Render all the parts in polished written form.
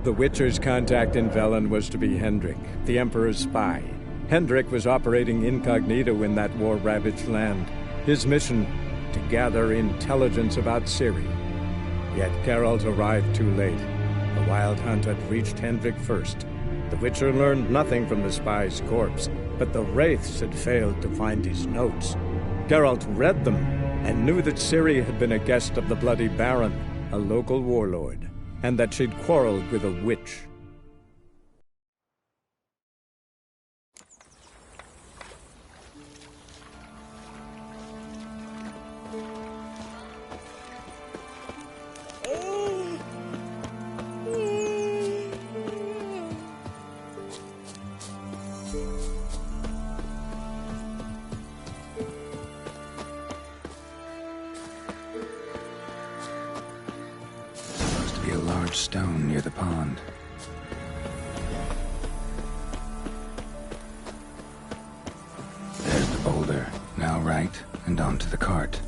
The Witcher's contact in Velen was to be Hendrik, the Emperor's spy. Hendrik was operating incognito in that war-ravaged land. His mission, to gather intelligence about Ciri. Yet Geralt arrived too late. The Wild Hunt had reached Hendrik first. The Witcher learned nothing from the spy's corpse, but the Wraiths had failed to find his notes. Geralt read them and knew that Ciri had been a guest of the Bloody Baron, a local warlord, and that she'd quarreled with a witch. Stone near the pond. There's the boulder. Now right, and onto the cart.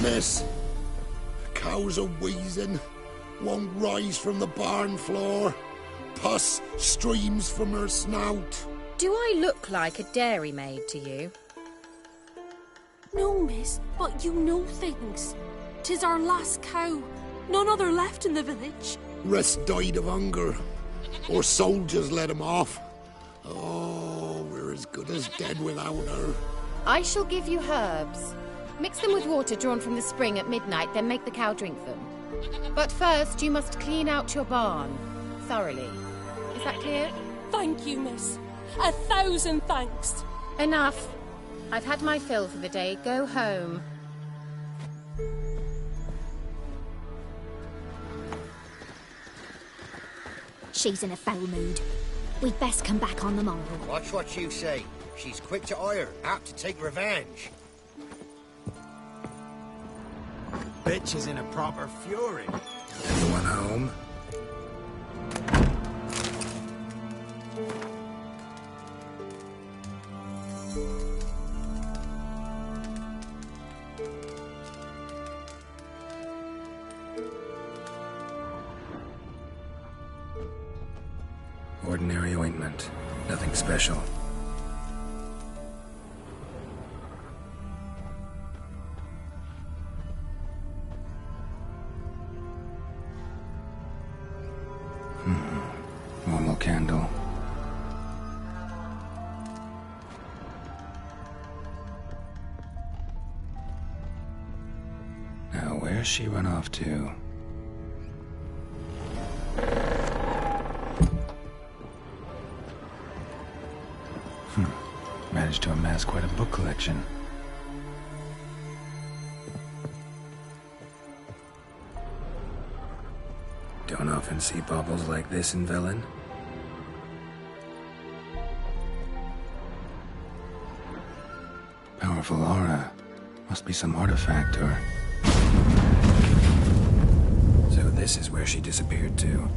Miss, the cows are wheezing, won't rise from the barn floor. Pus streams from her snout. Do I look like a dairymaid to you? No, miss, but you know things. 'Tis our last cow. None other left in the village. Rest died of hunger. Or soldiers let him off. Oh, we're as good as dead without her. I shall give you herbs. Mix them with water drawn from the spring at midnight, then make the cow drink them. But first, you must clean out your barn thoroughly. Is that clear? Thank you, miss. 1,000 thanks. Enough. I've had my fill for the day. Go home. She's in a foul mood. We'd best come back on the morrow. Watch what you say. She's quick to ire, apt to take revenge. Bitch is in a proper fury. Anyone home? Ordinary ointment. Nothing special. Normal candle. Now, where's she run off to? Managed to amass quite a book collection. Don't often see baubles like this in Velen. Powerful aura. Must be some artifact or... So this is where she disappeared to.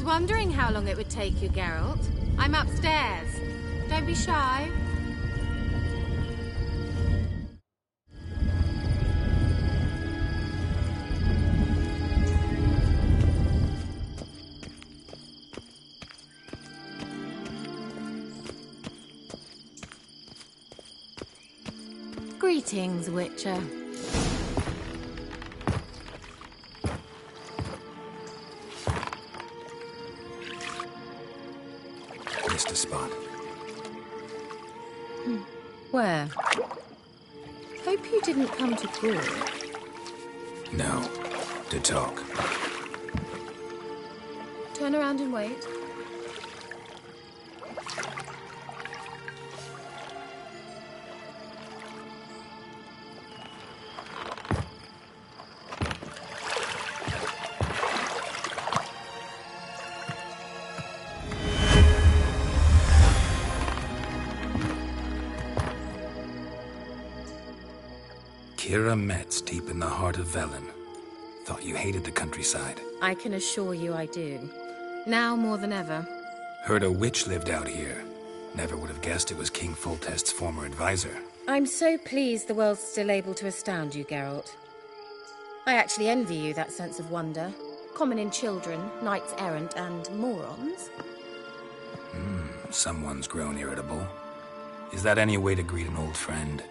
Wondering how long it would take you, Geralt. I'm upstairs. Don't be shy. Greetings, Witcher. Missed a spot. Where? Hope you didn't come to Gaul. No. To talk. Turn around and wait. Kira Metz, deep in the heart of Velen. Thought you hated the countryside. I can assure you I do. Now more than ever. Heard a witch lived out here. Never would have guessed it was King Foltest's former advisor. I'm so pleased the world's still able to astound you, Geralt. I actually envy you that sense of wonder. Common in children, knights errant, and morons. Someone's grown irritable. Is that any way to greet an old friend?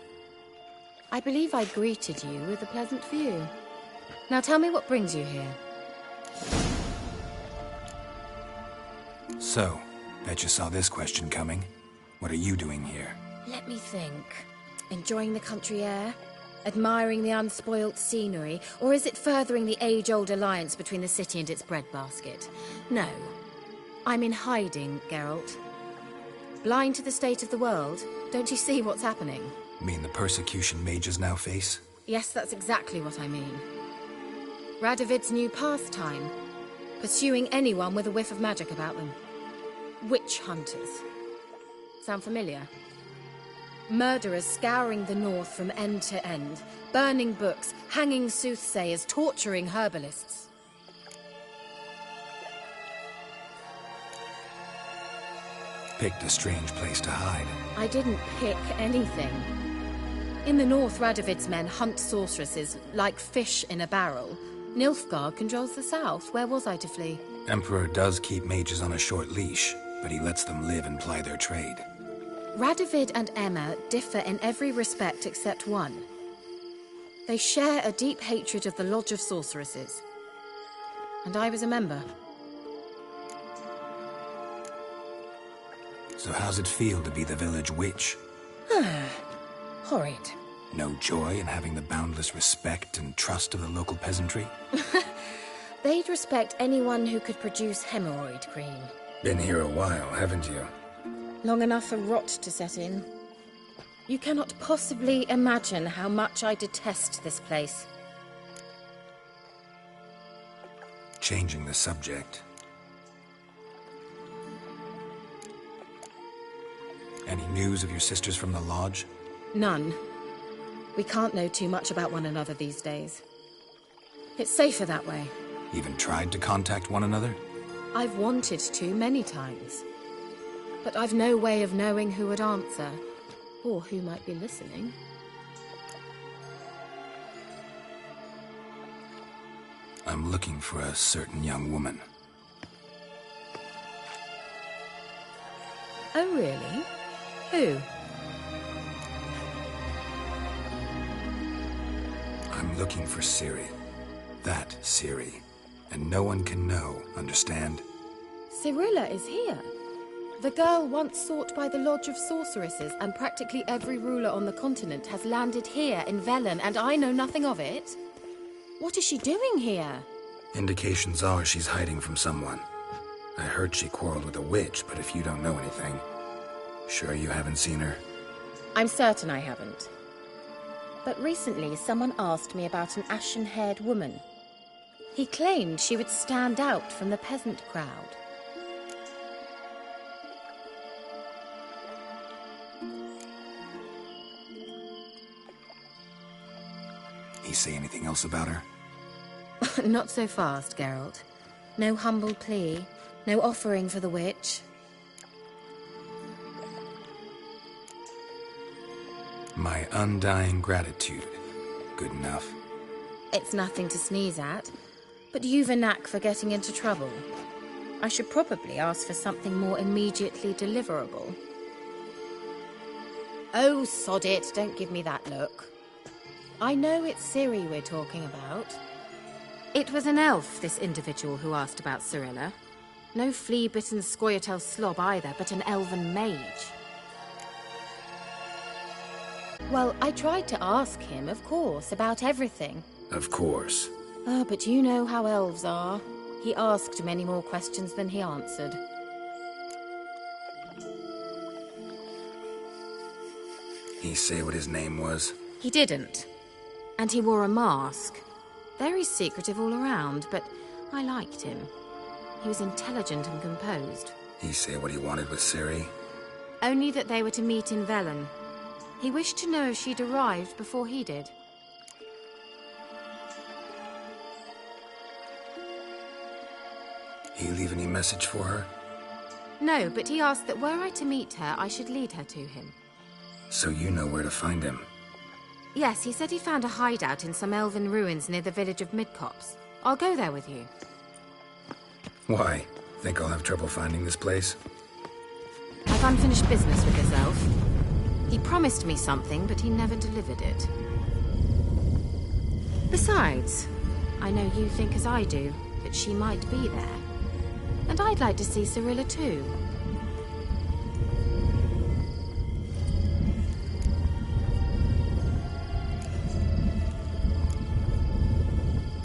I believe I greeted you with a pleasant view. Now tell me what brings you here. So, bet you saw this question coming. What are you doing here? Let me think. Enjoying the country air? Admiring the unspoilt scenery? Or is it furthering the age-old alliance between the city and its breadbasket? No. I'm in hiding, Geralt. Blind to the state of the world? Don't you see what's happening? Mean the persecution mages now face? Yes, that's exactly what I mean. Radovid's new pastime. Pursuing anyone with a whiff of magic about them. Witch hunters. Sound familiar? Murderers scouring the north from end to end. Burning books, hanging soothsayers, torturing herbalists. Picked a strange place to hide. I didn't pick anything. In the north, Radovid's men hunt sorceresses like fish in a barrel. Nilfgaard controls the south. Where was I to flee? Emperor does keep mages on a short leash, but he lets them live and ply their trade. Radovid and Emma differ in every respect except one. They share a deep hatred of the Lodge of Sorceresses. And I was a member. So how's it feel to be the village witch? Horrid. No joy in having the boundless respect and trust of the local peasantry? They'd respect anyone who could produce hemorrhoid cream. Been here a while, haven't you? Long enough for rot to set in. You cannot possibly imagine how much I detest this place. Changing the subject. Any news of your sisters from the lodge? None. We can't know too much about one another these days. It's safer that way. Even tried to contact one another? I've wanted to many times. But I've no way of knowing who would answer, or who might be listening. I'm looking for a certain young woman. Oh, really? Who? I'm looking for Ciri. That Ciri. And no one can know, understand? Cirilla is here. The girl once sought by the Lodge of Sorceresses, and practically every ruler on the continent has landed here in Velen, and I know nothing of it. What is she doing here? Indications are she's hiding from someone. I heard she quarreled with a witch, but if you don't know anything, sure you haven't seen her? I'm certain I haven't. But recently someone asked me about an ashen-haired woman. He claimed she would stand out from the peasant crowd. He say anything else about her? Not so fast, Geralt. No humble plea, no offering for the witch. My undying gratitude. Good enough. It's nothing to sneeze at, but you've a knack for getting into trouble. I should probably ask for something more immediately deliverable. Oh, sod it, don't give me that look. I know it's Ciri we're talking about. It was an elf, this individual who asked about Cirilla. No flea-bitten Scoia'tael slob either, but an elven mage. Well, I tried to ask him, of course, about everything. Of course. Ah, but you know how elves are. He asked many more questions than he answered. He say what his name was? He didn't. And he wore a mask. Very secretive all around, but I liked him. He was intelligent and composed. He say what he wanted with Ciri? Only that they were to meet in Velen. He wished to know if she'd arrived before he did. He leave any message for her? No, but he asked that were I to meet her, I should lead her to him. So you know where to find him? Yes, he said he found a hideout in some elven ruins near the village of Midcopse. I'll go there with you. Why? Think I'll have trouble finding this place? I've unfinished business with this elf. He promised me something, but he never delivered it. Besides, I know you think as I do, that she might be there. And I'd like to see Cirilla too.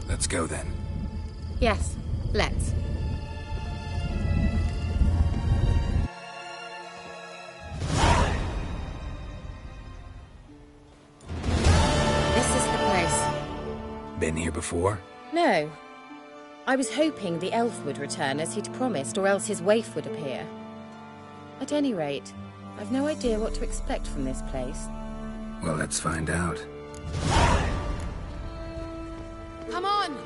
Let's go then. Yes, let's. This is the place. Been here before? No. I was hoping the elf would return as he'd promised, or else his waif would appear. At any rate, I've no idea what to expect from this place. Well, let's find out. Come on!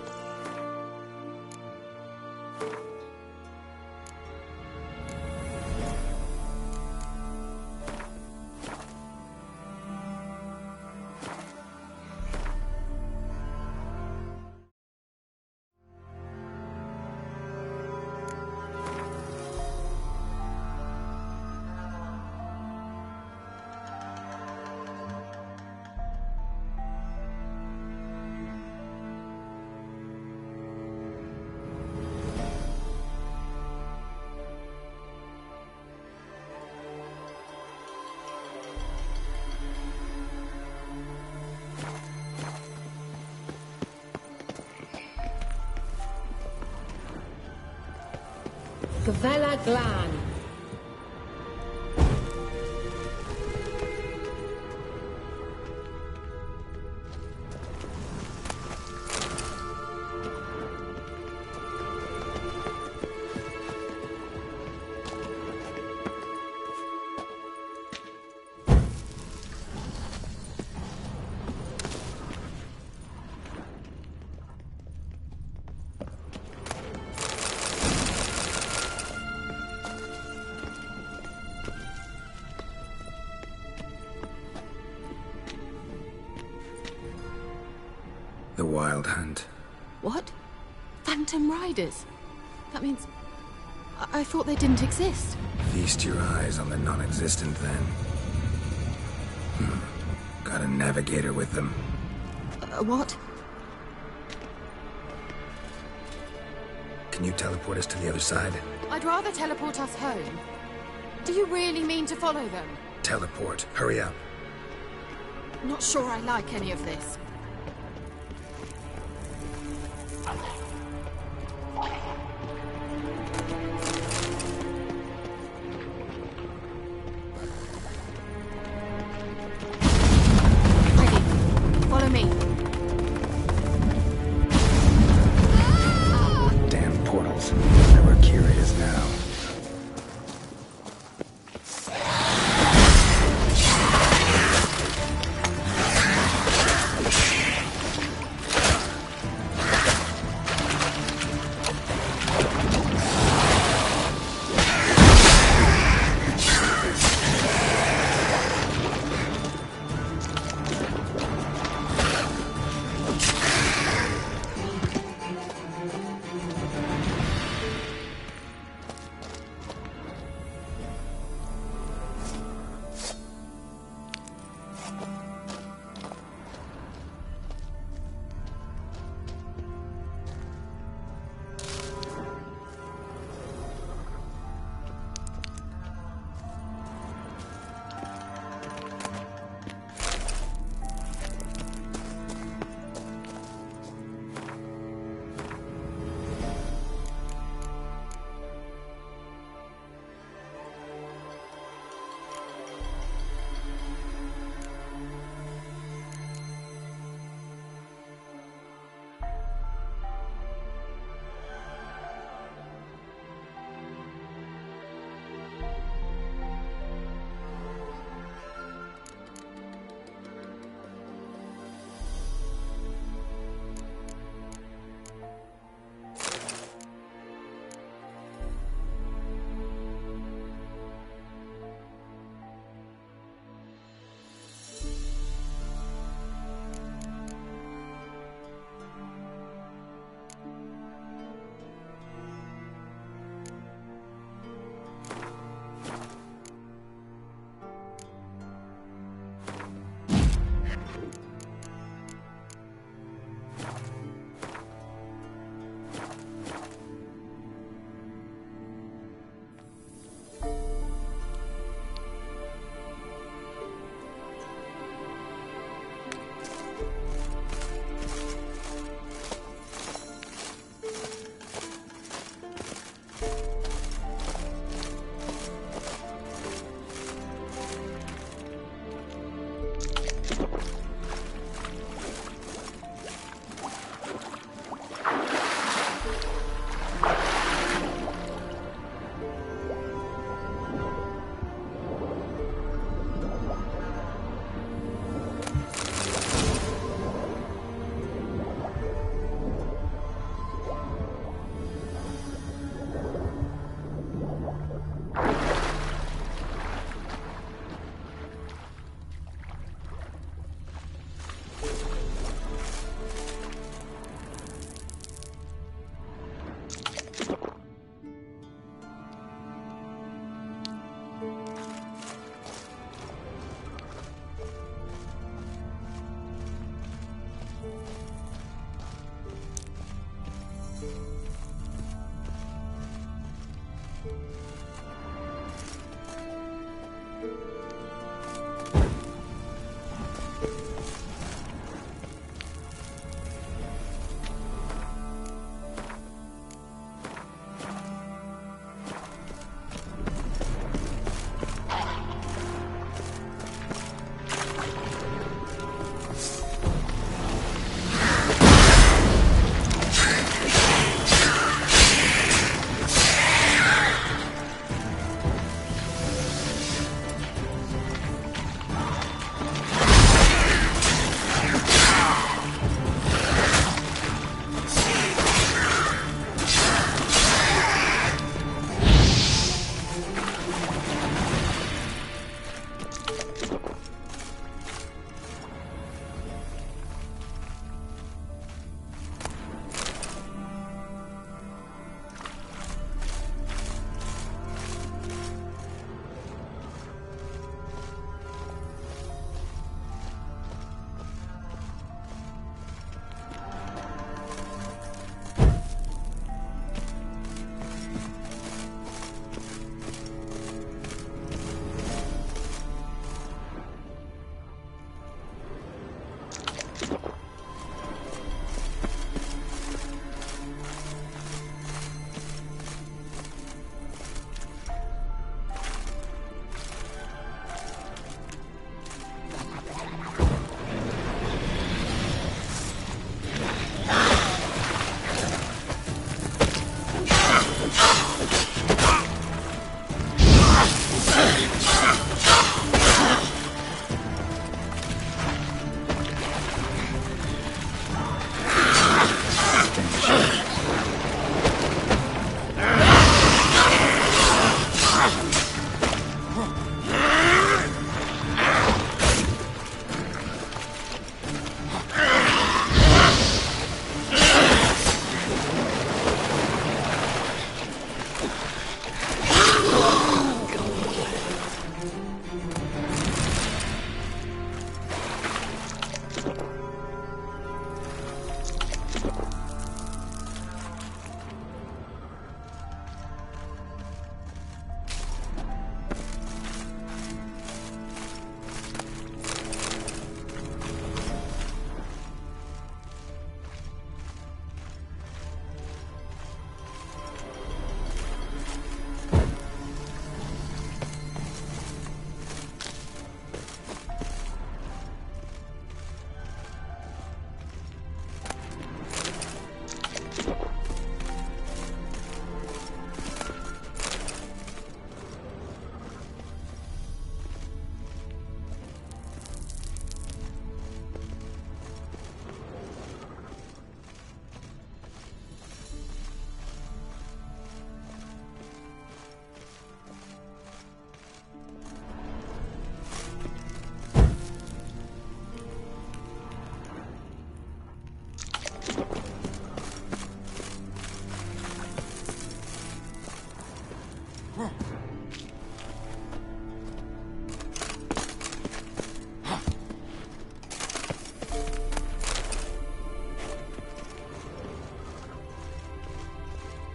Gvella Glan. The Wild Hunt. What? Phantom Riders? That means... I thought they didn't exist. Feast your eyes on the non-existent, then. Got a navigator with them. What? Can you teleport us to the other side? I'd rather teleport us home. Do you really mean to follow them? Teleport. Hurry up. Not sure I like any of this. Damn portals. Wonder where Kira is now.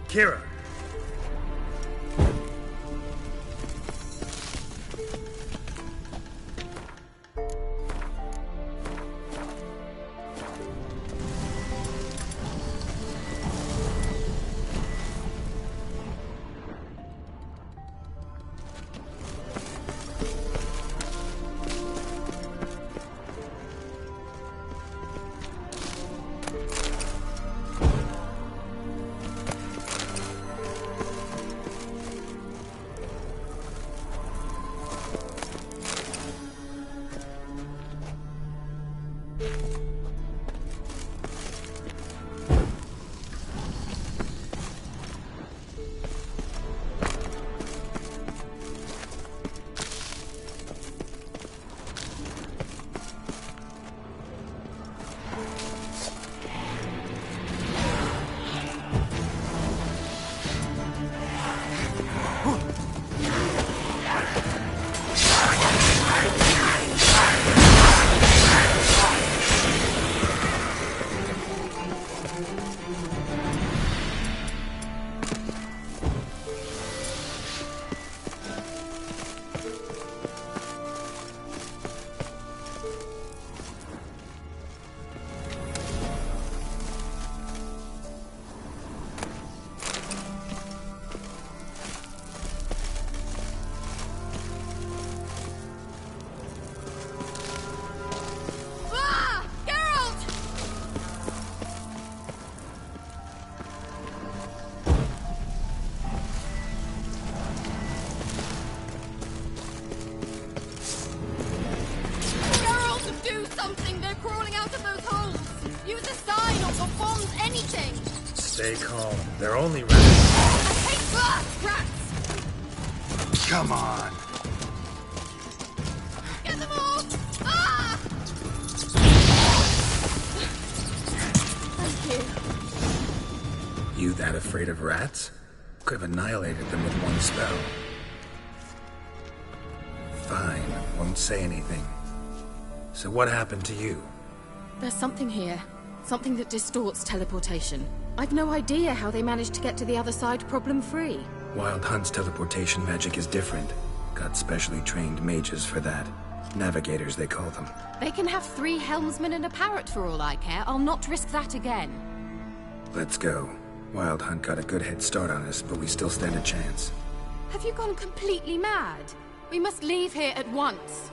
Kira! Stay calm. They're only rats. I hate rats! Come on. Get them all! Ah! Thank you. You that afraid of rats? Could have annihilated them with one spell. Fine, won't say anything. So what happened to you? There's something here. Something that distorts teleportation. I've no idea how they managed to get to the other side problem-free. Wild Hunt's teleportation magic is different. Got specially trained mages for that. Navigators, they call them. They can have 3 helmsmen and a parrot for all I care. I'll not risk that again. Let's go. Wild Hunt got a good head start on us, but we still stand a chance. Have you gone completely mad? We must leave here at once.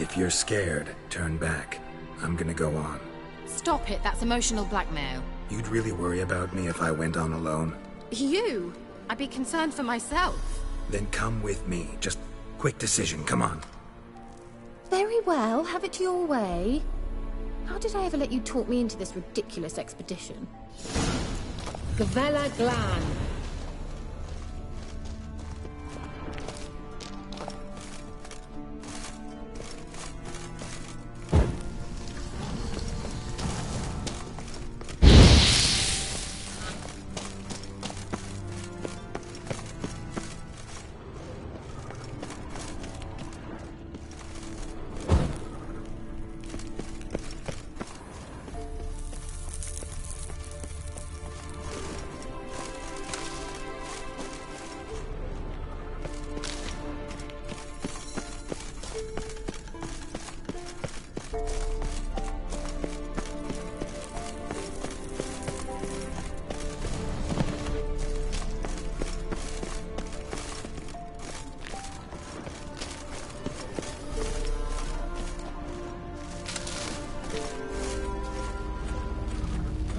If you're scared, turn back. I'm gonna go on. Stop it, that's emotional blackmail. You'd really worry about me if I went on alone? You? I'd be concerned for myself. Then come with me. Just quick decision, come on. Very well, have it your way. How did I ever let you talk me into this ridiculous expedition? Gavella Glan.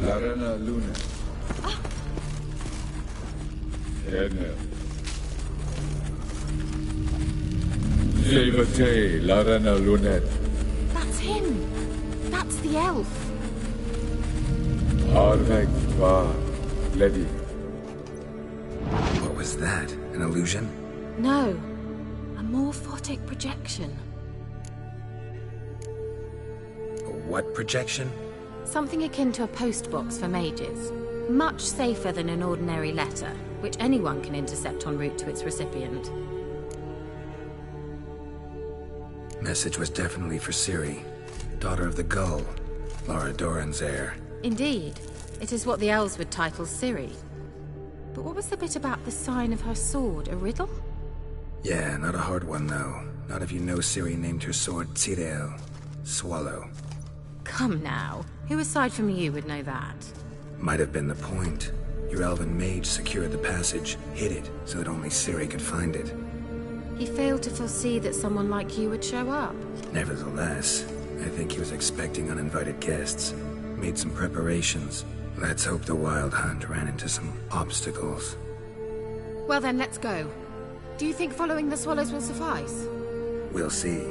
Larana Luna. Enel. Levate, Larana Lunet. That's him. That's the elf. Arvek Va, Lady. What was that? An illusion? No. A morphotic projection. What projection? Something akin to a postbox for mages. Much safer than an ordinary letter, which anyone can intercept en route to its recipient. Message was definitely for Ciri, daughter of the Gull, Lara Doran's heir. Indeed. It is what the elves would title Ciri. But what was the bit about the sign of her sword? A riddle? Yeah, not a hard one, though. Not if you know Ciri named her sword Tirel, Swallow. Come now. Who aside from you would know that? Might have been the point. Your elven mage secured the passage, hid it, so that only Ciri could find it. He failed to foresee that someone like you would show up. Nevertheless, I think he was expecting uninvited guests. Made some preparations. Let's hope the Wild Hunt ran into some obstacles. Well then, let's go. Do you think following the swallows will suffice? We'll see.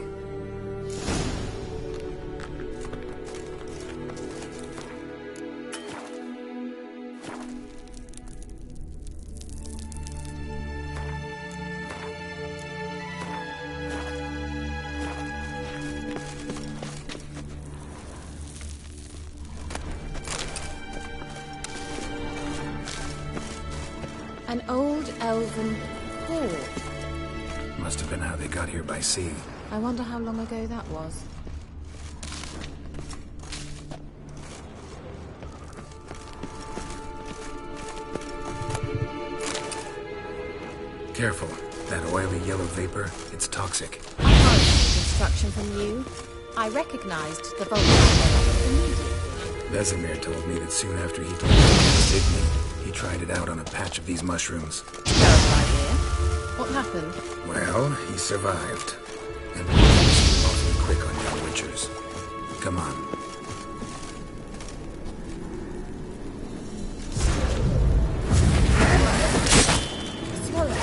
An old elven port. Must have been how they got here by sea. I wonder how long ago that was. Careful. That oily yellow vapor, it's toxic. I followed instruction from you. I recognized the volcano immediately. Vesemir told me that soon after he told me to dig me, he tried it out on a patch of these mushrooms. Terrible idea. What happened? Well, he survived. And he's awfully quick on young witchers. Come on. Swallow.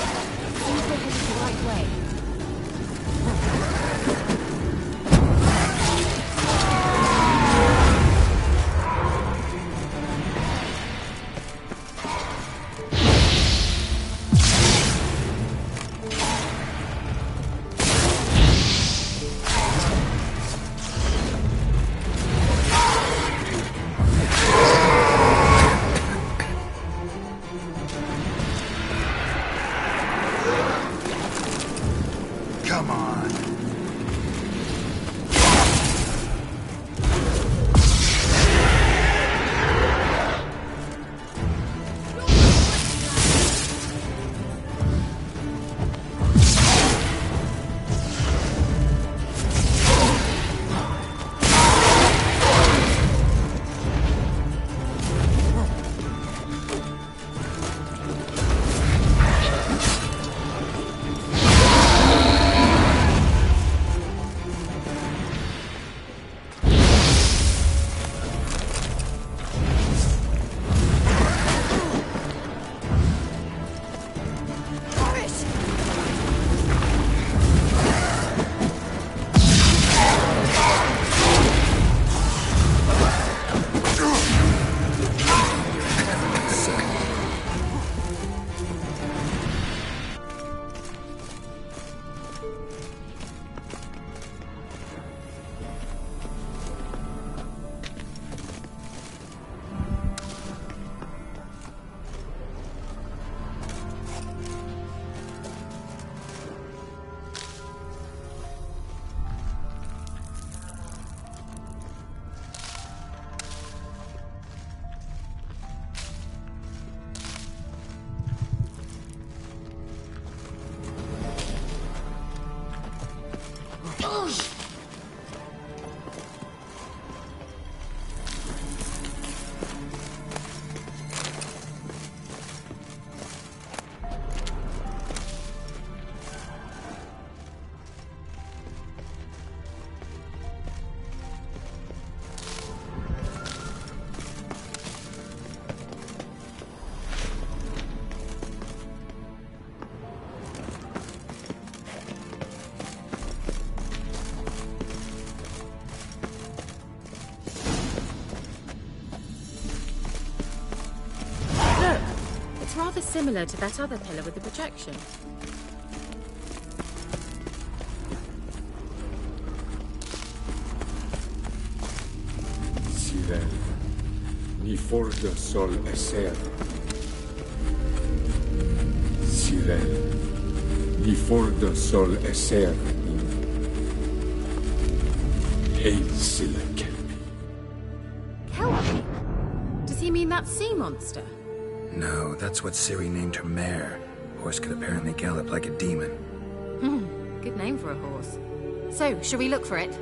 Seems we're headed the right way. Come on. Rather similar to that other pillar with the projection. Sirel, ni forda sol eser. Sirel, ni forda sol eser. Silla Kelpie. Kelpie? Does he mean that sea monster? No, that's what Ciri named her mare. Horse could apparently gallop like a demon. Good name for a horse. So, shall we look for it?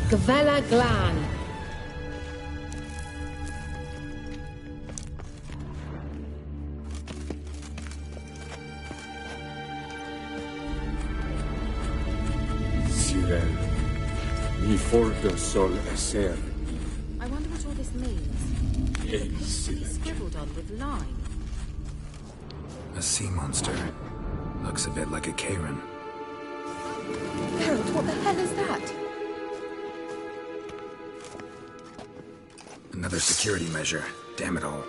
Gavella Glan. Sirel. Mi forda sol eser. I wonder what all this means. Silla Scribbled on with lime. A sea monster. Looks a bit like a Karen. Harold, what the hell is that? Another security measure. Damn it all.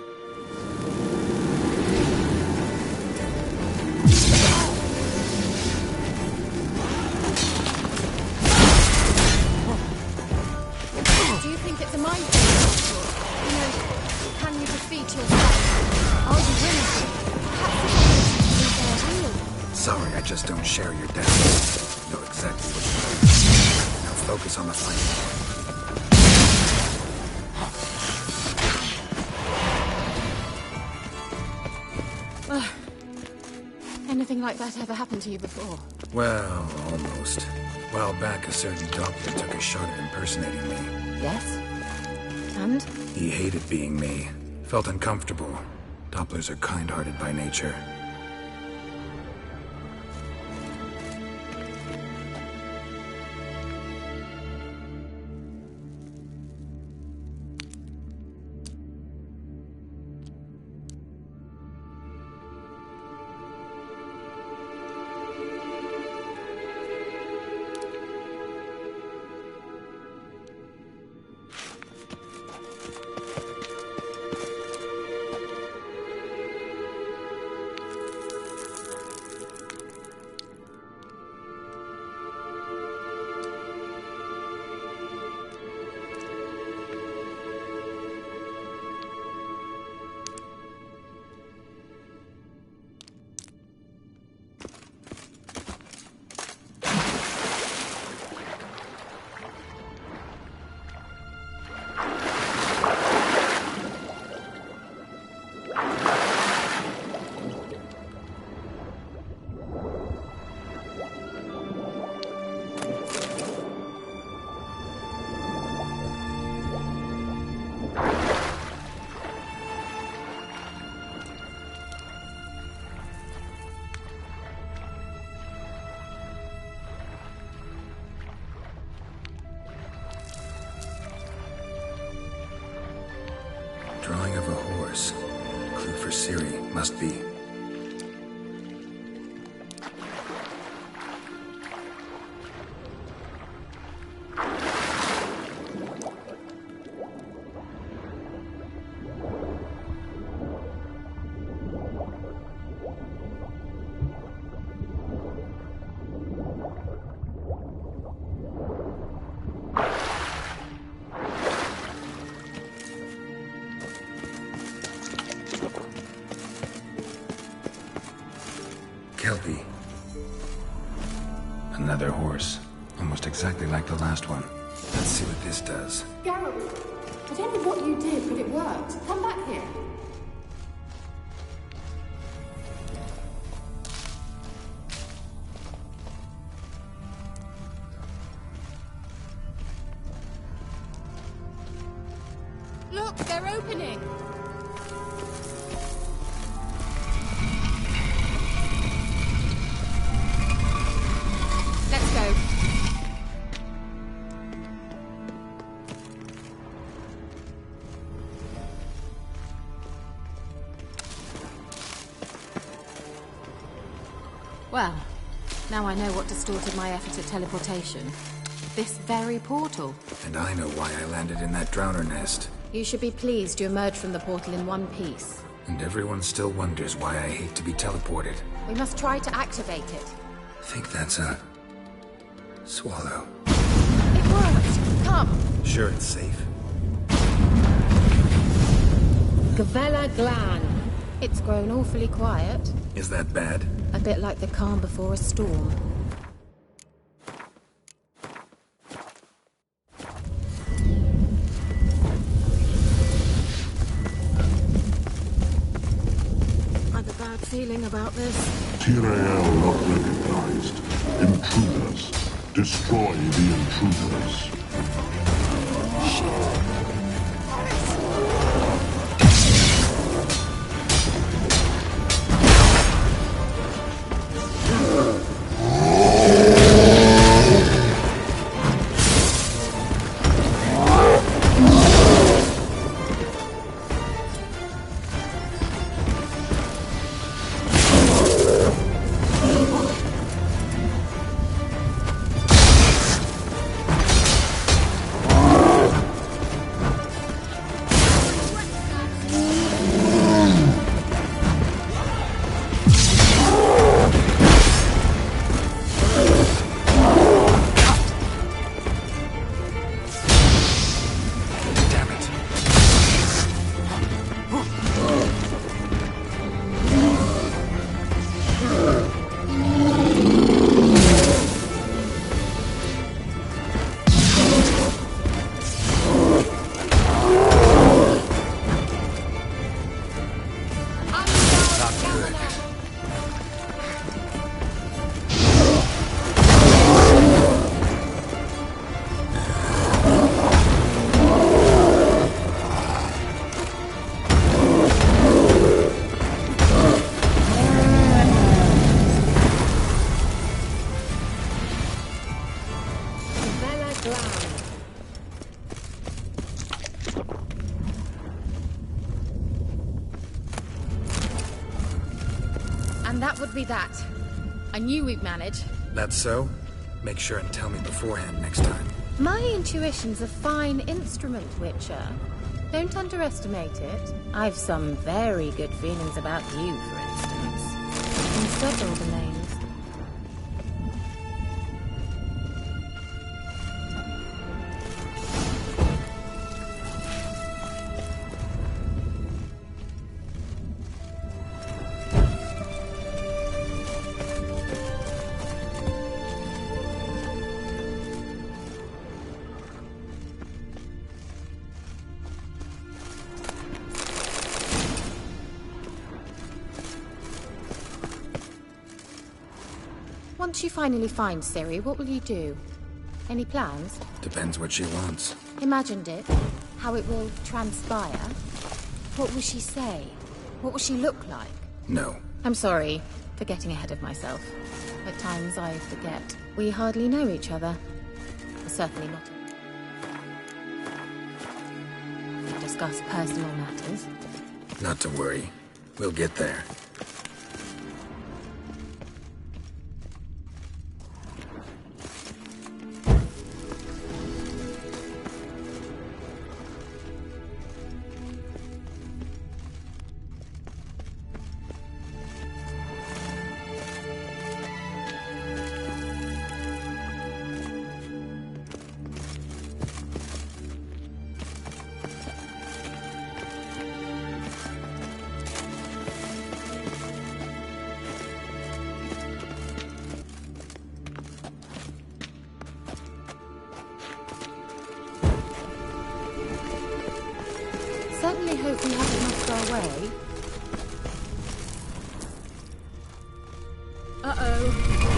Do you think it's a mind trick? You know, can you defeat yourself? Are you willing to? Perhaps it's real. Sorry, I just don't share your doubts. Know exactly what you're doing. Now focus on the fight. Anything like that ever happened to you before? Well, almost. A while back, a certain doctor took a shot at impersonating me. Yes. And? He hated being me. Felt uncomfortable. Dopplers are kind-hearted by nature. Drawing of a horse. Clue for Ciri, must be. Kelpie. Another horse. Almost exactly like the last one. Let's see what this does. Geralt, I don't know what you did, but it worked. Come back here. Look, they're opening! Let's go. Well, now I know what distorted my effort at teleportation. This very portal. And I know why I landed in that drowner nest. You should be pleased you emerged from the portal in one piece. And everyone still wonders why I hate to be teleported. We must try to activate it. I think that's a... swallow. It worked! Come! Sure it's safe? Gavella Glan. It's grown awfully quiet. Is that bad? A bit like the calm before a storm. I've a bad feeling about this. Tyrael not recognized. Intruders. Destroy the intruders. Shit. And that would be that. I knew we'd manage. That's so? Make sure and tell me beforehand next time. My intuition's a fine instrument, Witcher. Don't underestimate it. I've some very good feelings about you, for instance. In several domains. Once you finally find Ciri, what will you do? Any plans? Depends what she wants. Imagined it. How it will transpire. What will she say? What will she look like? No. I'm sorry for getting ahead of myself. At times I forget. We hardly know each other. Certainly not to discuss personal matters. Not to worry. We'll get there. Certainly hope we haven't lost our way. Uh-oh.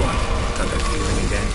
What? Got that feeling again?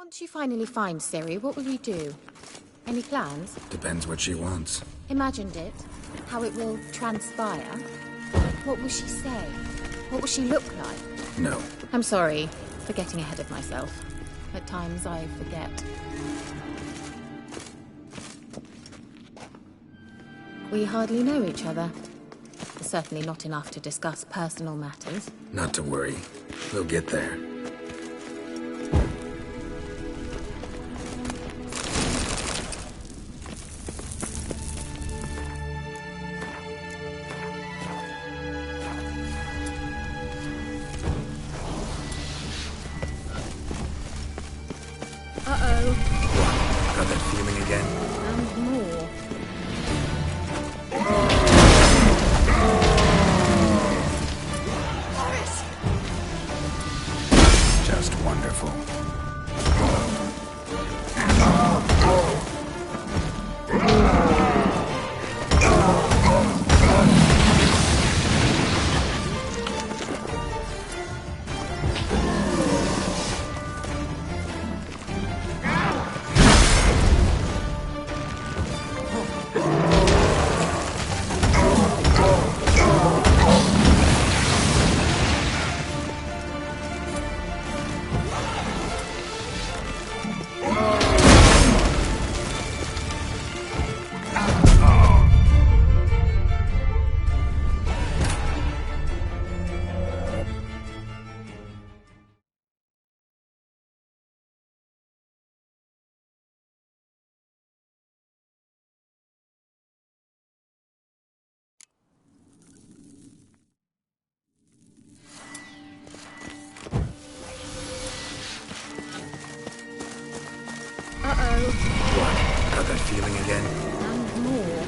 Once you finally find Ciri, what will you do? Any plans? Depends what she wants. Imagined it. How it will transpire. What will she say? What will she look like? No. I'm sorry for getting ahead of myself. At times I forget. We hardly know each other. Certainly not enough to discuss personal matters. Not to worry. We'll get there. Uh-oh. Got that feeling again? And more. Just wonderful. Uh-oh. Got that feeling again? And more.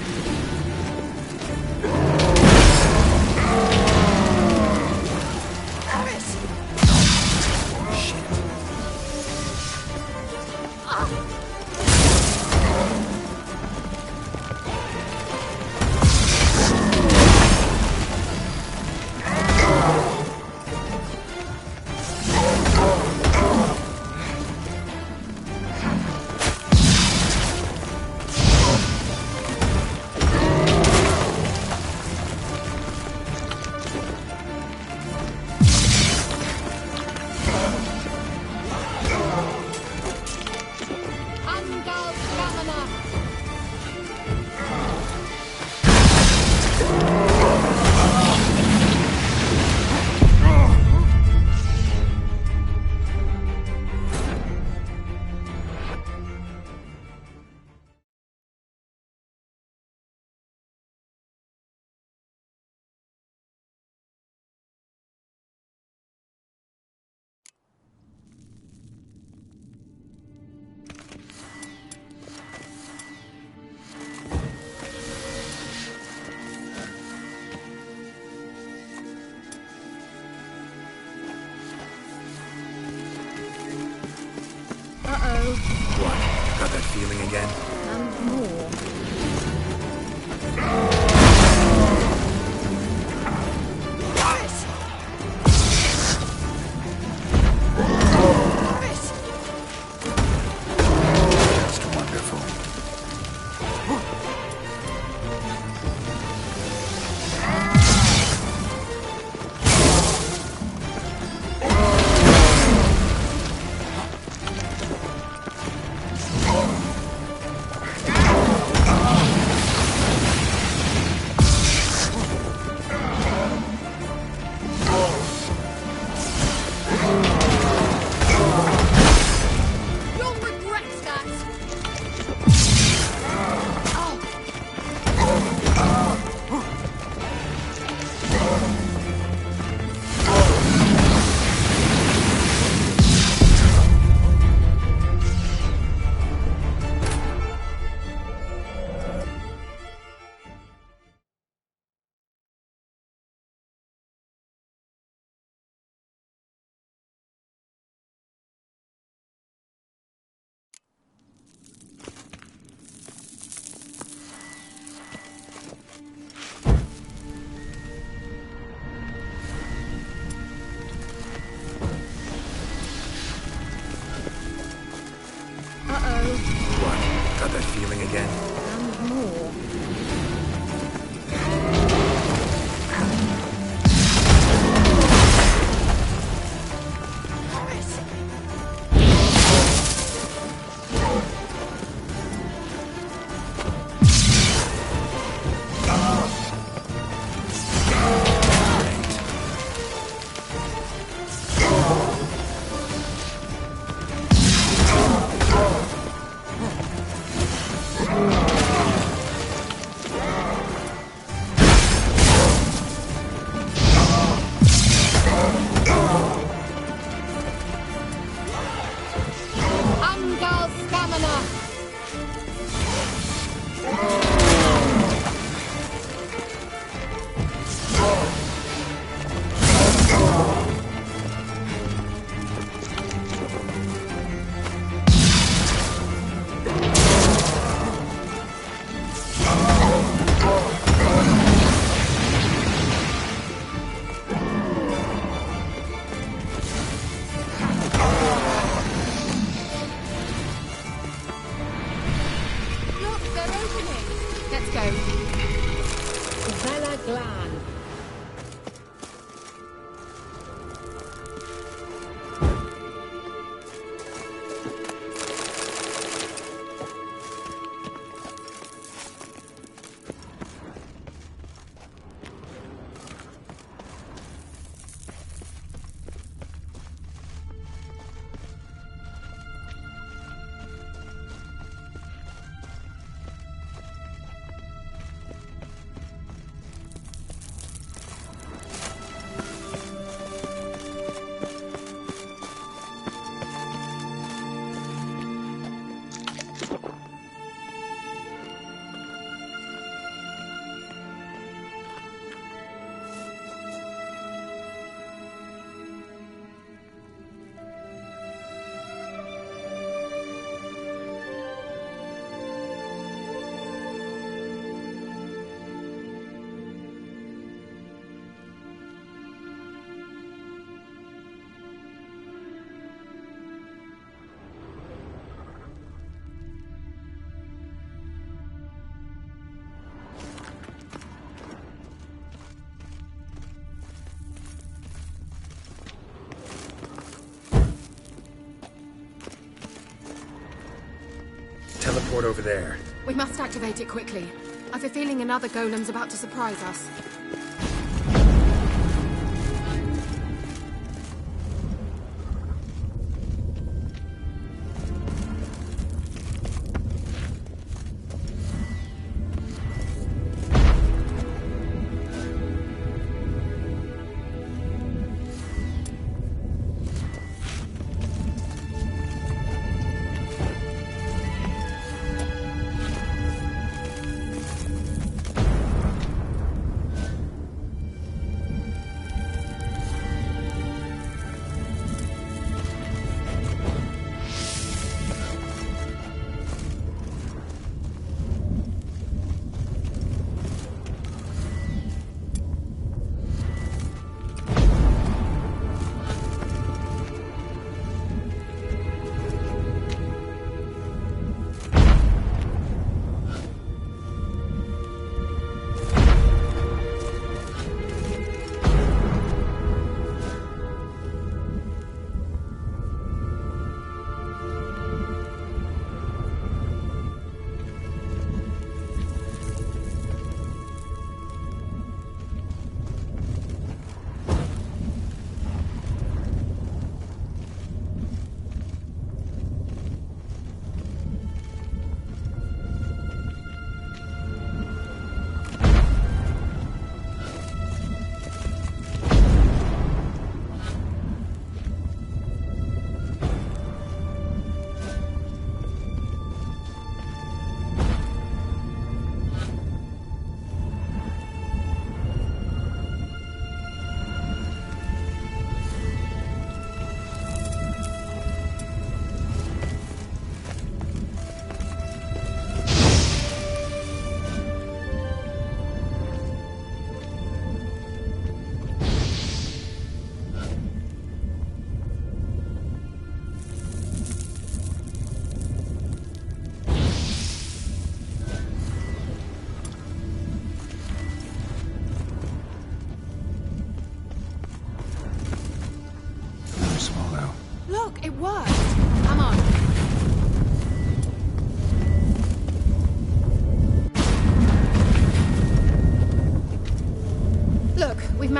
What? Got that feeling again? And more. Just wonderful. You'll regret that! Got that feeling again? And more. Teleport over there. We must activate it quickly. I've a feeling another golem's about to surprise us.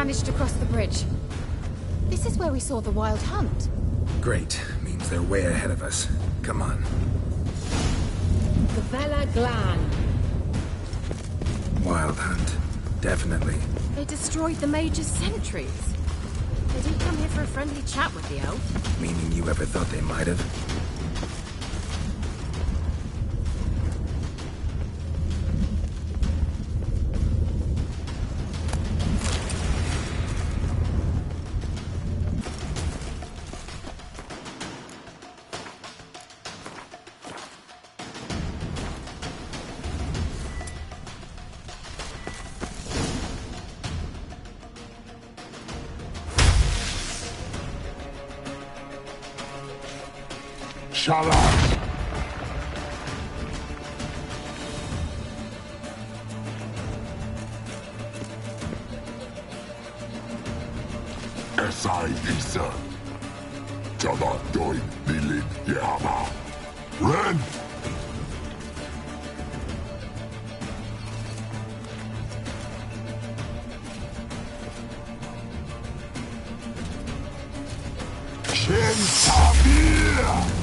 managed to cross the bridge. This is where we saw the wild hunt. Great. Means they're way ahead of us. Come on. The Vela Glan. Wild hunt. Definitely. They destroyed the Major's sentries. They didn't come here for a friendly chat with the elf. Meaning you ever thought they might have? Shut up! Esai Isa. Jada Doi Nilin Yama. Ren! Shen Tabir!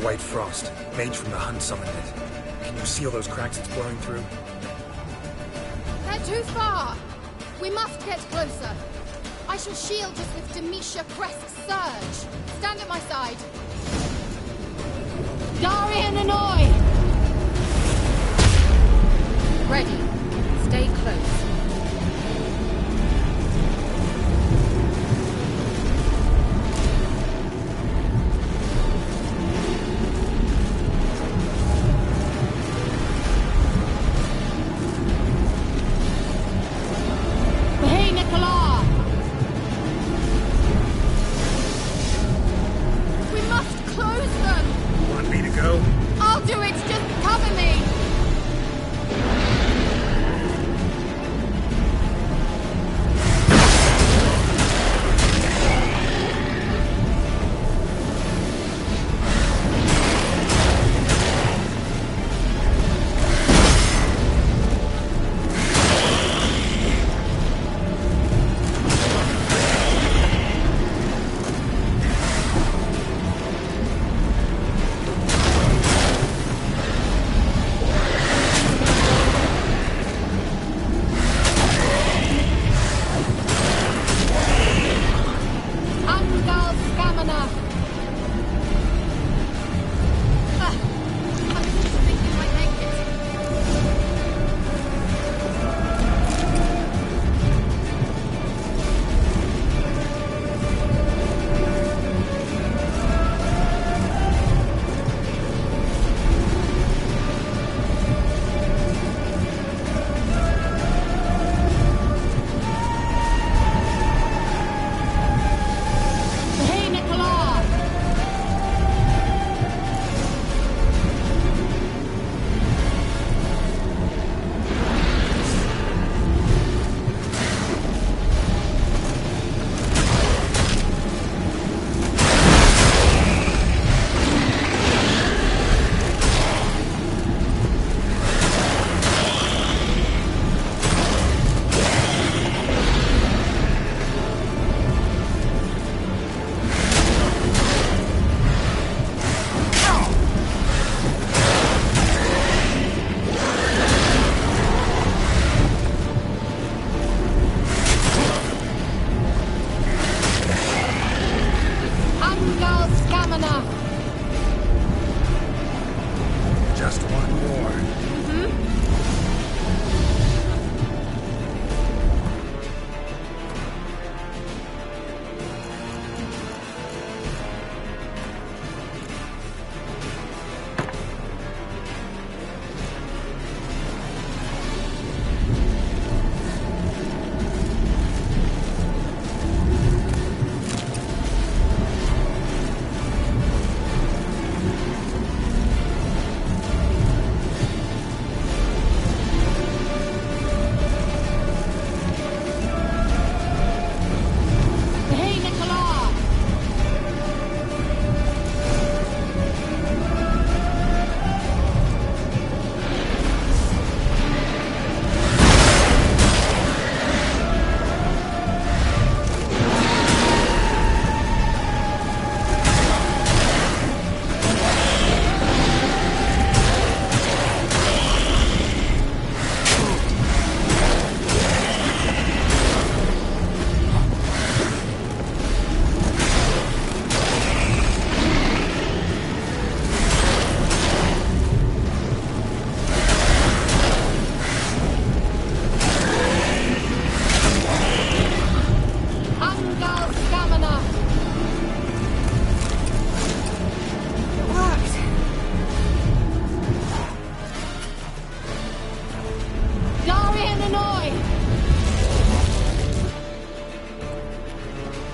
White frost. Mage from the hunt summoned it. Can you see all those cracks it's blowing through? They're too far! We must get closer. I shall shield us with Demetia Crest's surge. Stand at my side. Darian Annoy! Ready. Stay close.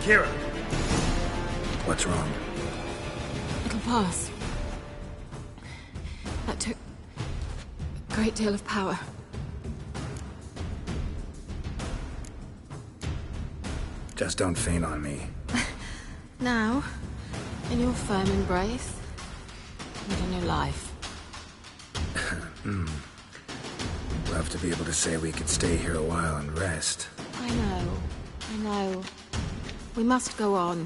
Kira! What's wrong? The compass. That took a great deal of power. Just don't faint on me. Now, in your firm embrace, and a new life. Love to be able to say we could stay here a while and rest. I know. We must go on.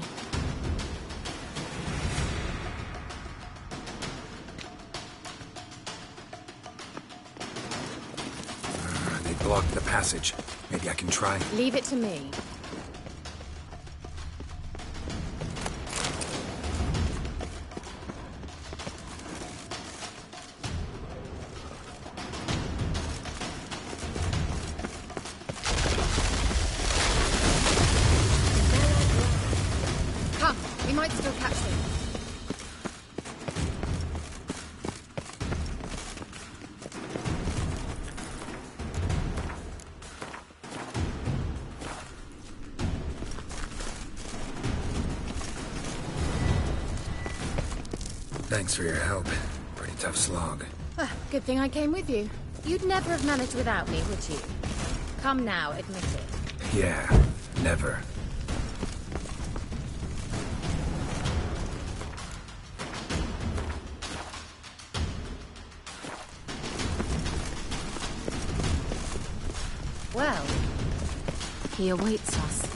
They blocked the passage. Maybe I can try. Leave it to me. Come, we might still catch them. Thanks for your help. Pretty tough slog. Good thing I came with you. You'd never have managed without me, would you? Come now, admit it. Yeah, never. Well, he awaits us.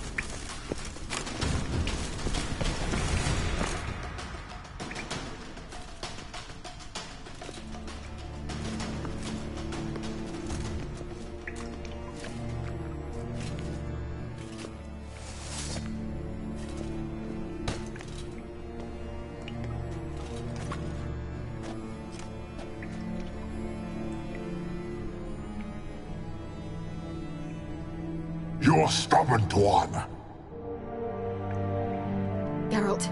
You're stubborn one. Geralt,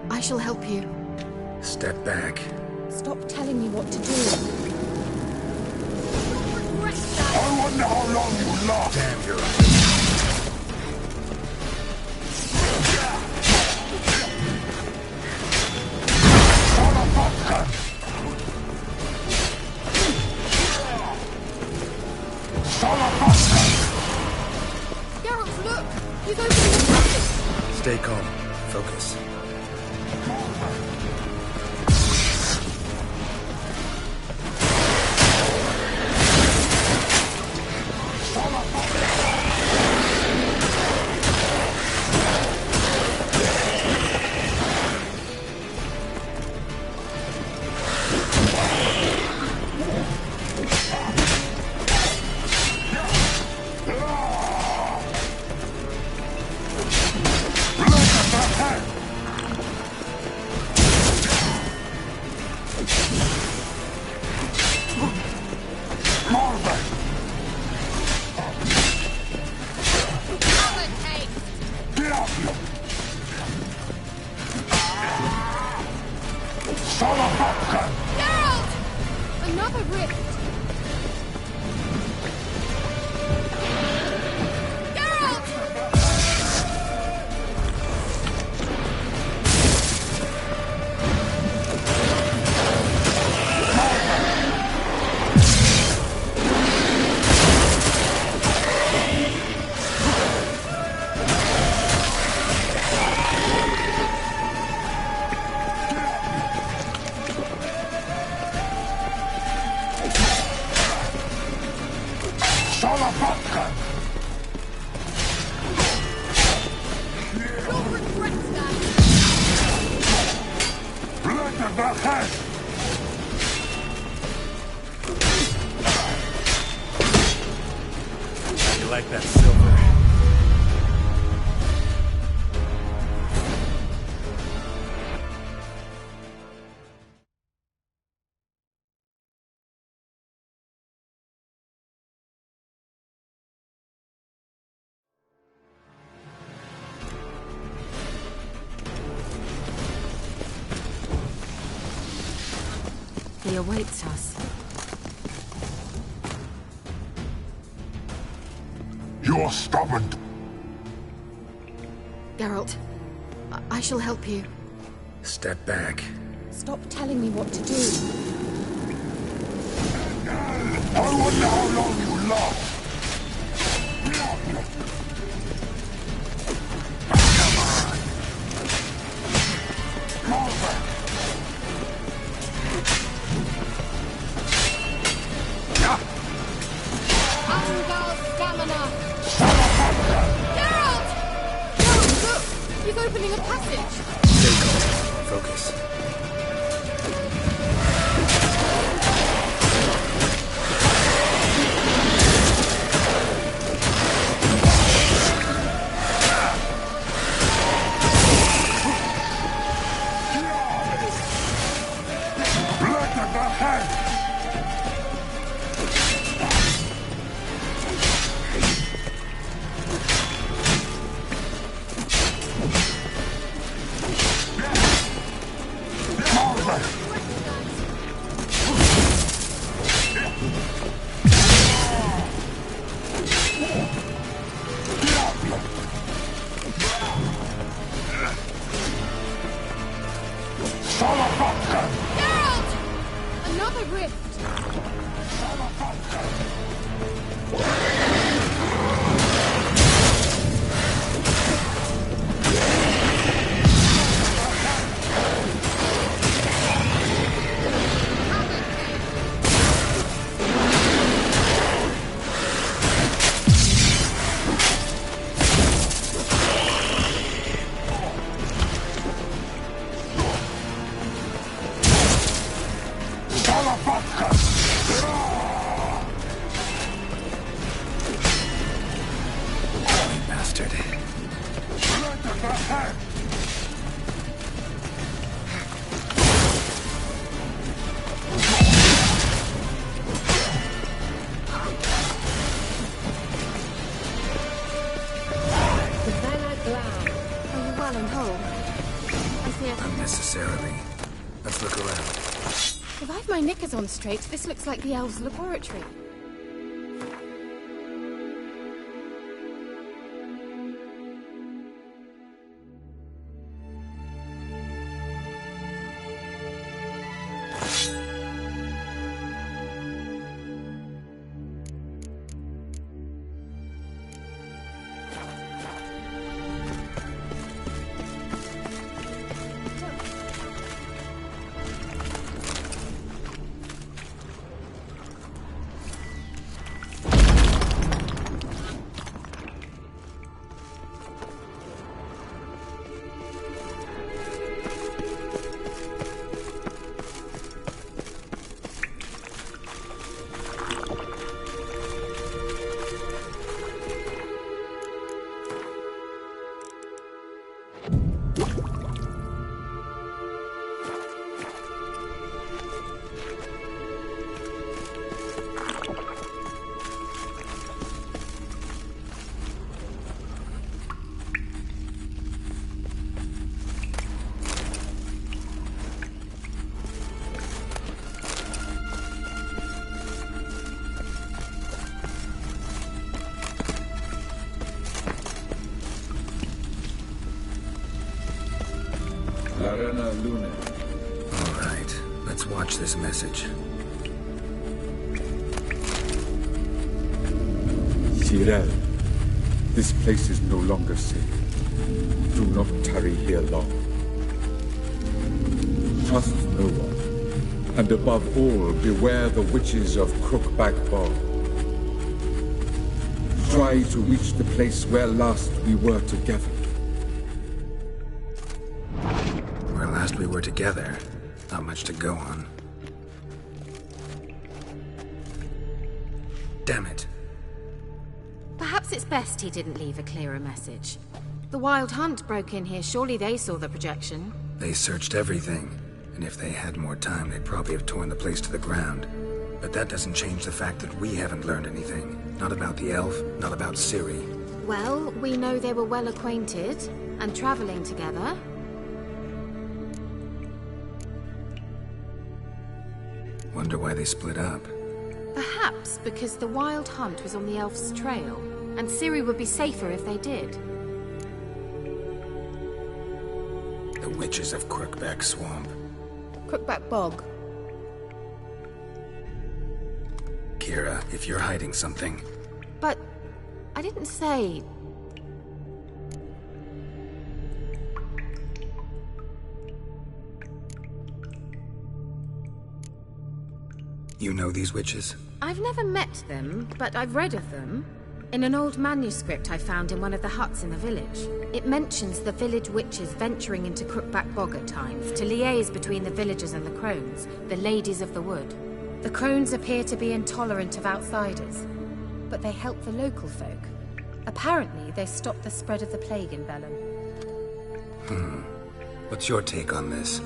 I shall help you. Step back. Stop telling me what to do. I wonder how long you last. Damn, you're right. Geralt, look! He's opening the passage! Stay calm. Focus. Geralt! Another rift! You like that silver? He awaits us. You're stubborn. Geralt. I shall help you. Step back. Stop telling me what to do. I wonder how long you last. He's opening a passage! Stay calm. Focus. Blood at the head! Geralt! Another rift! Bastard. Are you well and whole? I see a... Unnecessarily. Let's look around. If I've my knickers on straight, this looks like the elves' laboratory. All right, let's watch this message. Cyril, this place is no longer safe. Do not tarry here long. Trust no one, and above all, beware the witches of Crookback Bog. Try to reach the place where last we were together. Where last we were together, not much to go on. Damn it. Perhaps it's best he didn't leave a clearer message. The Wild Hunt broke in here. Surely they saw the projection. They searched everything, and if they had more time, they'd probably have torn the place to the ground. But that doesn't change the fact that we haven't learned anything. Not about the elf, not about Ciri. Well, we know they were well acquainted and traveling together. Wonder why they split up. Perhaps because the Wild Hunt was on the elf's trail, and Ciri would be safer if they did. witches of Crookback Swamp. Crookback Bog. Kira, if you're hiding something... But I didn't say... You know these witches? I've never met them, but I've read of them. In an old manuscript I found in one of the huts in the village. It mentions the village witches venturing into Crookback Bog at times to liaise between the villagers and the crones, the ladies of the wood. The crones appear to be intolerant of outsiders, but they help the local folk. Apparently, they stop the spread of the plague in Velen. What's your take on this?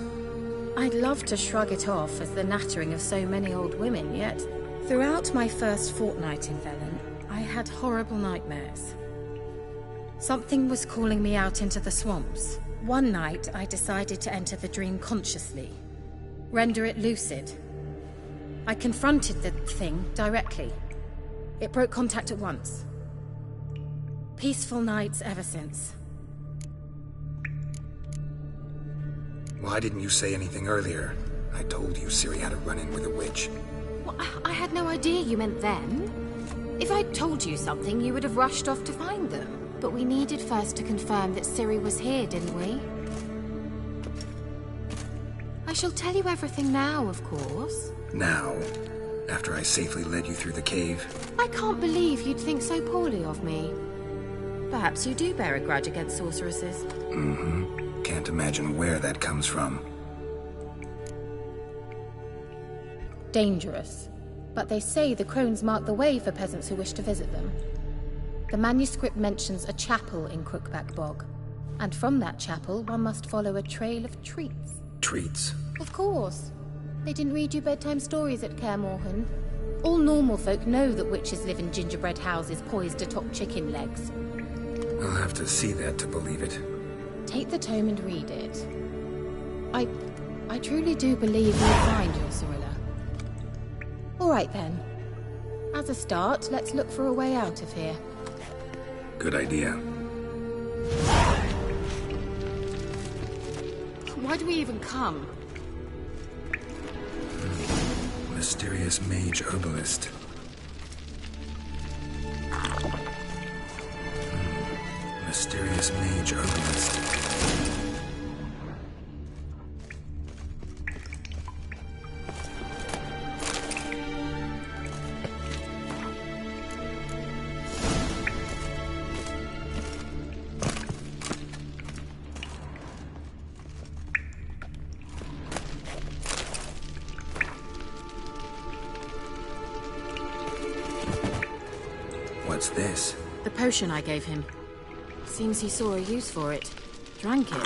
I'd love to shrug it off as the nattering of so many old women, yet throughout my first fortnight in Velen, I had horrible nightmares. Something was calling me out into the swamps. One night, I decided to enter the dream consciously, render it lucid. I confronted the thing directly. It broke contact at once. Peaceful nights ever since. Why didn't you say anything earlier? I told you Ciri had a run-in with a witch. Well, I had no idea you meant then. If I'd told you something, you would have rushed off to find them. But we needed first to confirm that Ciri was here, didn't we? I shall tell you everything now, of course. Now? After I safely led you through the cave? I can't believe you'd think so poorly of me. Perhaps you do bear a grudge against sorceresses. Mm-hmm. Can't imagine where that comes from. Dangerous. But they say the crones mark the way for peasants who wish to visit them. The manuscript mentions a chapel in Crookback Bog. And from that chapel, one must follow a trail of treats. Treats? Of course. They didn't read you bedtime stories at Kaer Morhen. All normal folk know that witches live in gingerbread houses poised atop chicken legs. I'll have to see that to believe it. Take the tome and read it. I truly do believe you'll find your Cirilla. All right then. As a start, let's look for a way out of here. Good idea. Why do we even come? Mysterious mage herbalist. Mysterious mage herbalist. What's this? The potion I gave him. Seems he saw a use for it. Drank it.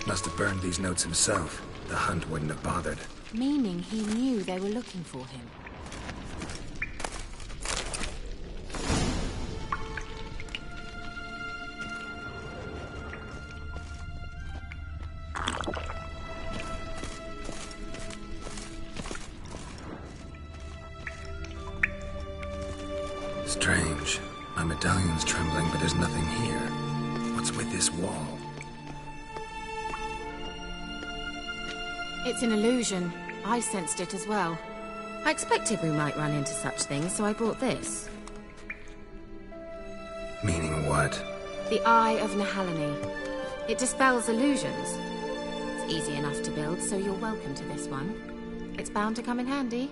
Must have burned these notes himself. The hunt wouldn't have bothered. Meaning he knew they were looking for him. Strange. My medallion's trembling, but there's nothing here. What's with this wall? It's an illusion. I sensed it as well. I expected we might run into such things, so I brought this. Meaning what? The Eye of Nahalani. It dispels illusions. It's easy enough to build, so you're welcome to this one. It's bound to come in handy.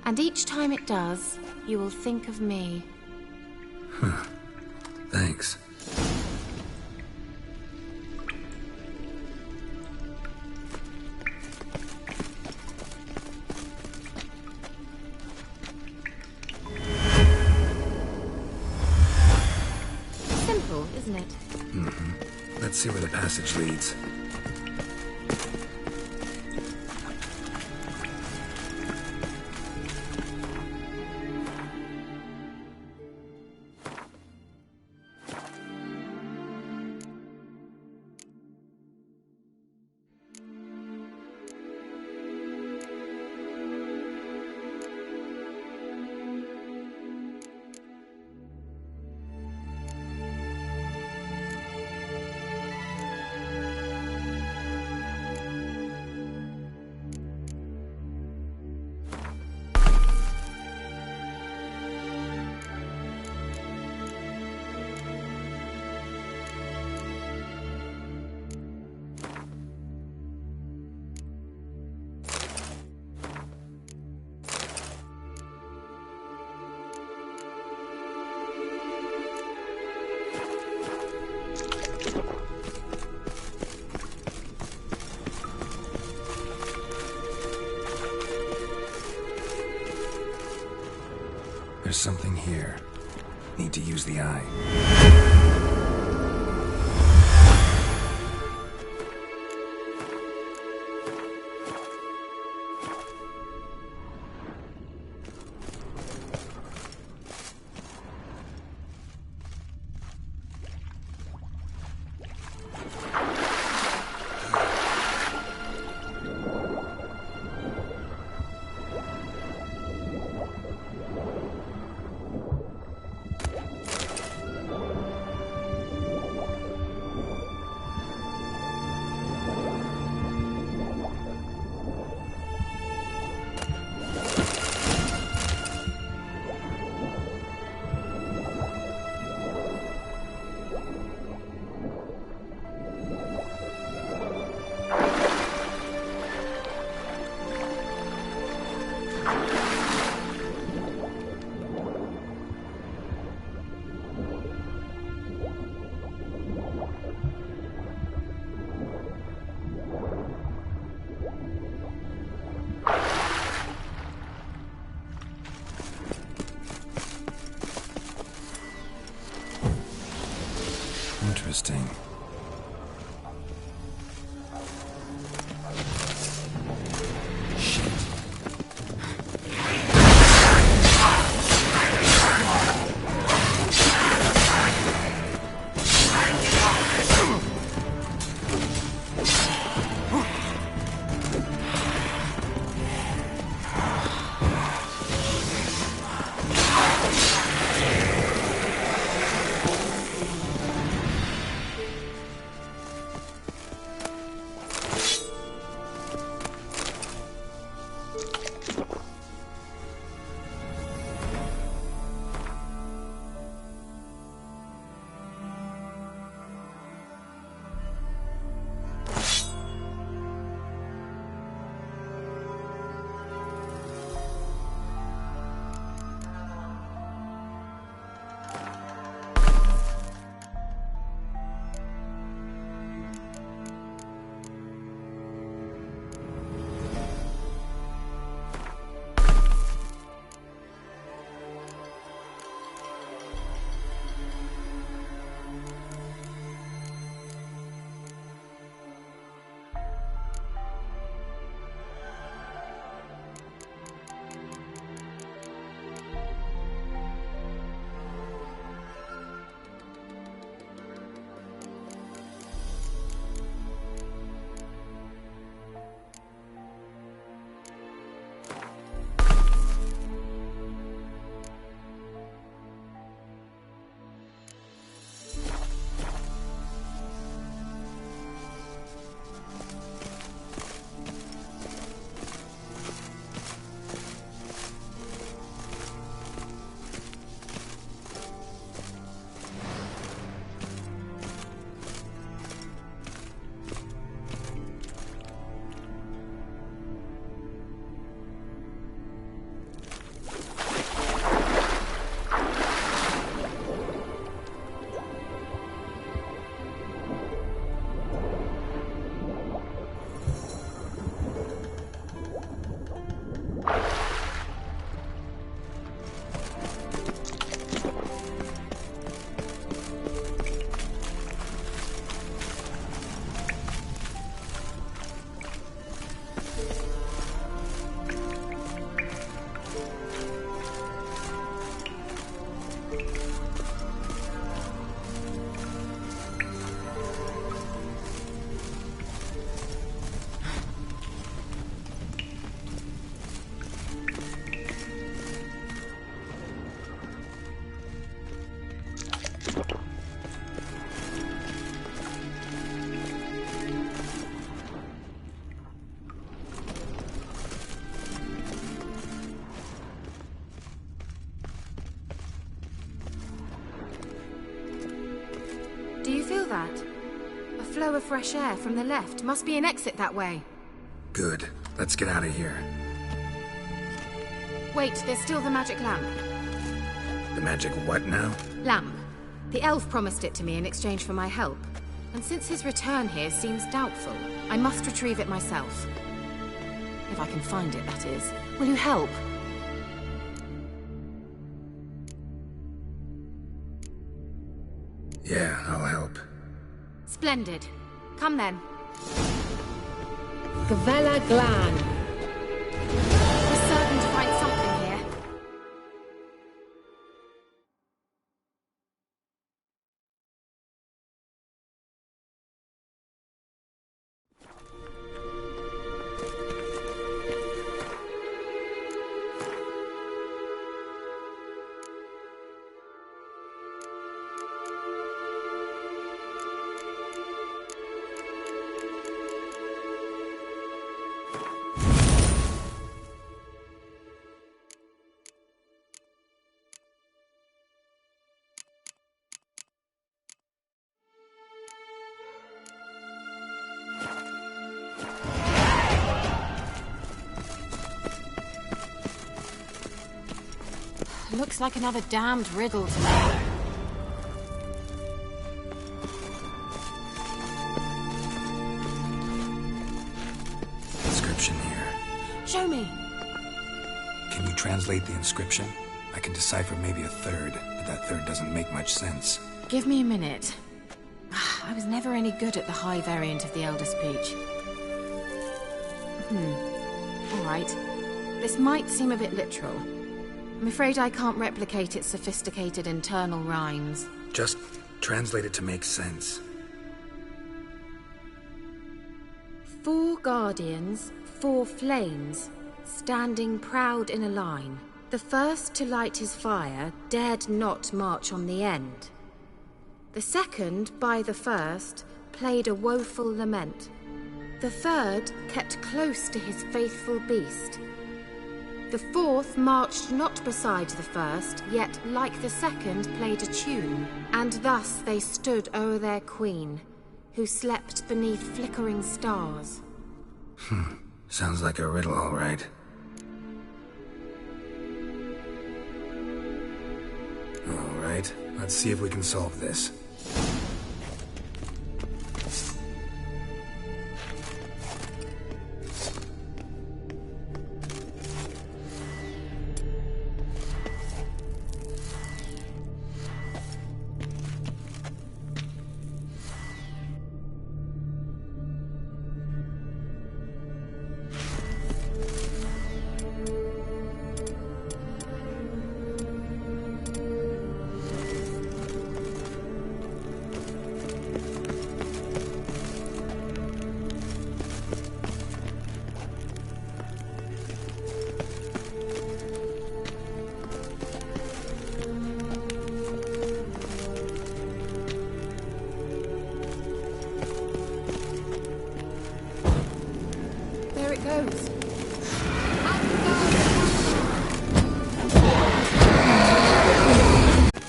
And each time it does, you will think of me. Huh. Thanks. Simple, isn't it? Mm-hmm. Let's see where the passage leads. something here. Need to use the eye. Interesting. Do you feel that? A flow of fresh air from the left. Must be an exit that way. Good. Let's get out of here. Wait, there's still the magic lamp. The magic what now? Lamp. The elf promised it to me in exchange for my help. And since his return here seems doubtful, I must retrieve it myself. If I can find it, that is. Will you help? Yeah, I'll help. Splendid. Come then. Gavella Glan. We're certain to find something here. Looks like another damned riddle to me. Inscription here. Show me. Can you translate the inscription? I can decipher maybe a third, but that third doesn't make much sense. Give me a minute. I was never any good at the high variant of the Elder Speech. All right. This might seem a bit literal. I'm afraid I can't replicate its sophisticated internal rhymes. Just translate it to make sense. 4 guardians, 4 flames, standing proud in a line. The first to light his fire dared not march on the end. The second, by the first, played a woeful lament. The third kept close to his faithful beast. The fourth marched not beside the first, yet like the second played a tune. And thus they stood o'er their queen, who slept beneath flickering stars. Sounds like a riddle, all right. All right, let's see if we can solve this.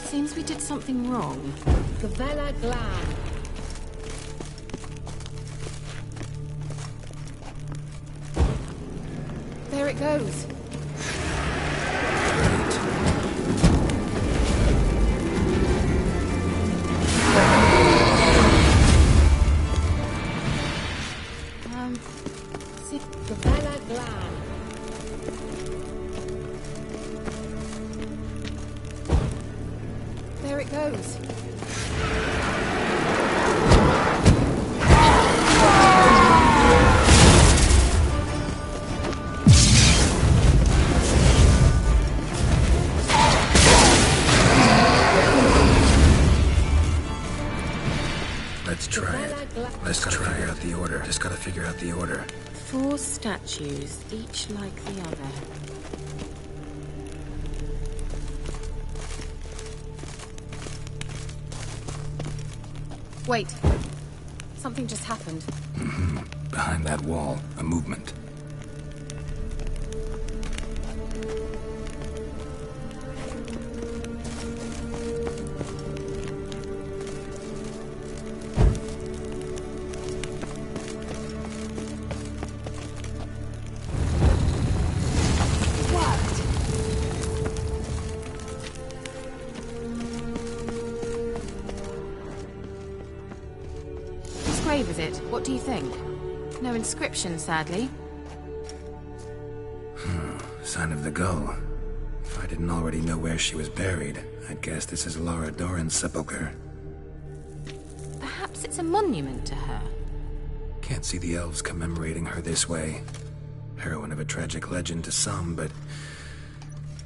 Seems we did something wrong. Gavella Glan. There it goes. Gavella Glan. There it goes. Let's try it. Let's figure out the order. Just gotta figure out the order. 4 statues, each like the other. Wait. Something just happened. Behind that wall, a movement. Grave is it? What do you think? No inscription, sadly. Sign of the gull. If I didn't already know where she was buried, I'd guess this is Laura Doran's sepulcher. guess it's a monument to her. Can't see the elves commemorating her this way. Heroine of a tragic legend to some, but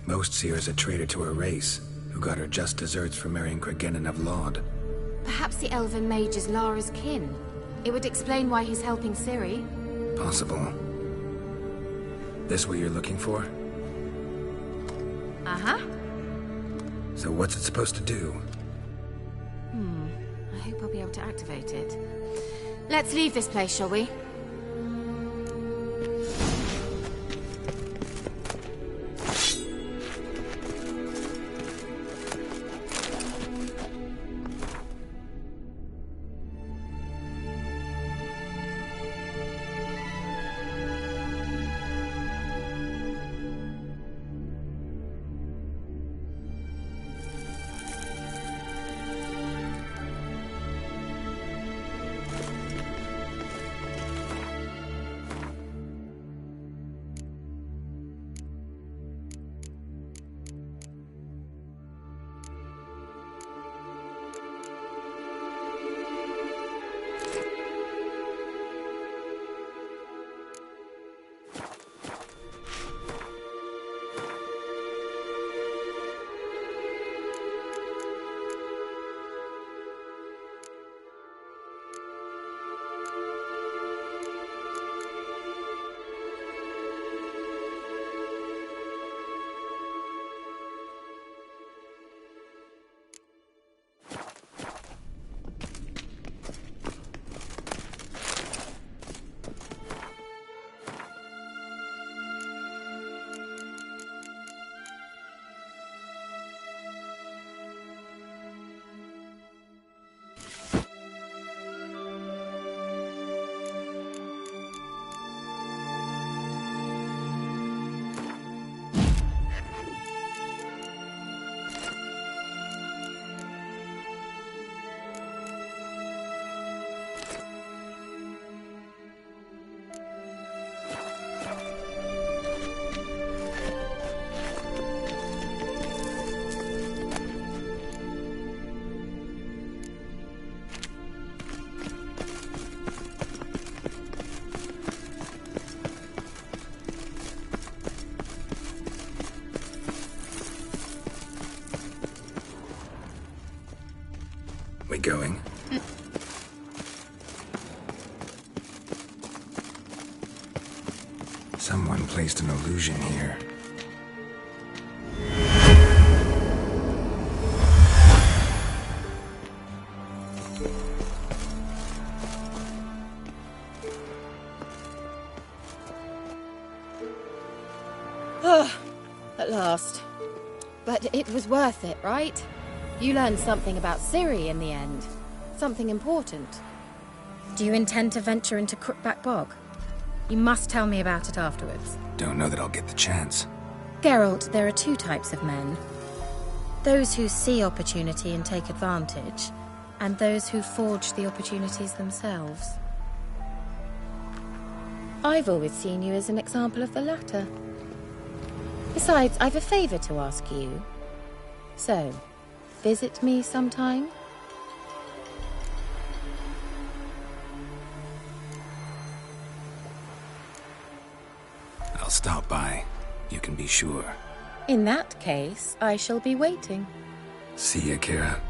most see her as a traitor to her race, who got her just deserts for marrying Cregennan of Laud. Perhaps the elven mage is Lara's kin. It would explain why he's helping Ciri. Possible. This what you're looking for? Uh-huh. So what's it supposed to do? I hope I'll be able to activate it. Let's leave this place, shall we? We going? Someone placed an illusion here. At last. But it was worth it, right? You learned something about Ciri in the end. Something important. Do you intend to venture into Crookback Bog? You must tell me about it afterwards. Don't know that I'll get the chance. Geralt, there are two types of men. Those who see opportunity and take advantage, and those who forge the opportunities themselves. I've always seen you as an example of the latter. Besides, I've a favor to ask you. So, visit me sometime? I'll stop by. You can be sure. In that case, I shall be waiting. See ya, Kira.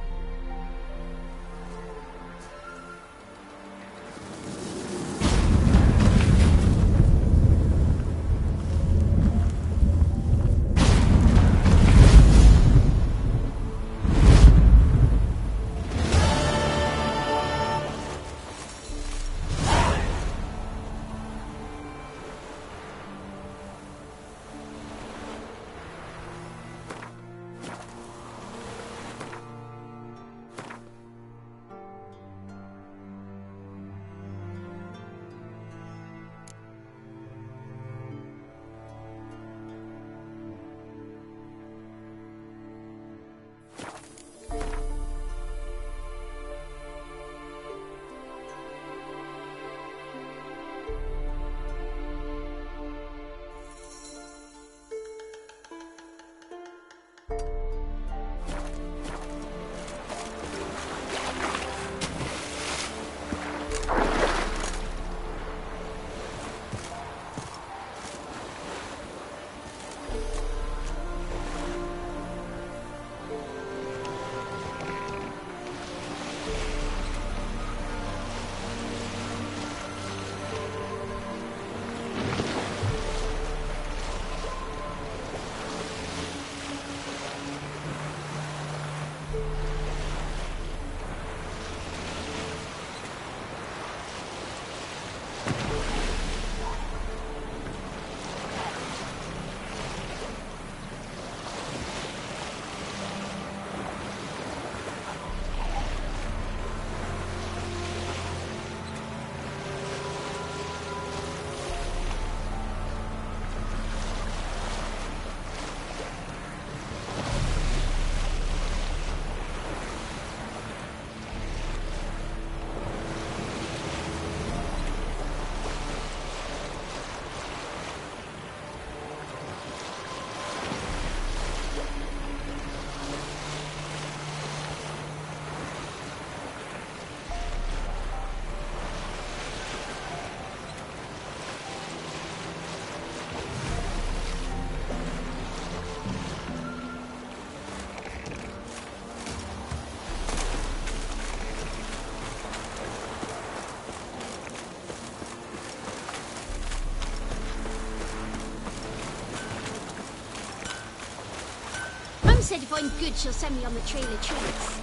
said if I'm good, she'll send me on the trail of treats.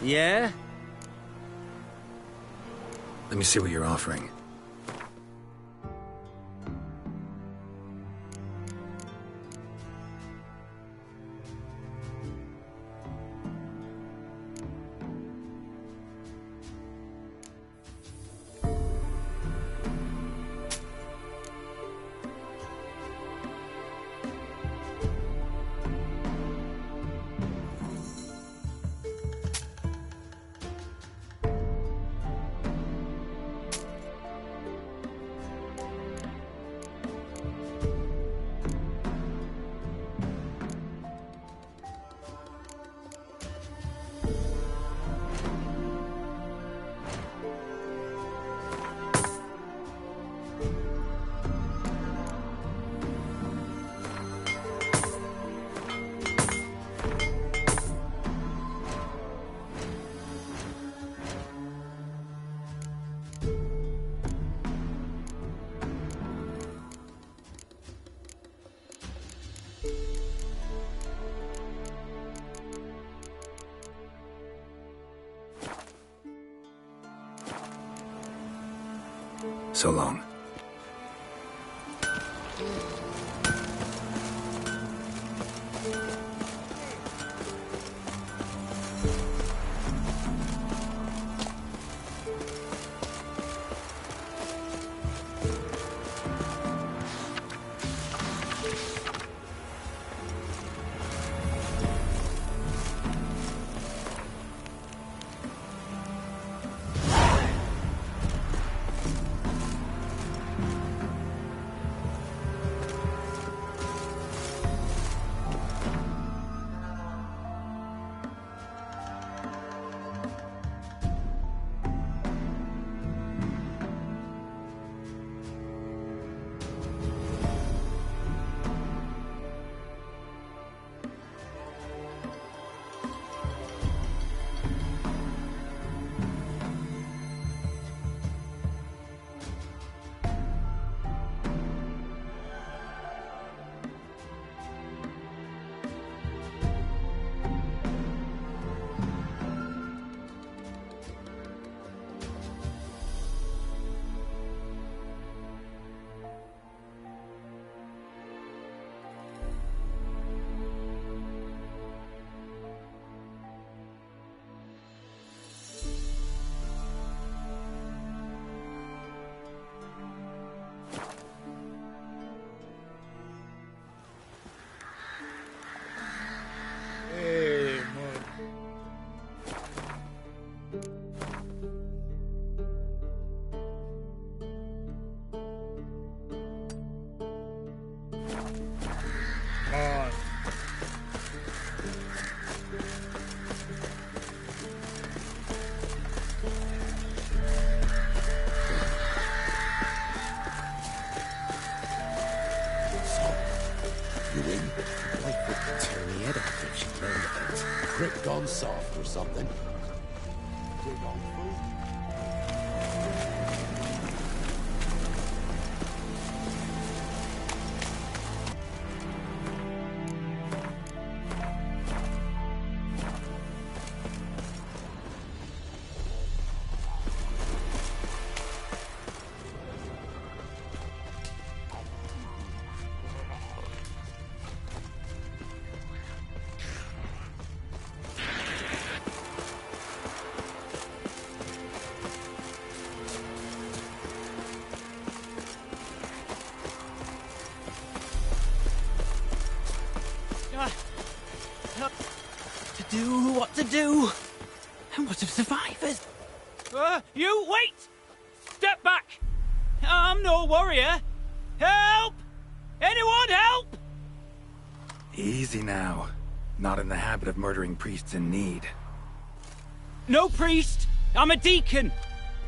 Yeah? Let me see what you're offering. So long. Crick gone soft or something. What to do? And what of survivors? You wait! Step back! I'm no warrior. Help! Anyone help? Easy now. Not in the habit of murdering priests in need. No priest. I'm a deacon.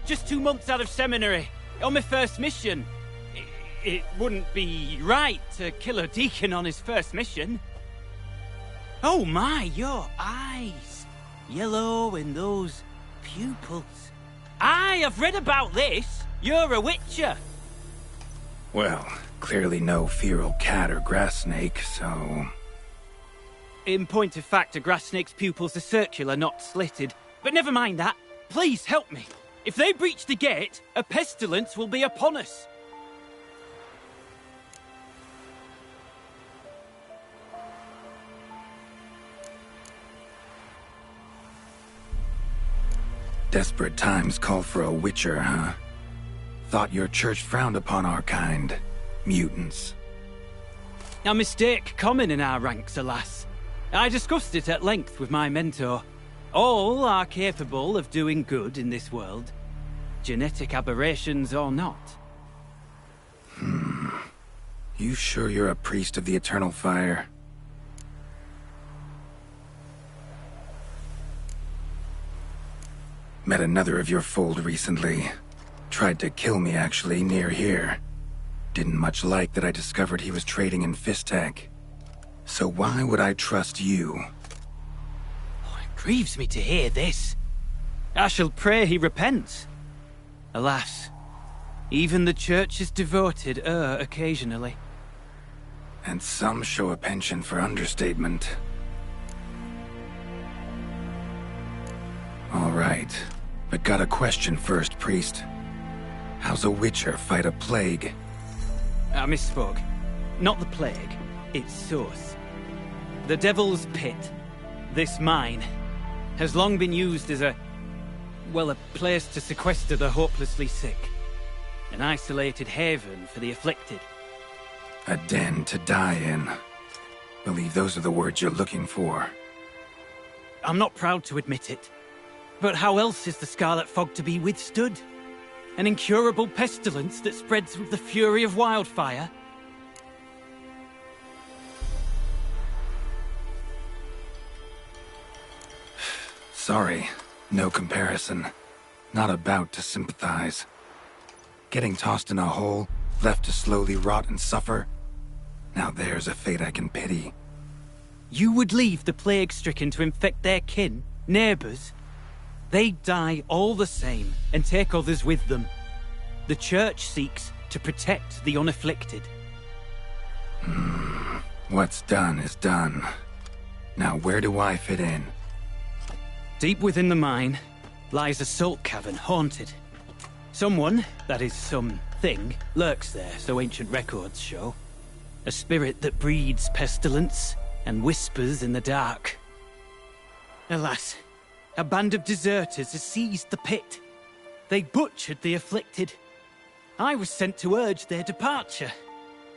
Just 2 months out of seminary. On my first mission. It wouldn't be right to kill a deacon on his first mission. Oh my, your eyes. Yellow in those pupils. I've read about this. You're a witcher. Well, Clearly no feral cat or grass snake, so... In point of fact, a grass snake's pupils are circular, not slitted. But never mind that. Please help me. If they breach the gate, a pestilence will be upon us. Desperate times call for a witcher, huh? Thought your church frowned upon our kind. Mutants. A mistake common in our ranks, alas. I discussed it at length with my mentor. All are capable of doing good in this world. Genetic aberrations or not. You sure you're a priest of the Eternal Fire? Met another of your fold recently. Tried to kill me, actually, near here. Didn't much like that I discovered he was trading in Fistek. So why would I trust you? It grieves me to hear this. I shall pray he repents. Alas, even the Church's devoted err occasionally. And some show a penchant for understatement. All right, but got a question first, priest. How's a witcher fight a plague? I misspoke. Not the plague, its source. The Devil's Pit, this mine, has long been used as a place to sequester the hopelessly sick. An isolated haven for the afflicted. A den to die in. Believe those are the words you're looking for. I'm not proud to admit it. But how else is the Scarlet Fog to be withstood? An incurable pestilence that spreads with the fury of wildfire? Sorry, no comparison. Not about to sympathize. Getting tossed in a hole, left to slowly rot and suffer? Now there's a fate I can pity. You would leave the plague-stricken to infect their kin, neighbors? They die all the same, and take others with them. The Church seeks to protect the unafflicted. What's done is done. Now where do I fit in? Deep within the mine lies a salt cavern haunted. Someone, that is something, lurks there, so ancient records show. A spirit that breeds pestilence and whispers in the dark. Alas, a band of deserters has seized the pit. They butchered the afflicted. I was sent to urge their departure.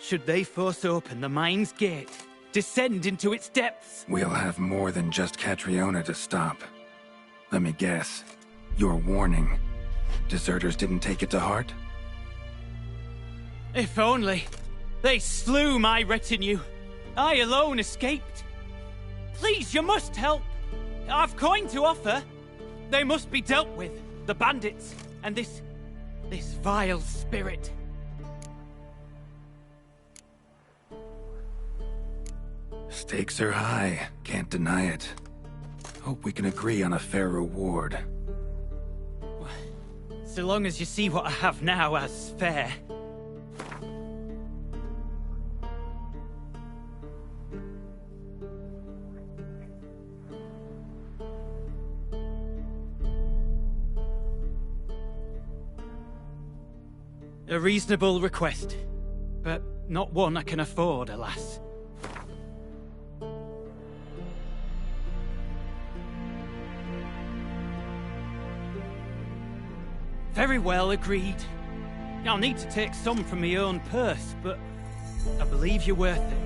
Should they force open the mine's gate, descend into its depths? We'll have more than just Catriona to stop. Let me guess. Your warning. Deserters didn't take it to heart? If only. They slew my retinue. I alone escaped. Please, you must help. I've coin to offer. They must be dealt with. The bandits and this vile spirit. Stakes are high. Can't deny it. Hope we can agree on a fair reward. So long as you see what I have now as fair. A reasonable request, but not one I can afford, alas. Very well, agreed. I'll need to take some from my own purse, but I believe you're worth it.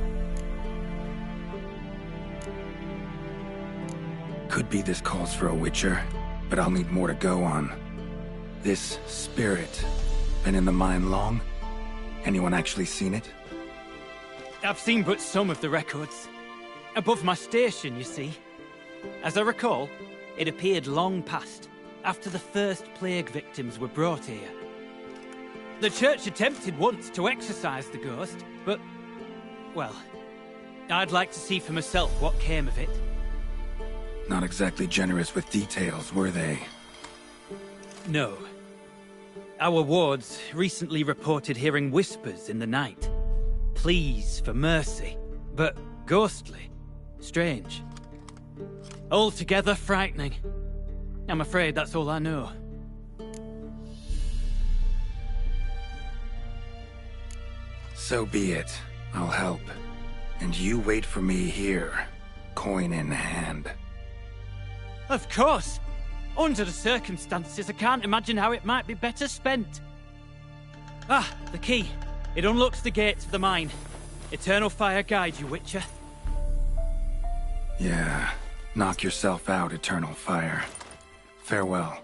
Could be this calls for a witcher, but I'll need more to go on. This spirit, been in the mine long? Anyone actually seen it? I've seen but some of the records. Above my station, you see. As I recall, it appeared long past, after the first plague victims were brought here. The Church attempted once to exorcise the ghost, but, well, I'd like to see for myself what came of it. Not exactly generous with details, were they? No. Our wards recently reported hearing whispers in the night, pleas for mercy, but ghostly, strange. Altogether frightening. I'm afraid that's all I know. So be it. I'll help. And you wait for me here, coin in hand. Of course! Under the circumstances, I can't imagine how it might be better spent. Ah, the key. It unlocks the gates of the mine. Eternal fire guide you, Witcher. Yeah. Knock yourself out, Eternal Fire. Farewell.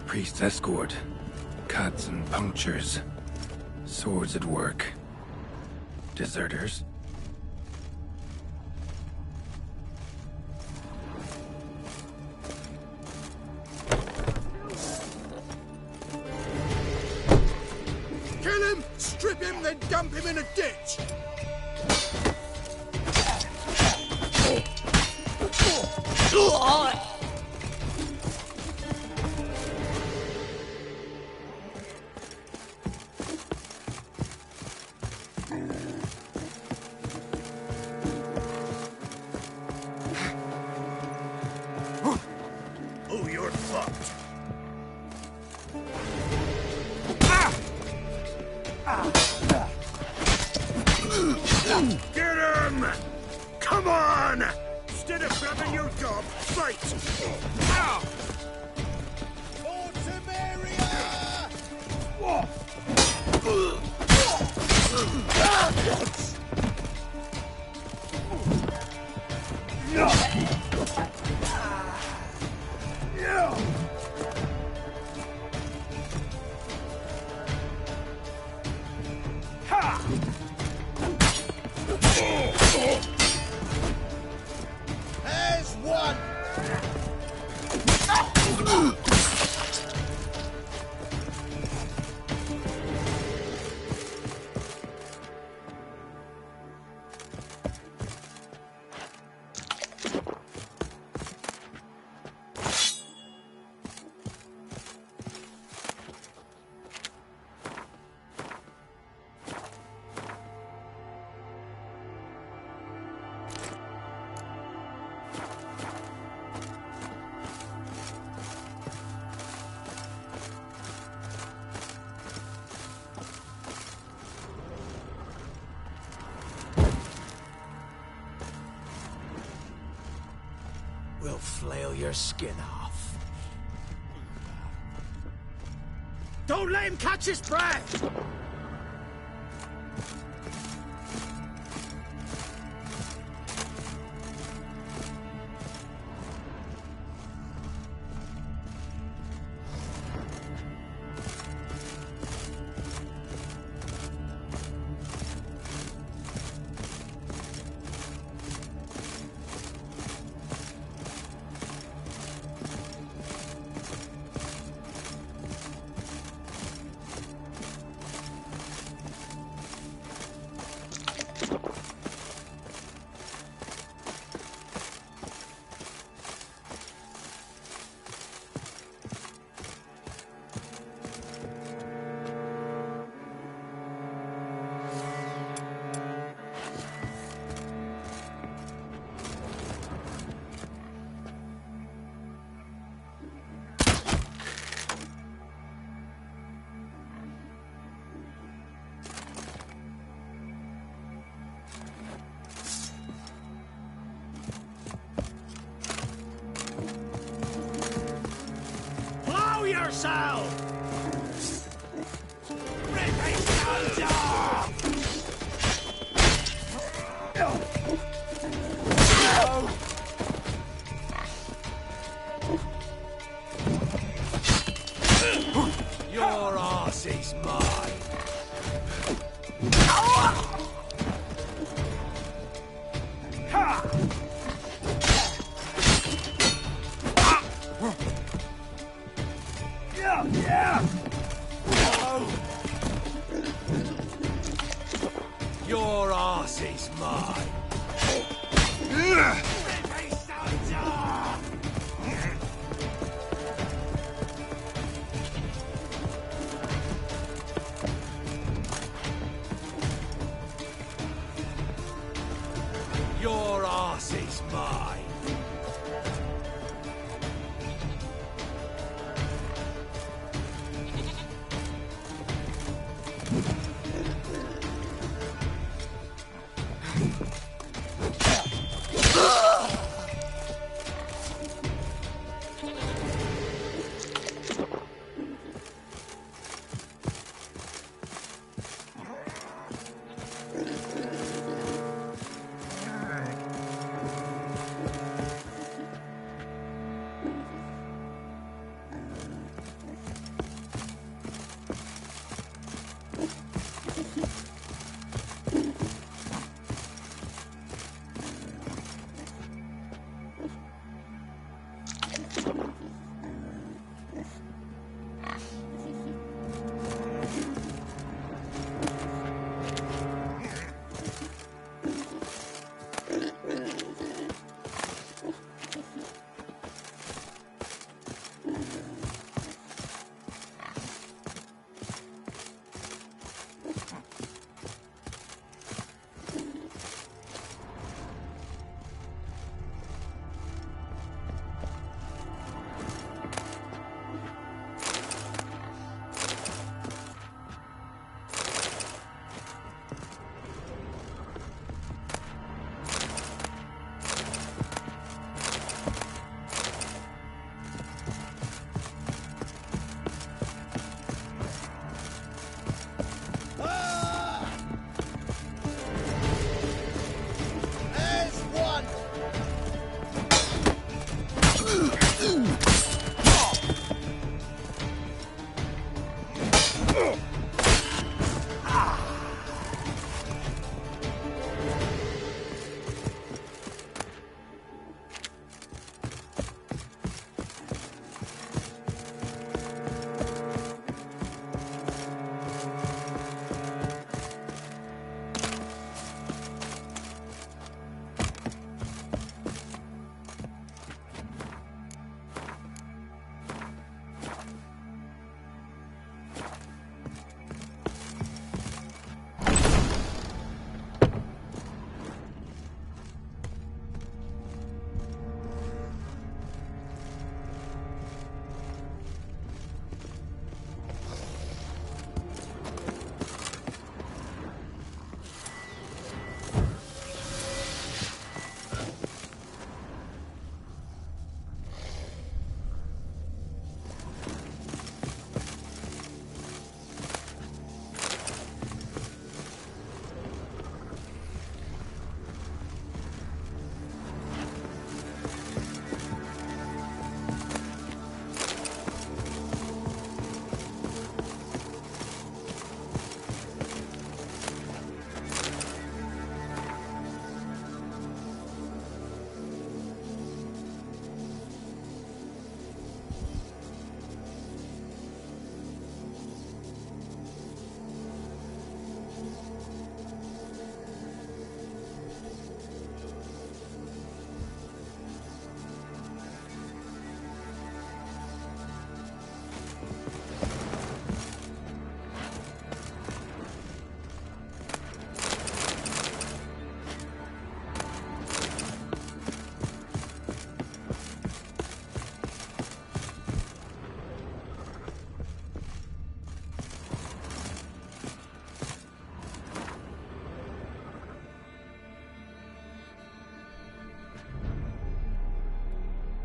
Priest's escort. Cuts and punctures. Swords at work. Deserters. Kill him! Strip him, then dump him in a ditch! Oh, you're fucked. Get him! Come on! Instead of grabbing your gob, fight! There's one! We'll flail your skin off. Don't let him catch his breath! Yourself! Rip his nose off! Your arse is mine. Your arse is mine. Your arse is mine.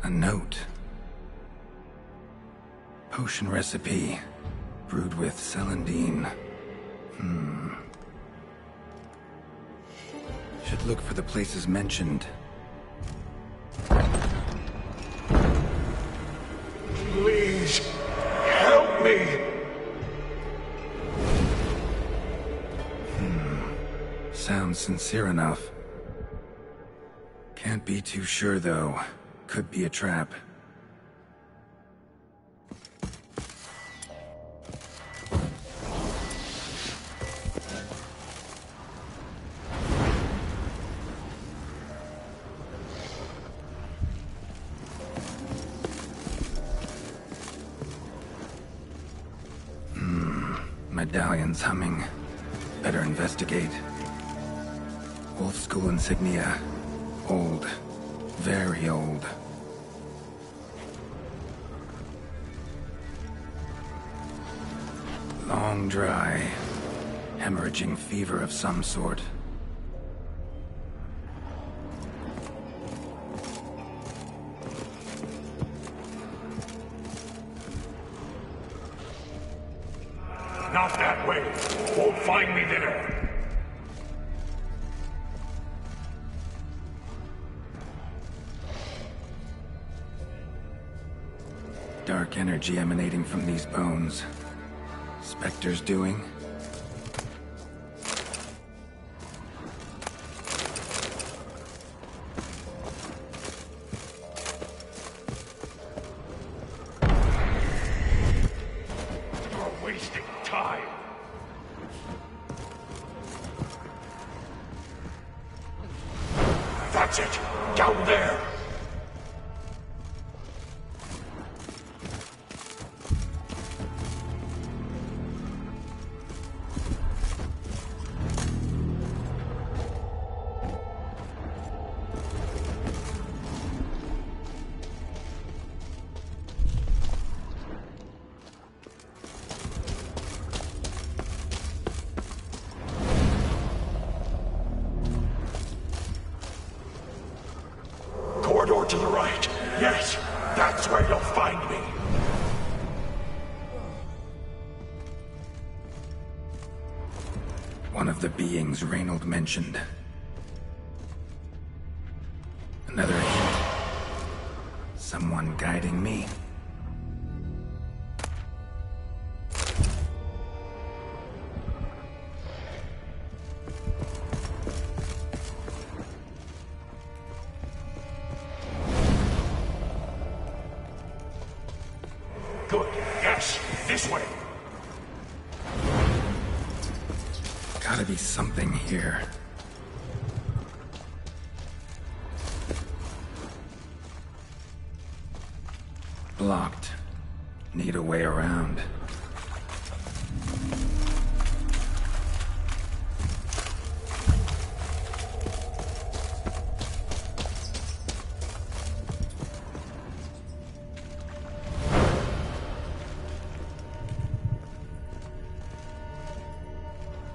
A note. Potion recipe. Brewed with celandine. Should look for the places mentioned. Please, help me. sounds sincere enough. Can't be too sure, though. Could be a trap. Medallion's humming. Better investigate. Wolf School insignia. Old. Very old. Long dry. Hemorrhaging fever of some sort. Not that way. Won't find me there. Dark energy emanating from these bones. Spectre's doing? That's it! Down there! Corridor to the right. Yes, that's where you'll find me. One of the beings Reynold mentioned. Another hint. Someone guiding me. Good. Yes, this way. Gotta be something here. Blocked. Need a way around.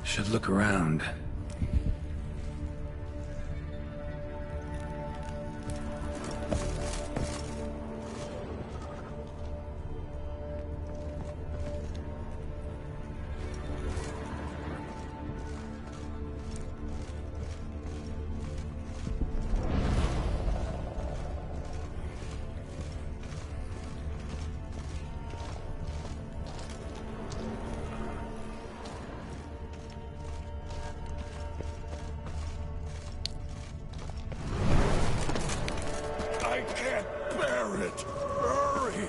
Should look around. I can't bear it. Hurry.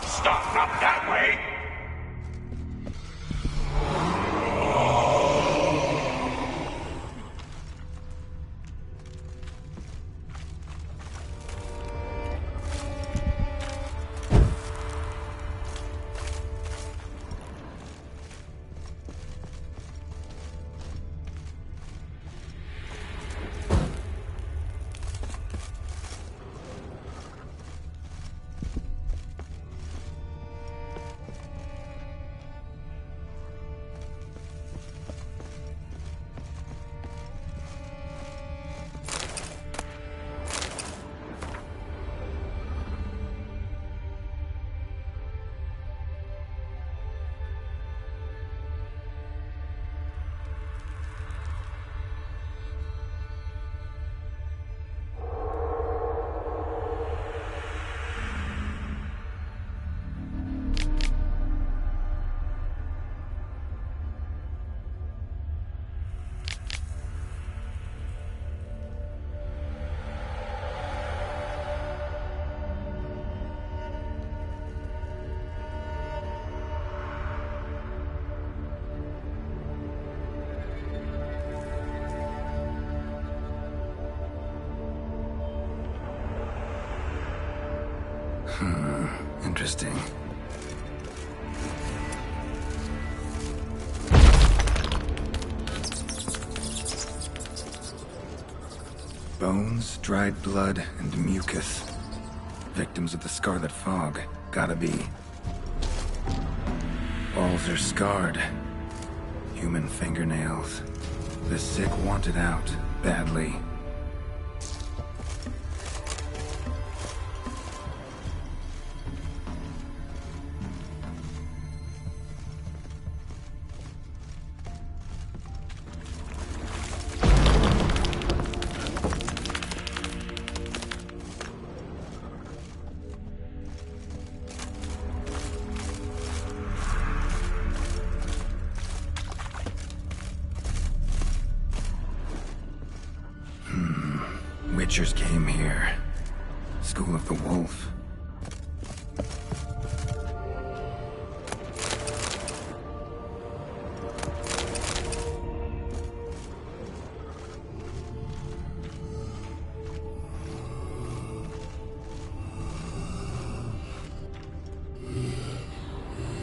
Stop, not that way! Interesting. Bones, dried blood, and mucus. Victims of the Scarlet Fog. Gotta be. Walls are scarred. Human fingernails. The sick want it out, badly. Witchers came here. School of the Wolf.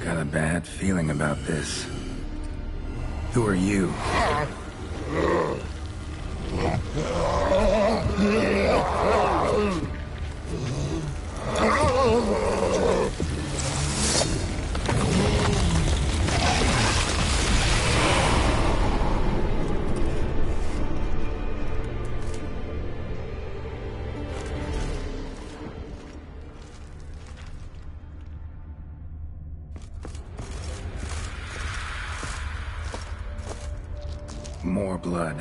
Got a bad feeling about this. Who are you? More blood.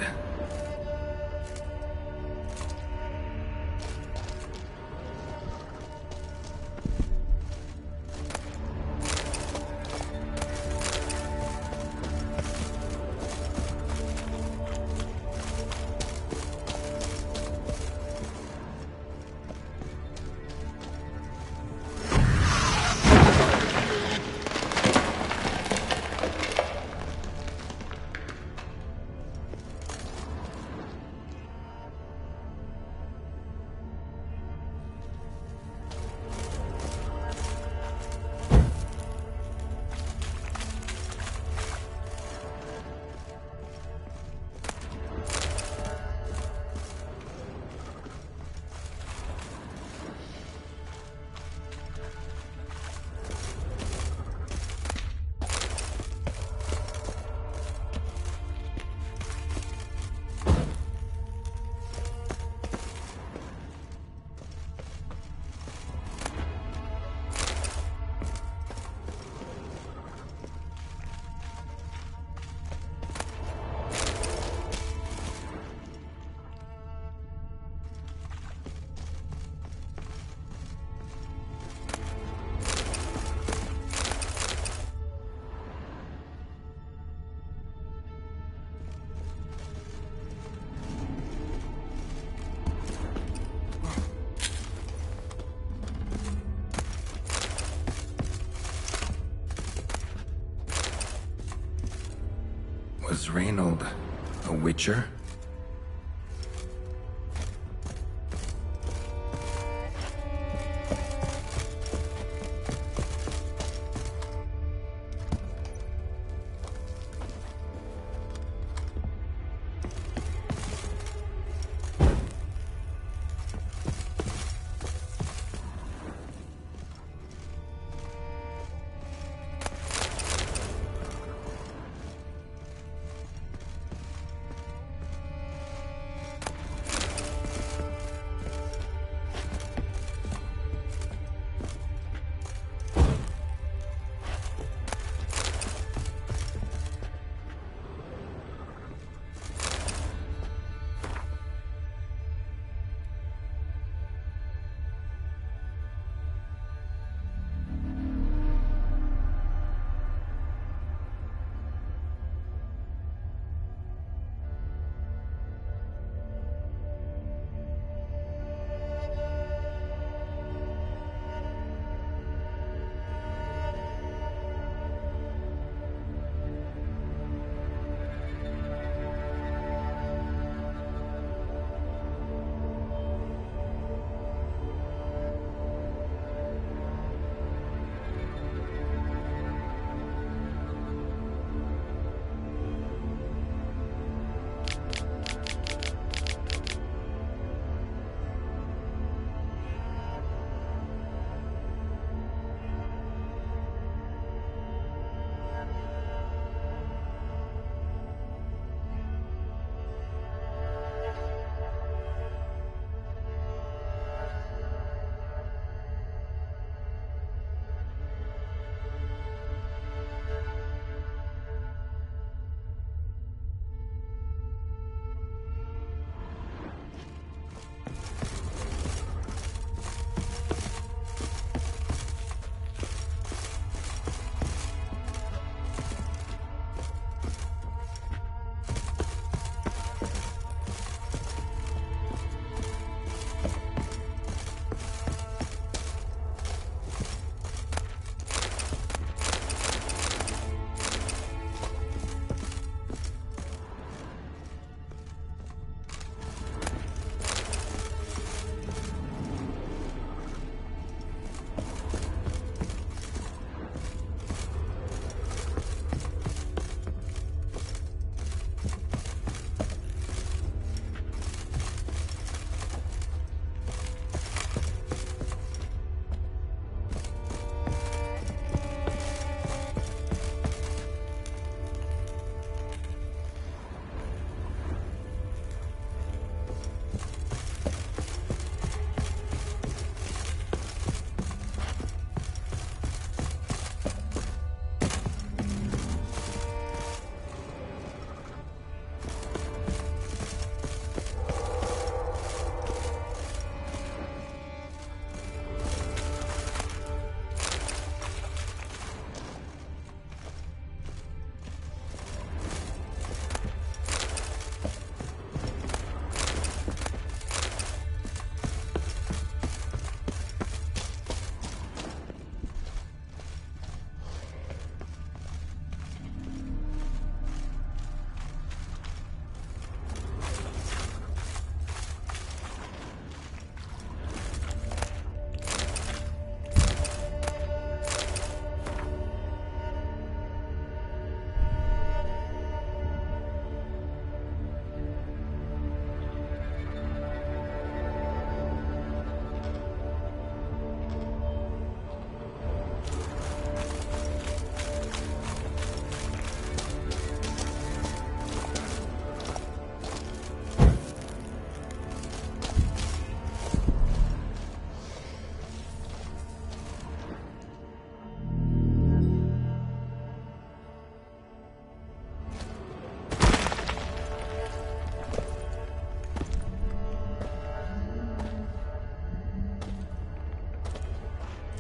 Was Reynold a Witcher?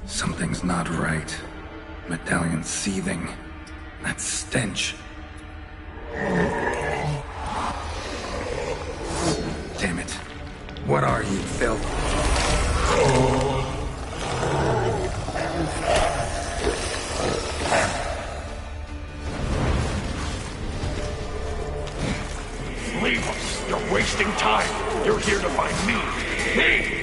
Something's not right. Medallion seething. That stench. Damn it. What are you, filth? Leave us! You're wasting time! You're here to find me! Me!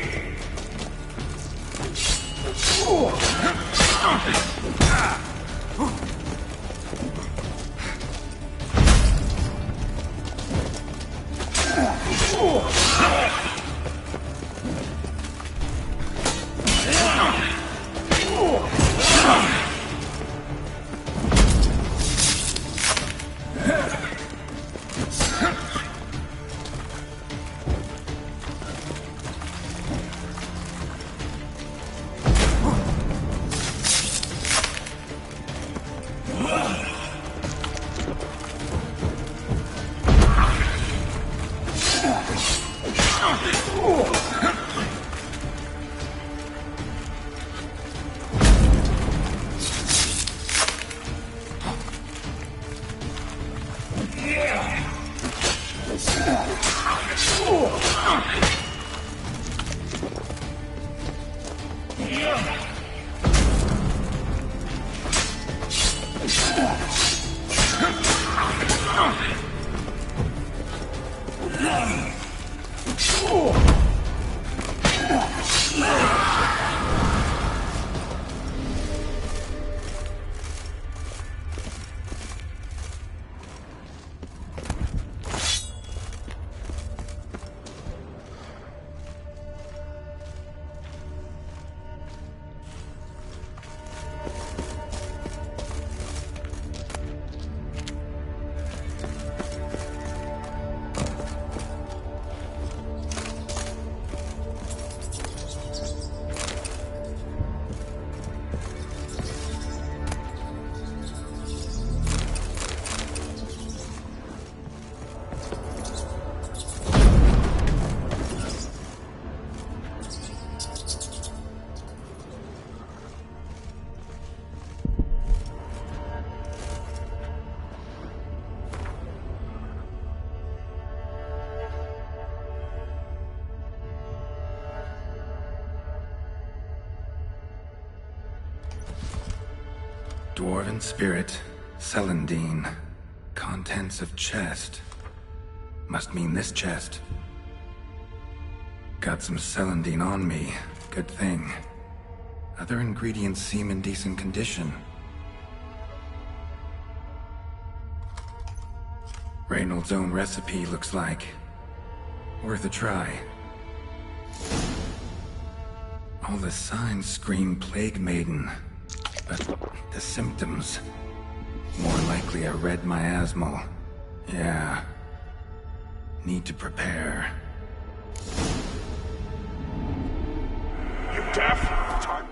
Dwarven spirit, Celandine. Contents of chest. Must mean this chest. Got some Celandine on me. Good thing. Other ingredients seem in decent condition. Reynolds' own recipe looks like. Worth a try. All the signs scream Plague Maiden. But the symptoms... more likely a red miasmal. Yeah. Need to prepare. You deaf? Time.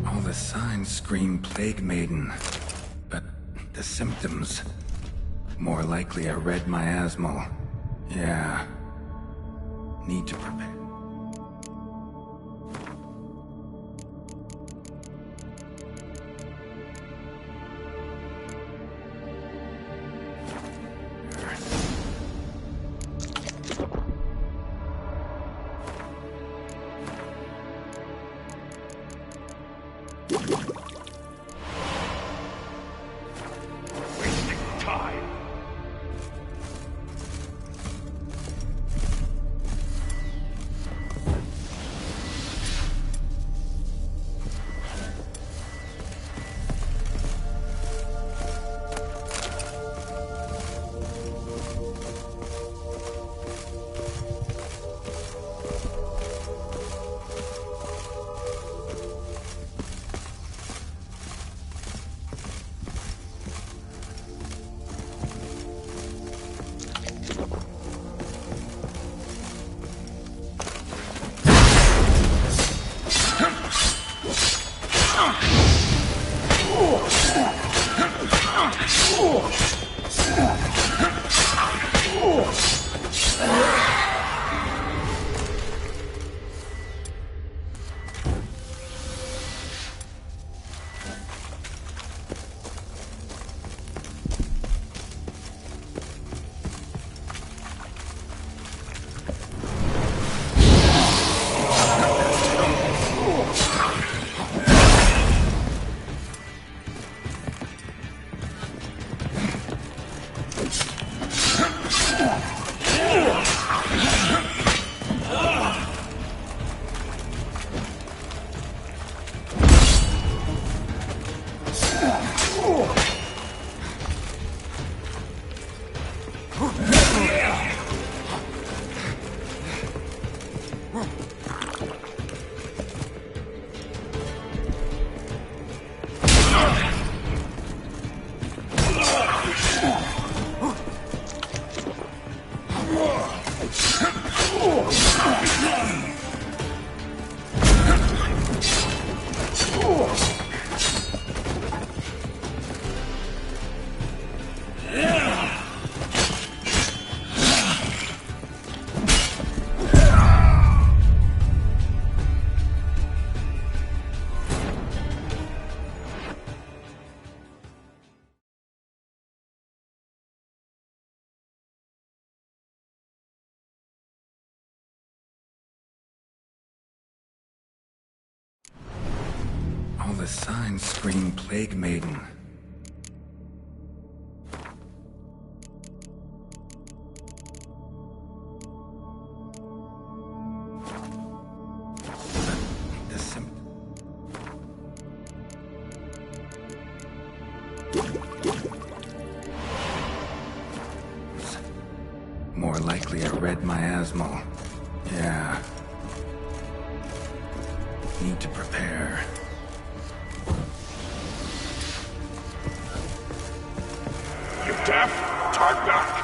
All the signs scream Plague Maiden, but the symptoms... more likely a red miasmal. Yeah. Need to prepare. Wasting time. All the signs scream Plague Maiden. The more likely a red miasmal. Yeah. Need to prepare. You deaf? Turn back!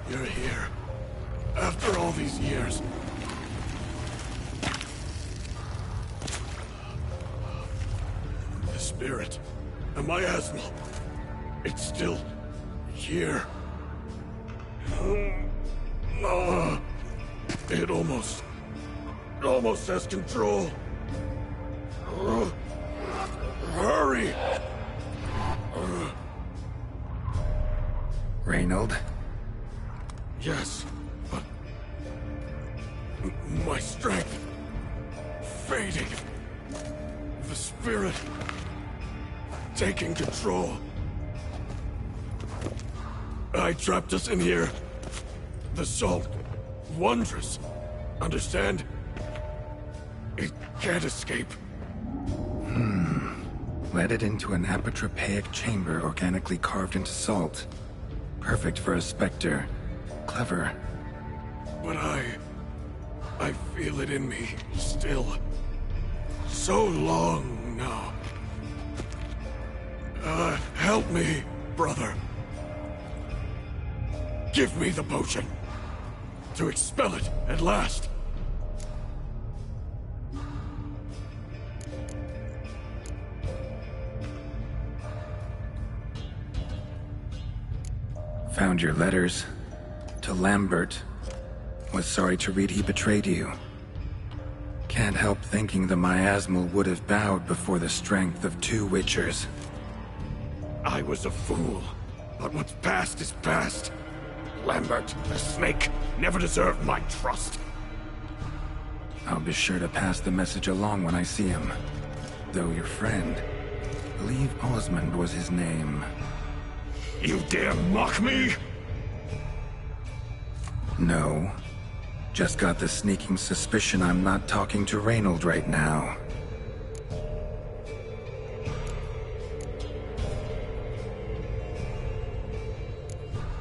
You're here. After all these years. The spirit and my asthma. It's still here. It almost has control. Hurry! Reynold? Yes, but... my strength... fading. The spirit... taking control. I trapped us in here. The salt... wondrous. Understand? It can't escape. Led it into an apotropaic chamber organically carved into salt. Perfect for a specter. Clever. But I feel it in me, still. So long now. Help me, brother. Give me the potion. To expel it, at last. Found your letters. To Lambert. Was sorry to read he betrayed you. Can't help thinking the miasmal would have bowed before the strength of 2 Witchers. I was a fool. But what's past is past. Lambert, the snake, never deserved my trust. I'll be sure to pass the message along when I see him. Though your friend, believe Osmond was his name. You dare mock me? No. Just got the sneaking suspicion I'm not talking to Reynold right now.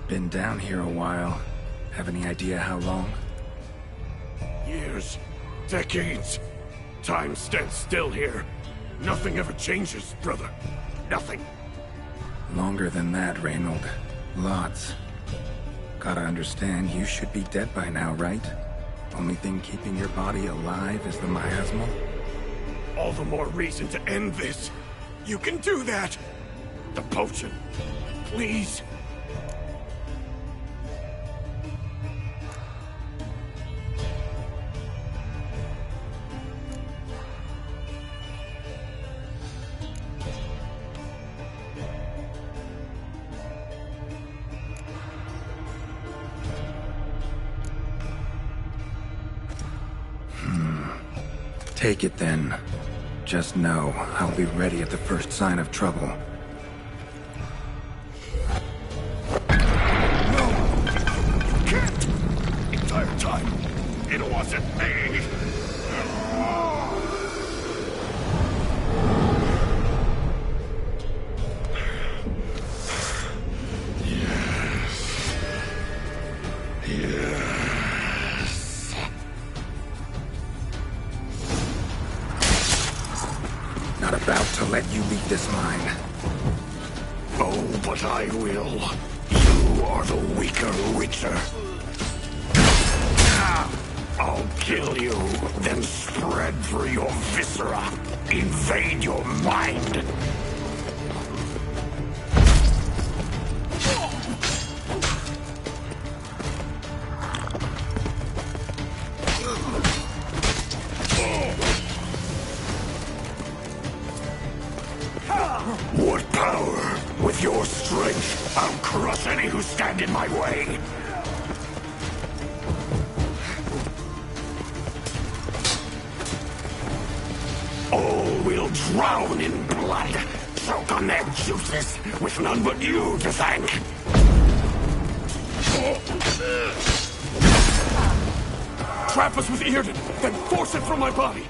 Been down here a while. Have any idea how long? Years. Decades. Time stands still here. Nothing ever changes, brother. Nothing. Longer than that, Reynold. Lots. Gotta understand, you should be dead by now, right? Only thing keeping your body alive is the miasmal? All the more reason to end this. You can do that. The potion. Please. Take it then. Just know, I'll be ready at the first sign of trouble. No! You can't! Entire time, it wasn't me! Yes. Yes. Not about to let you leave this mine. Oh, but I will. You are the weaker Witcher. I'll kill you, then spread through your viscera. Invade your mind. What power? With your strength, I'll crush any who stand in my way. All will drown in blood, choke on their juices, with none but you to thank. Trap us with Earden, then force it from my body.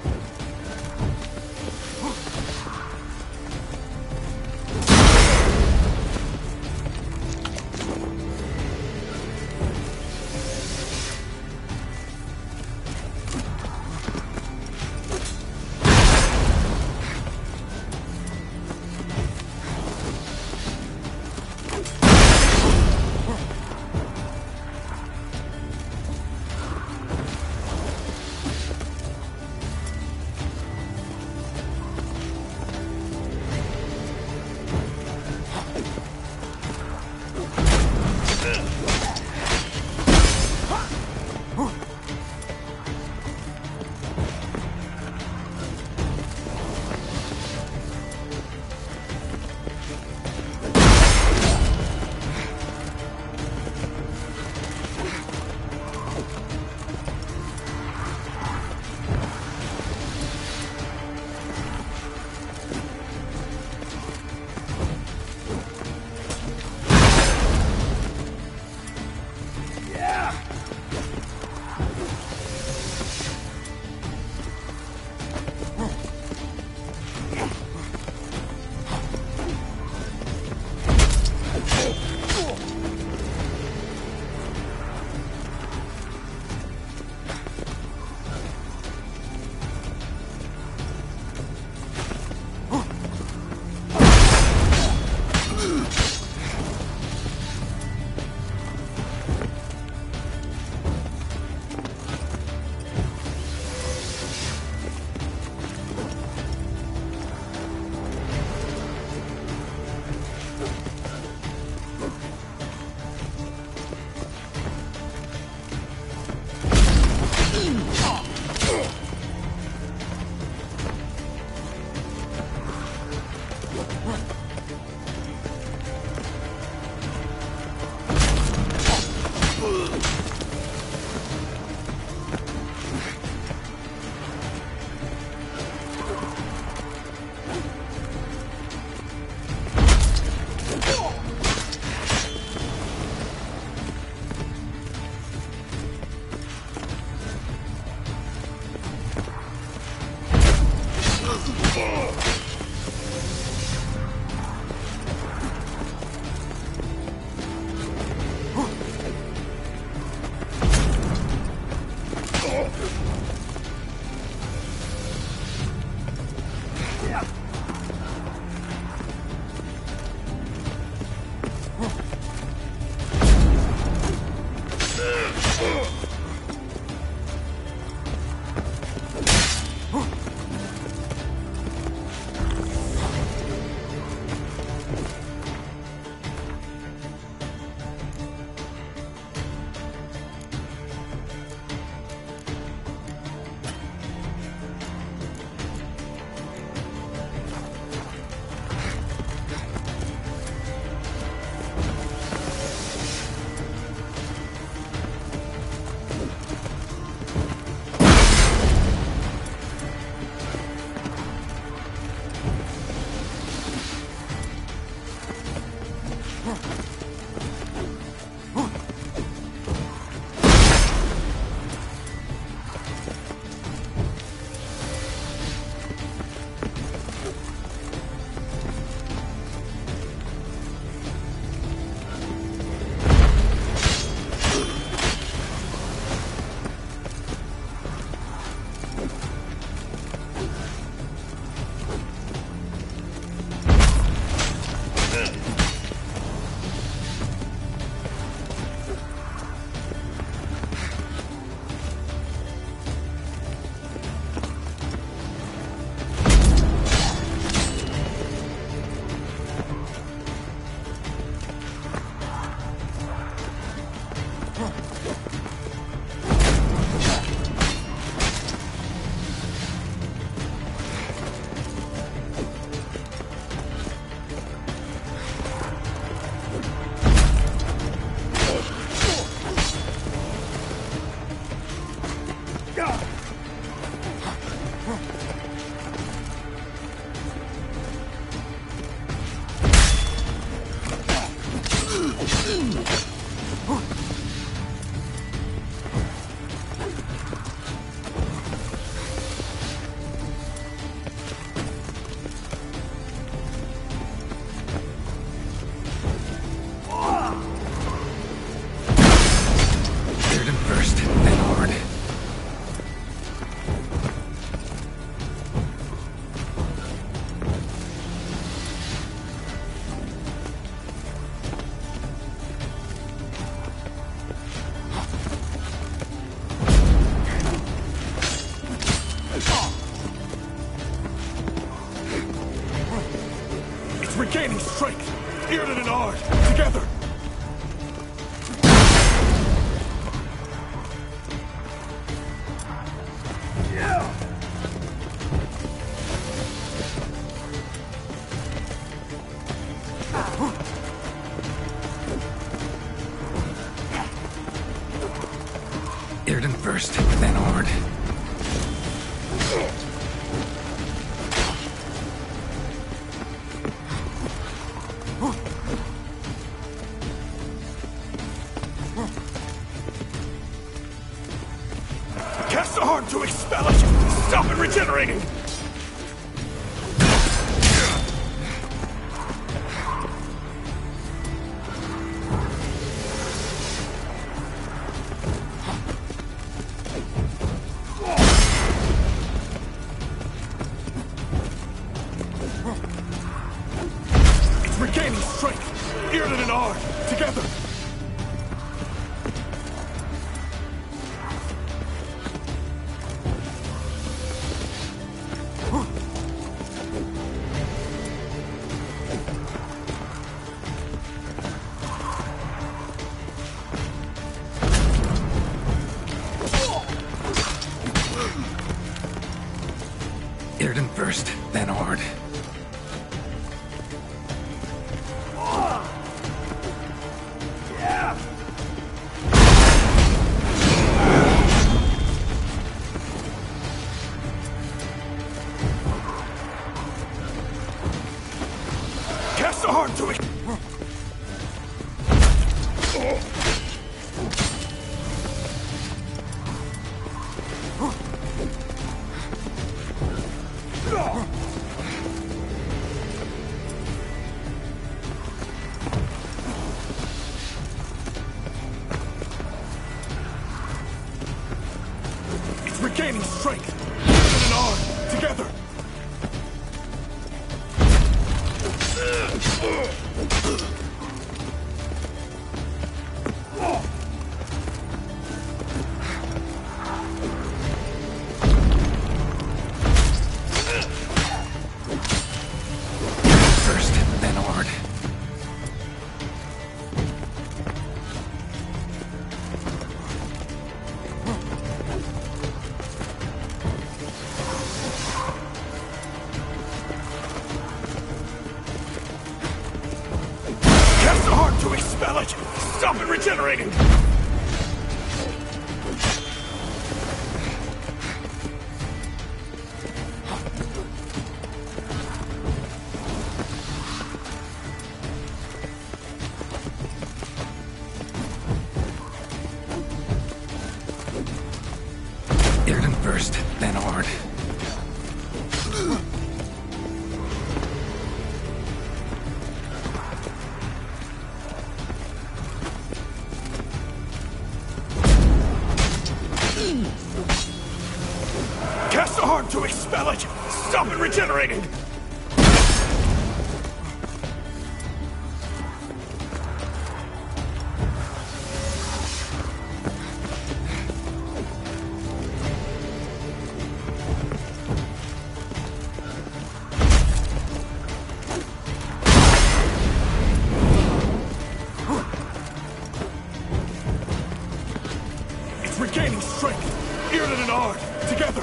Ard, together! Irden first, then Ord. Cast Ard to expel it! Stop it regenerating! It's regaining strength! Irden and Ard, together! Irden first, then Ord. Cast Ard to It's regaining strength! Irden and Ard, together! First, then Ord. Cast Ard to expel it! Stop it regenerating! Irden first, then Ord. Cast Ard to expel it! Stop it regenerating! It's regaining strength! Irden and Ard, together!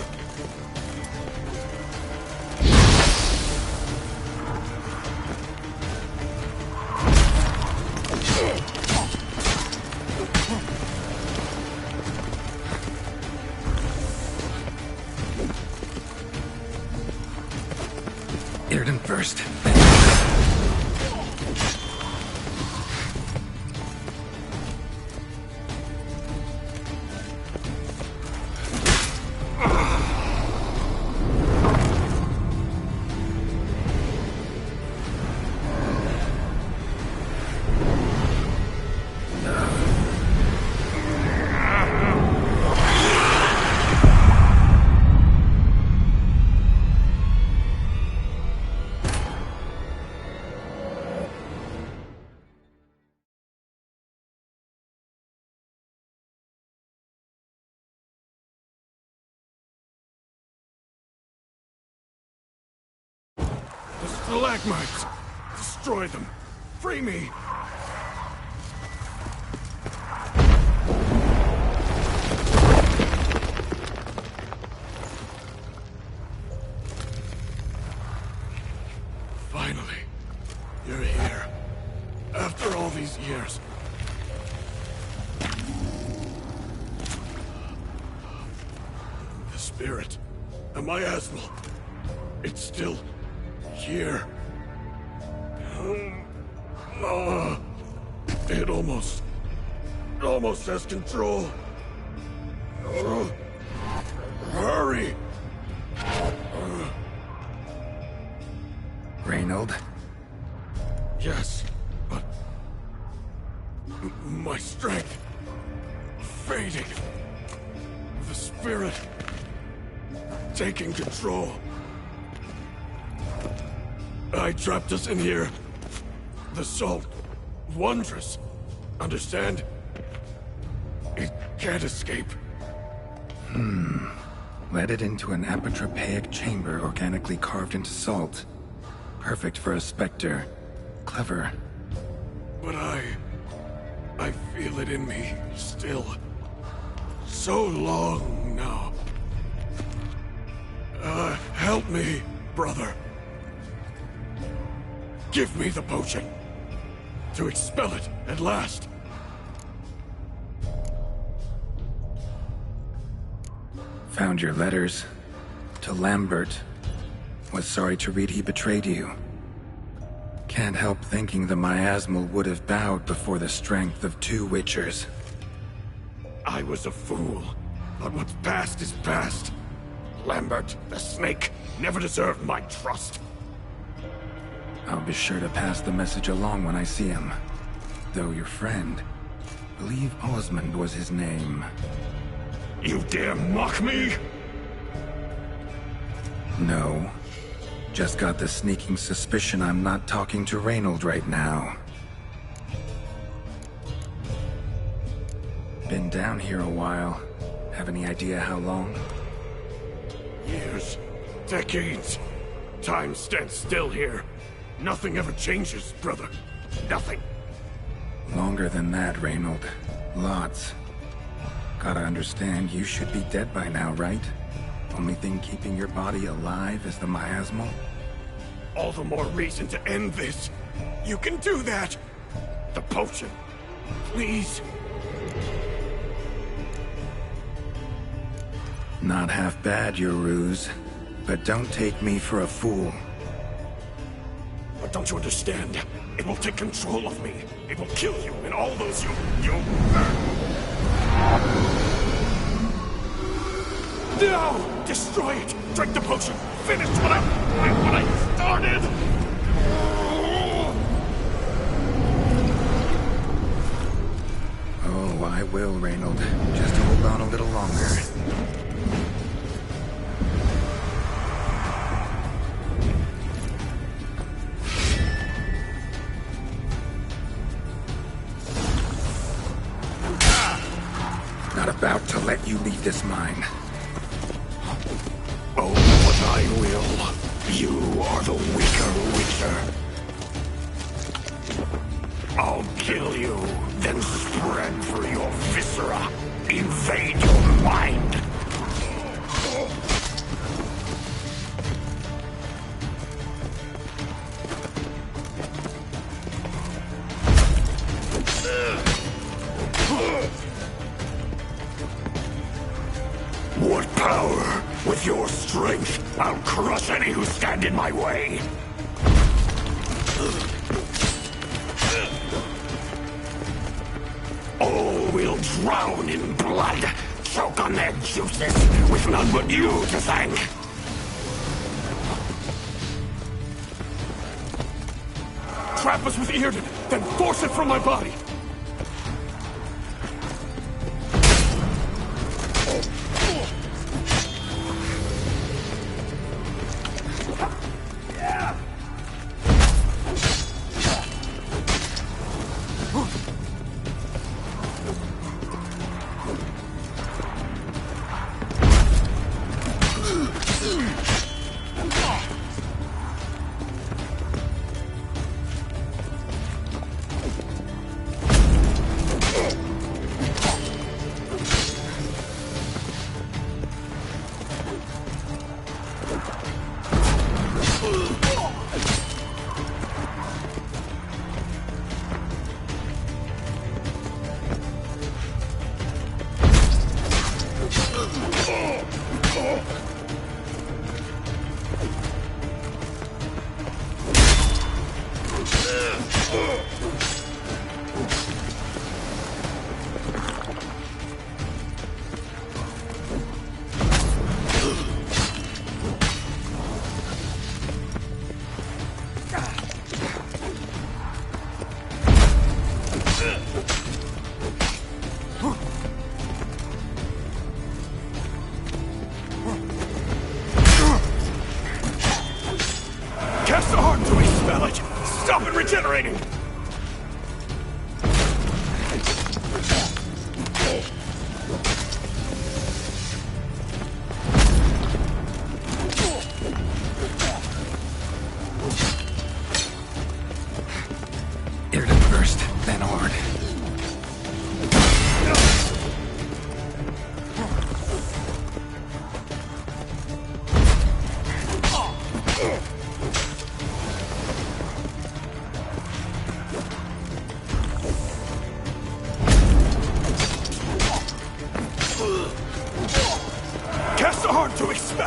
Irden first, then Ord. The stalagmites! Destroy them! Free me! spirit, a miasmal. It's still here. It almost has control. Hurry! Reynold? Yes, but my strength fading. The spirit taking control. I trapped us in here. The salt, wondrous. Understand? It can't escape. Led it into an apotropaic chamber organically carved into salt. Perfect for a specter. Clever. But I feel it in me still. So long now. Help me, brother. Give me the potion. To expel it at last. Found your letters. To Lambert. Was sorry to read he betrayed you. Can't help thinking the miasmal would have bowed before the strength of 2 Witchers. I was a fool. But what's past is past. Lambert, the snake, never deserved my trust. I'll be sure to pass the message along when I see him. Though your friend, believe Osmond was his name. You dare mock me? No. Just got the sneaking suspicion I'm not talking to Reynold right now. Been down here a while. Have any idea how long? Years. Decades. Time stands still here. Nothing ever changes, brother. Nothing. Longer than that, Reynold. Lots. Gotta understand, you should be dead by now, right? Only thing keeping your body alive is the miasmal? All the more reason to end this. You can do that. The potion. Please. Not half bad, your ruse. But don't take me for a fool. But don't you understand? It will take control of me. It will kill you and all those you... No! Destroy it! Drink the potion! Finish what I started! Oh, I will, Reynold. Just hold on a little longer. Not about to let you leave this mine. Oh, but I will. You are the weaker Witcher. I'll kill you, then spread through your viscera. Invade your mind. What power? With your strength, I'll crush any who stand in my way. All will drown in blood, choke on their juices, with none but you to thank. Trap us with Earden, then force it from my body.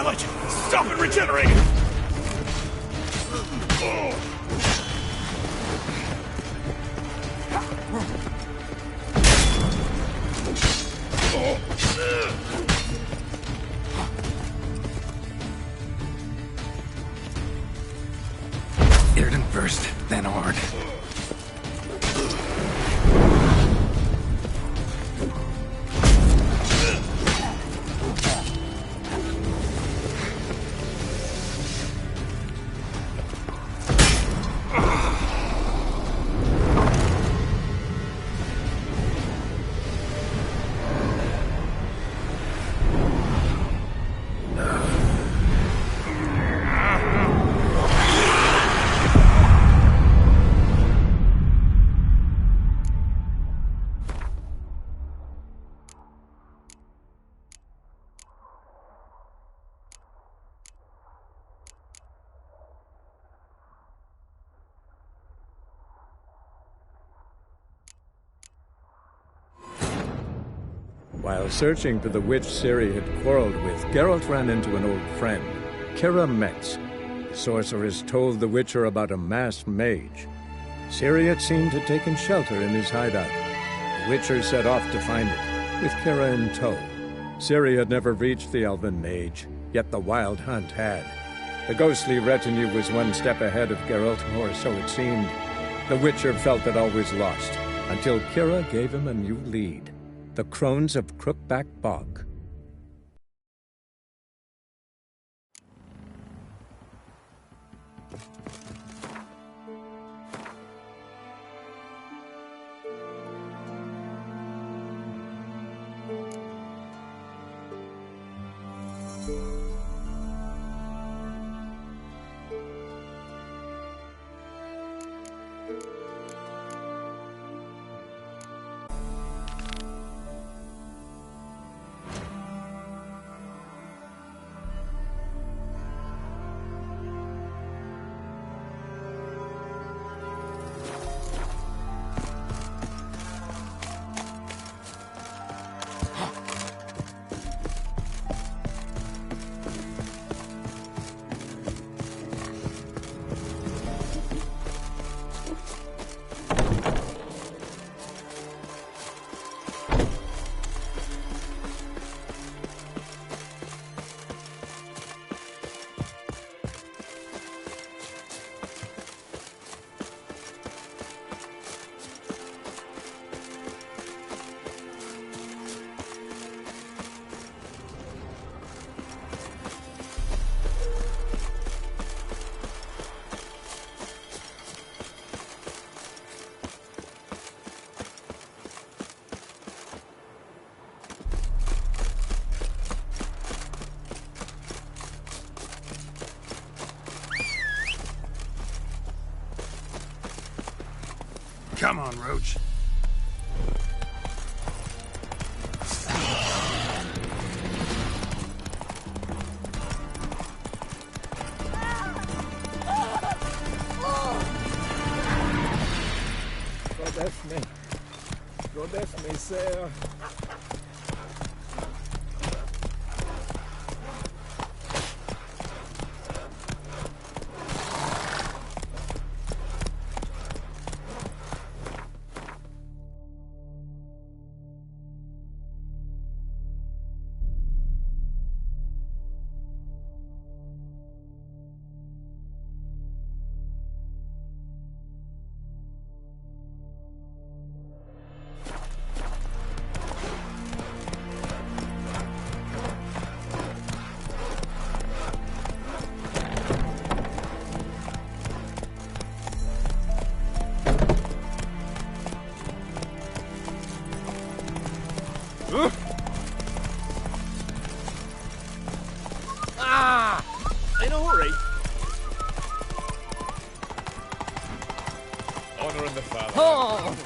Damn it! Stop it regenerating! Irden first, then Ord. While searching for the witch Ciri had quarreled with, Geralt ran into an old friend, Kira Metz. The sorceress told the Witcher about a masked mage. Ciri had seemed to have taken shelter in his hideout. The Witcher set off to find it, with Kira in tow. Ciri had never reached the elven mage, yet the wild hunt had. The ghostly retinue was one step ahead of Geralt, or so it seemed. The Witcher felt that all was lost, until Kira gave him a new lead. The Crones of Crookback Bog. Come on, Roach. Godest me, sir. In a hurry. Honor in the father. Oh!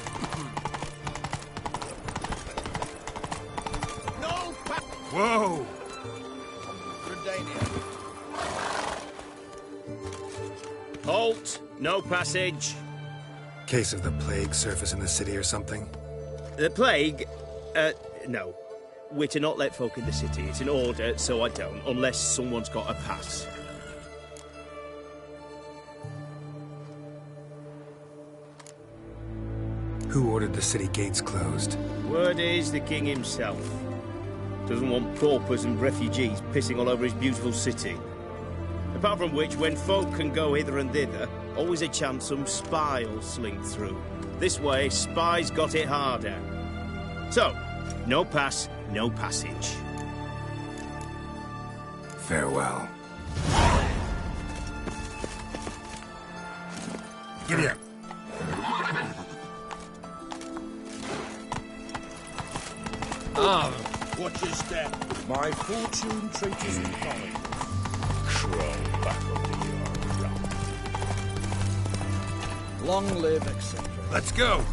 No! Whoa! Halt! No passage. Case of the plague surface in the city or something? The plague? No. we're to not let folk in the city. It's an order, so I don't, unless someone's got a pass. Who ordered the city gates closed? Word is the king himself. Doesn't want paupers and refugees pissing all over his beautiful city. Apart from which, when folk can go hither and thither, always a chance some spy will slink through. This way, spies got it harder. So, no pass, no passage. Farewell. Get here. Watch your step. My fortune traitors and folly. Crawl back under your rump. Long live eccentric. Let's go.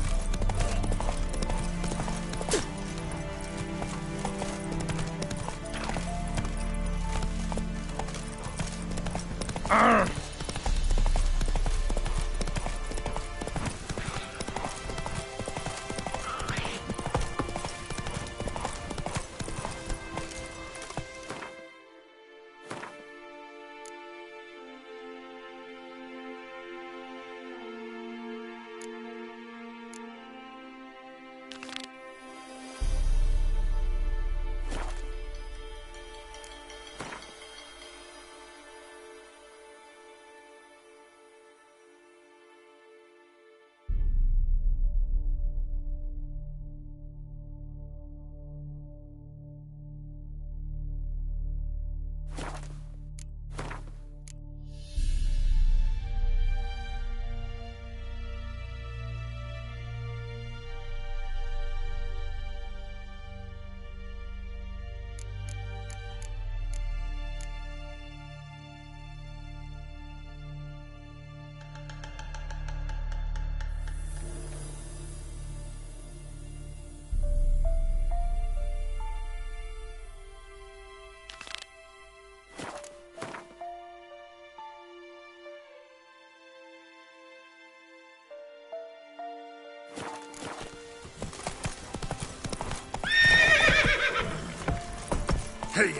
Hey,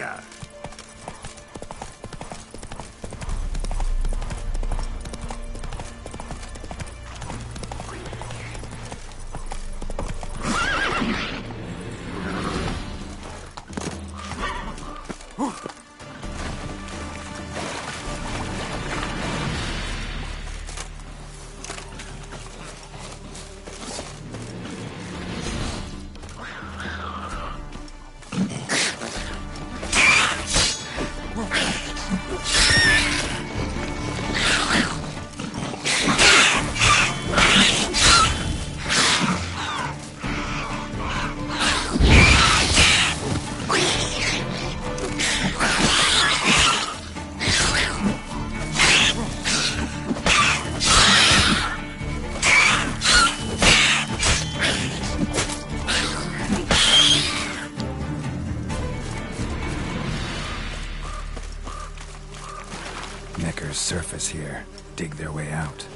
Neckers surface here, dig their way out.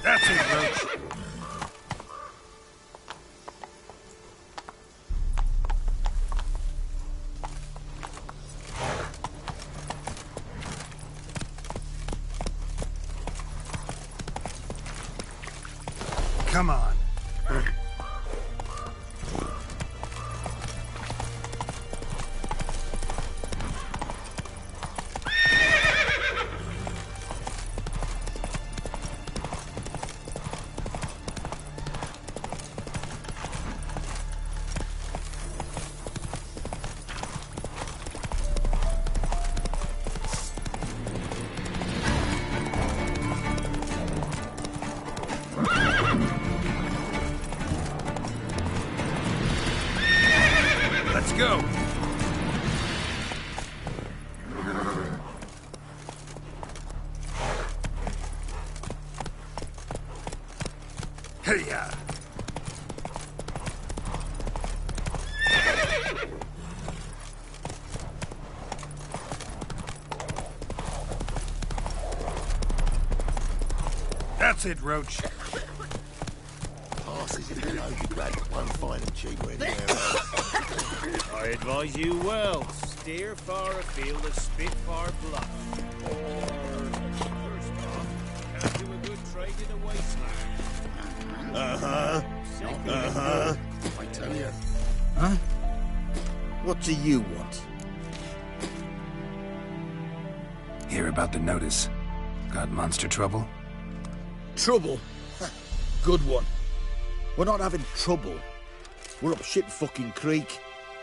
That's it, Roach. Come on. go. Hey-ya. That's it, Roach. Passes in the loaded rag won't find them cheaper anywhere else. I advise you well. Steer far afield of Spitfire Bluff. Or, first off, can't do a good trade in the wasteland. I tell you. Huh? What do you want? Hear about the notice? Got monster trouble? Trouble? Good one. We're not having trouble. We're up shit fucking creek.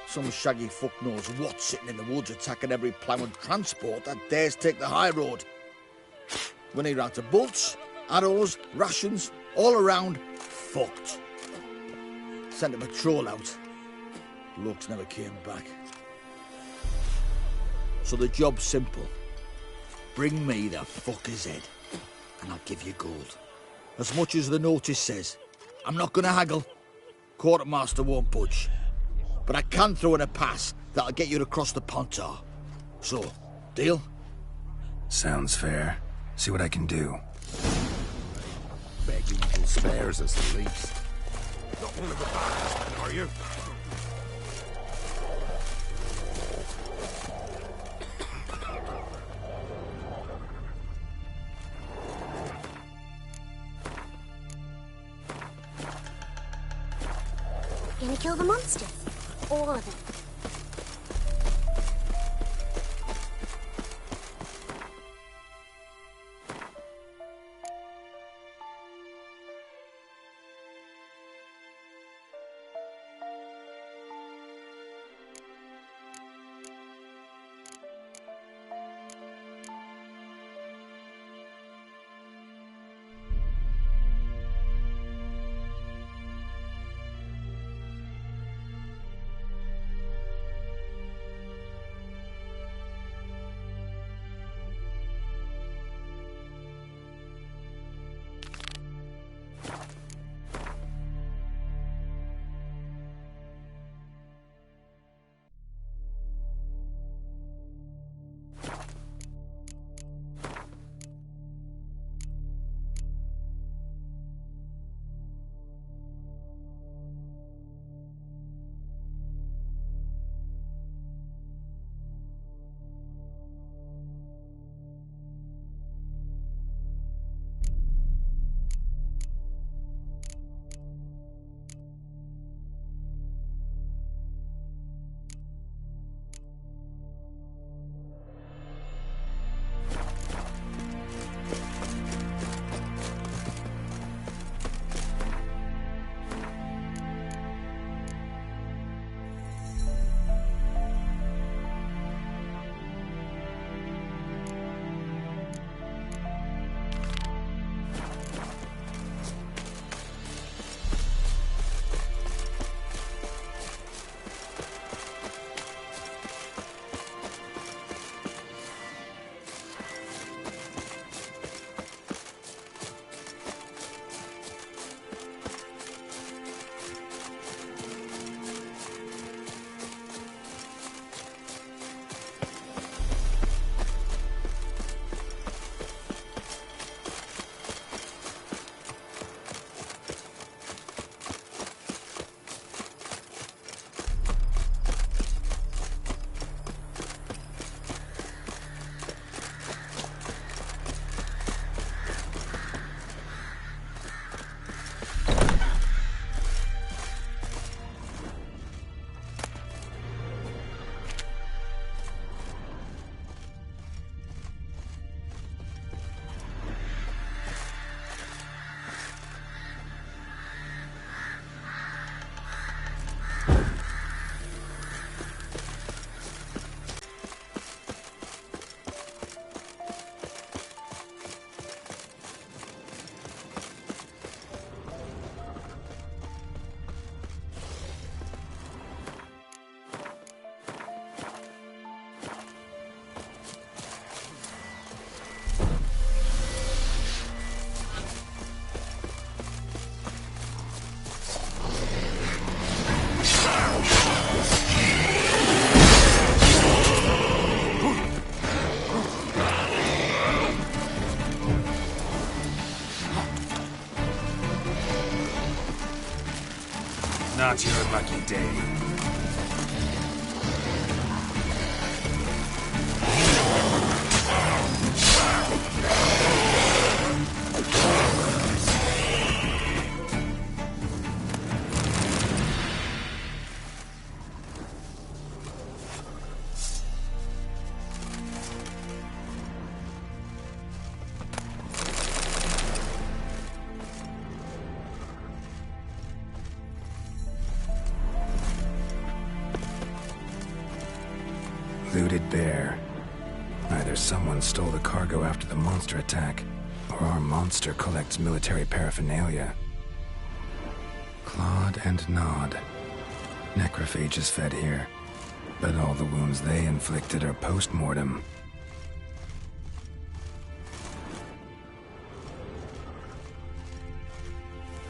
Some shaggy fuck knows what sitting in the woods attacking every plough and transport that dares take the high road. We need out of bolts, arrows, rations, all around, fucked. Sent a patrol out. Looks never came back. So the job's simple. Bring me the fucker's head, and I'll give you gold. As much as the notice says. I'm not gonna haggle. Quartermaster won't budge. But I can throw in a pass that'll get you across the Pontar. So, deal? Sounds fair. See what I can do. Begging you spares us at least. Not one of the bad, are you? Gonna kill the monsters? All of them. Not your lucky day. Looted bear. Either someone stole the cargo after the monster attack, or our monster collects military paraphernalia. Clawed and gnawed. Necrophages fed here, but all the wounds they inflicted are post-mortem.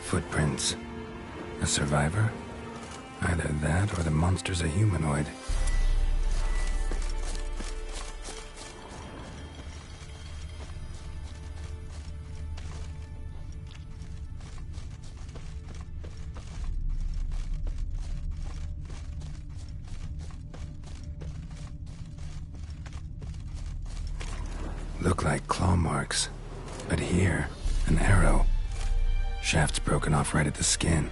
Footprints. A survivor? Either that or the monster's a humanoid. Look like claw marks, but here, an arrow. Shaft's broken off right at the skin.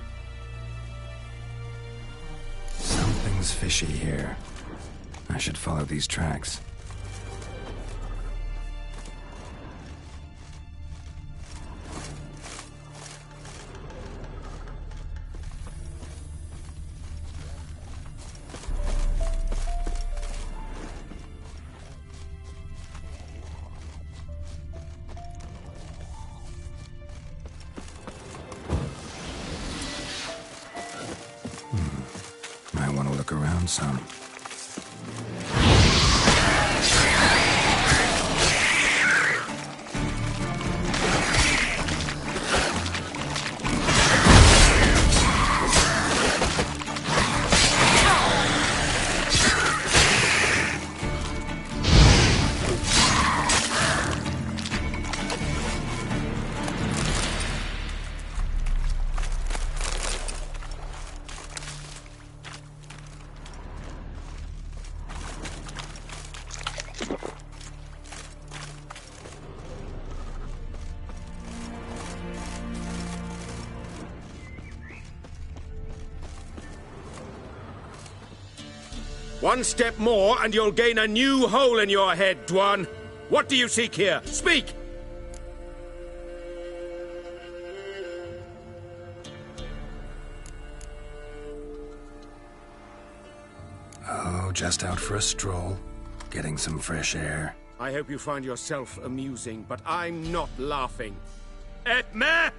Something's fishy here. I should follow these tracks. Might want to look around some. One step more, and you'll gain a new hole in your head, Dwan. What do you seek here? Speak! Oh, just out for a stroll. Getting some fresh air. I hope you find yourself amusing, but I'm not laughing. Etme!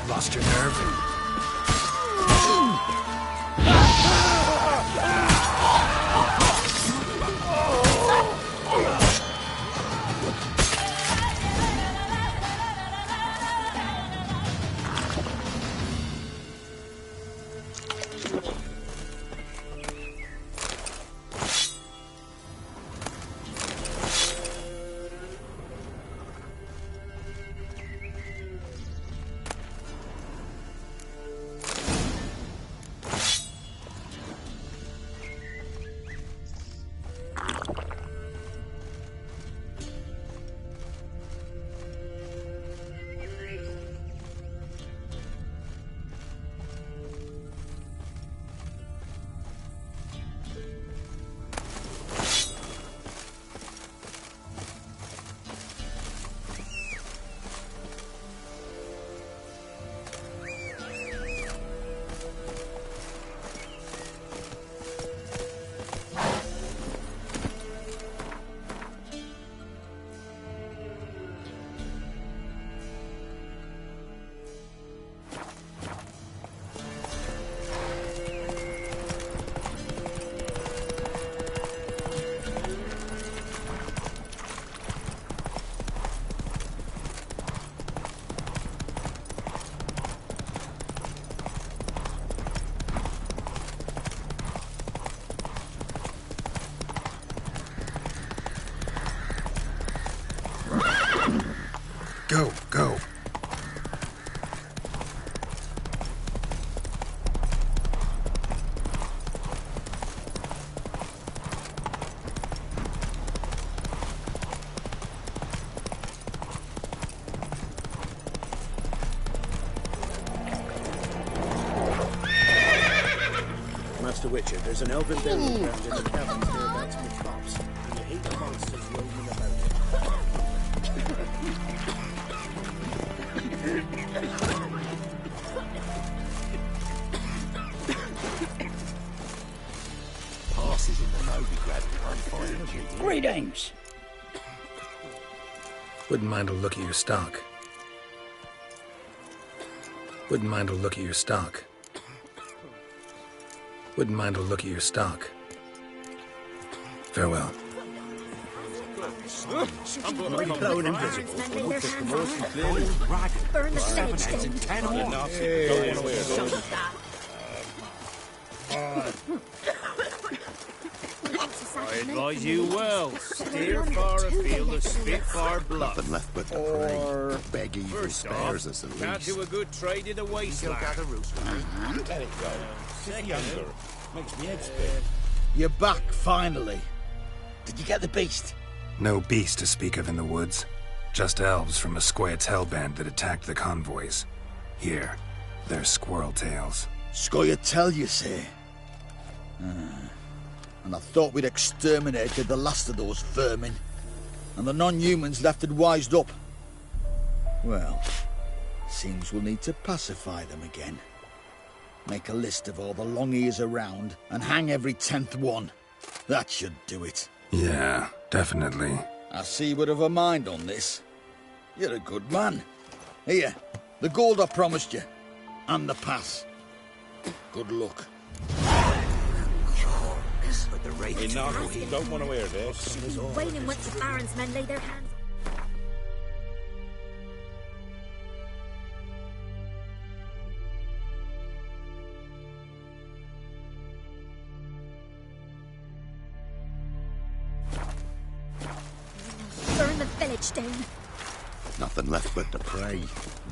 Lost your nerve? Go, go. Master Witcher, there's an elven burial ground in the caverns hereabouts in the tops. And you hate the monsters roaming about Passes in the Novigrad. Greetings. Wouldn't mind a look at your stock. Wouldn't mind a look at your stock. Wouldn't mind a look at your stock. Farewell. Blowing invisible. Burn the village I advise you well. Steer far afield of Spitfire Bluff. Nothing left but the prey. Beg evil spares us at Can't least. do a good trade in the wasteland. Let it go. Sit younger. Makes me head spin. You're back, finally. Did you get the beast? No beast to speak of in the woods. Just elves from a Square's hellband that attacked the convoys. Here, they're squirrel tails. Scoia'tael, you say? And I thought we'd exterminated the last of those vermin. And the non-humans left it wised up. Well, seems we'll need to pacify them again. Make a list of all the long ears around and hang every 10th one. That should do it. Yeah, definitely. I see you would have a mind on this. You're a good man. Here, the gold I promised you. And the pass. Good luck. But the rate enough. You don't want to hear this. Waiting once the Baron's men lay their hands. Burn the village down. Nothing left but the prey.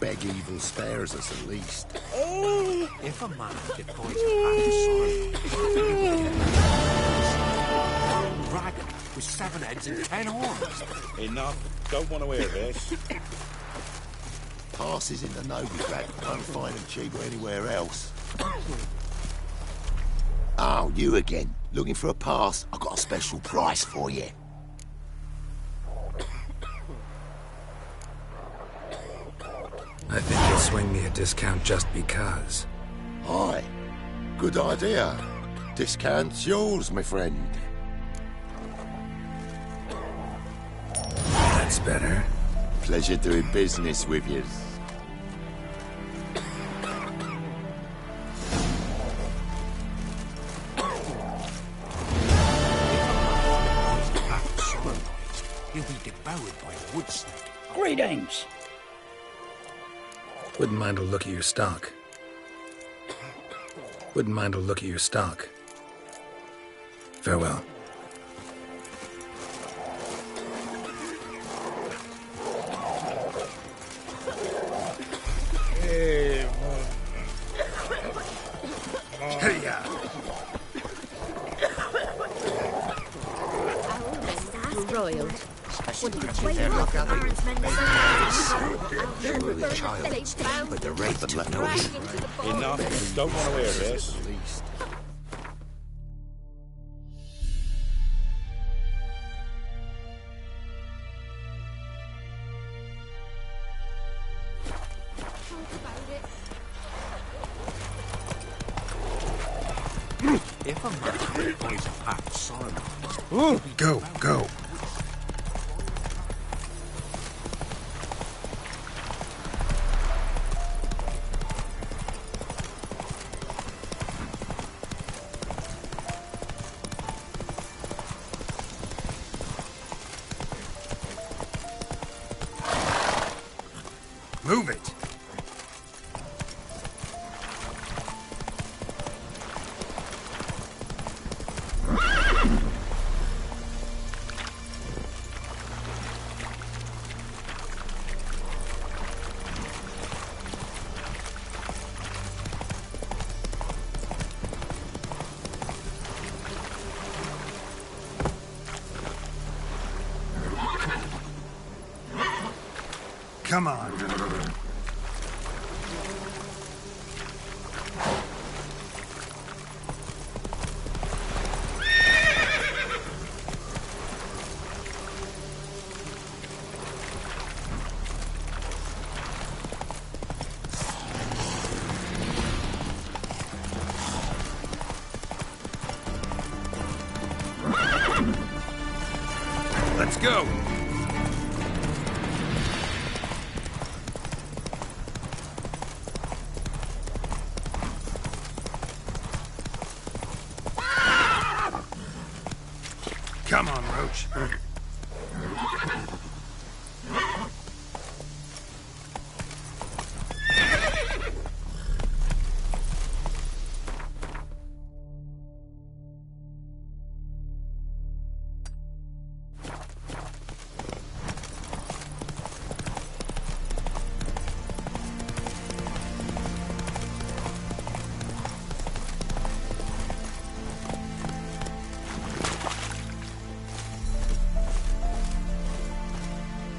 Beg evil spares us at least. If a man deploys a dragon with 7 heads and 10 horns. Enough. Don't want to hear this. Passes in the Novigrad. Don't find them cheaper anywhere else. Oh, you again. Looking for a pass? I've got a special price for you. I think you'll swing me a discount just because. Aye. Good idea. Discount's yours, my friend. That's better. Pleasure doing business with you. He'll be devoured by a wood snake. Greetings. Wouldn't mind a look at your stock. Wouldn't mind a look at your stock. Farewell. Hey-ya! Royal. Surely, child. But the rate of noise. Enough. Don't want to hear this. If a man deploys a pack Saruman. Go, go. Move it! Come on. Let's go. Come on, Roach.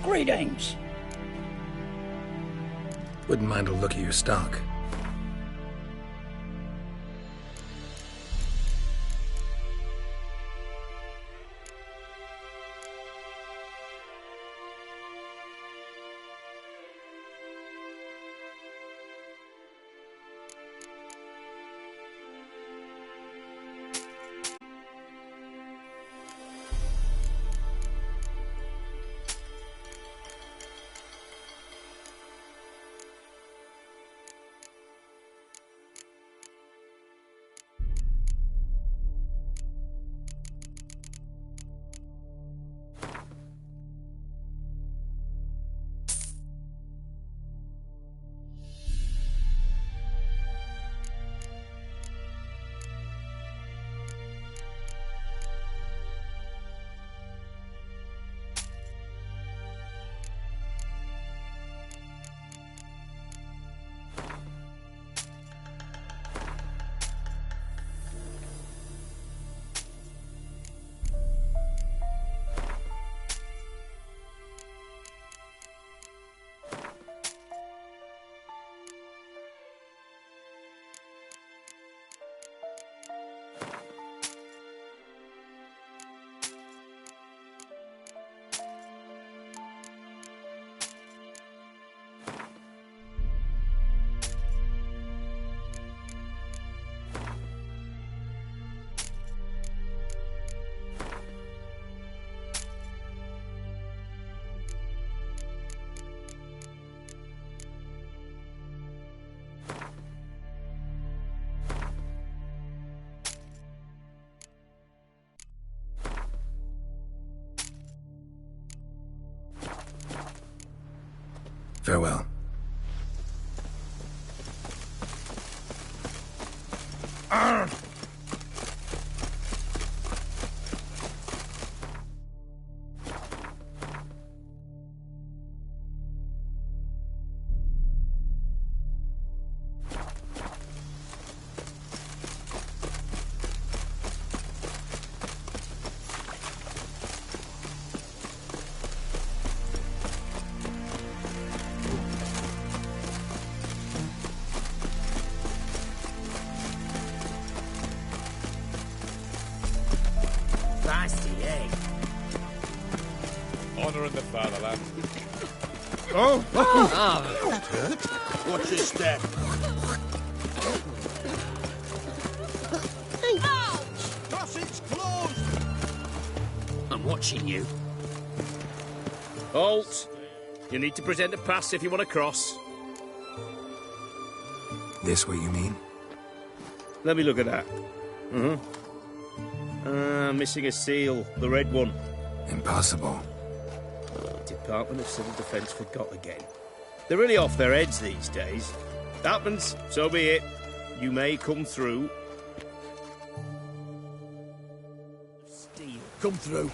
Greetings. Wouldn't mind a look at your stock. Farewell. Honor in the fatherland. Oh! Watch your step. Passage closed! I'm watching you. Halt! You need to present a pass if you want to cross. This what you mean? Let me look at that. Missing a seal. The red one. Impossible. Department of Civil Defence forgot again. They're really off their heads these days. Happens, so be it. You may come through. Steel, come through.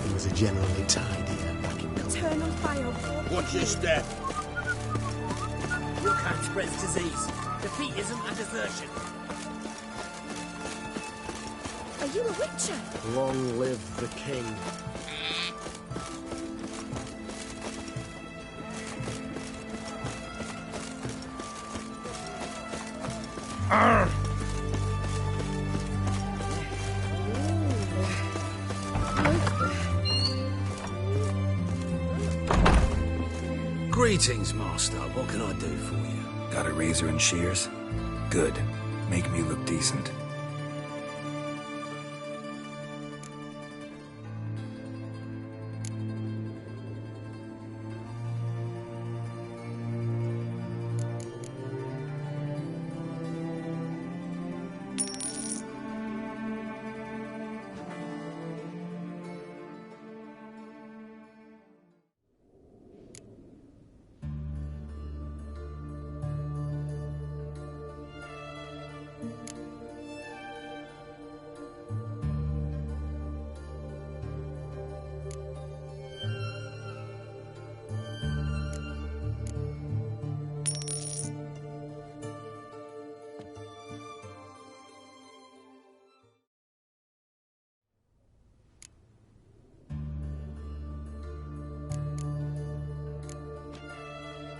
It was a generally tidy back in Gulf. Turn on fire. Watch your step. You can't spread disease. Defeatism and desertion. Are you a witcher? Long live the king. Greetings, Master. What can I do for you? Got a razor and shears? Good. Make me look decent.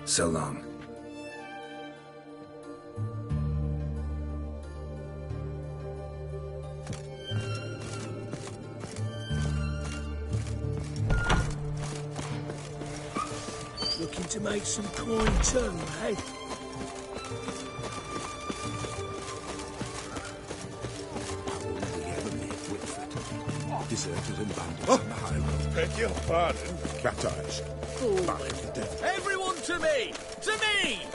So long. Looking to make some coin too, eh? Deserters and bandits on the highway. Beg your pardon, Cat Eyes. Back of the devil. Everyone to me! To me!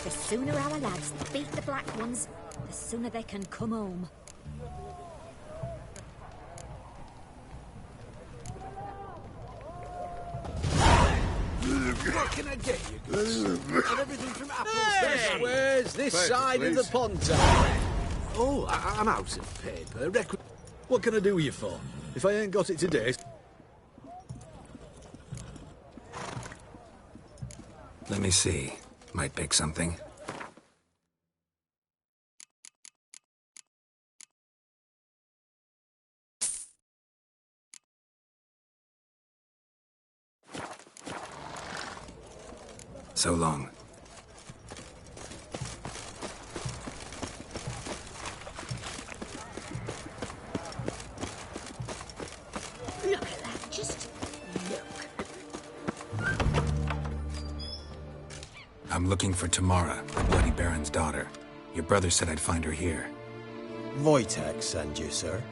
The sooner our lads beat the black ones, the sooner they can come home. What can I get you? And everything from apples to Where's this Thanks, side please. of the Ponto? Oh, I'm out of paper. What can I do you for? If I ain't got it today... Let me see. Might pick something. So long. Look at that, just look. I'm looking for Tamara, the Bloody Baron's daughter. Your brother said I'd find her here. Wojtek send you, sir.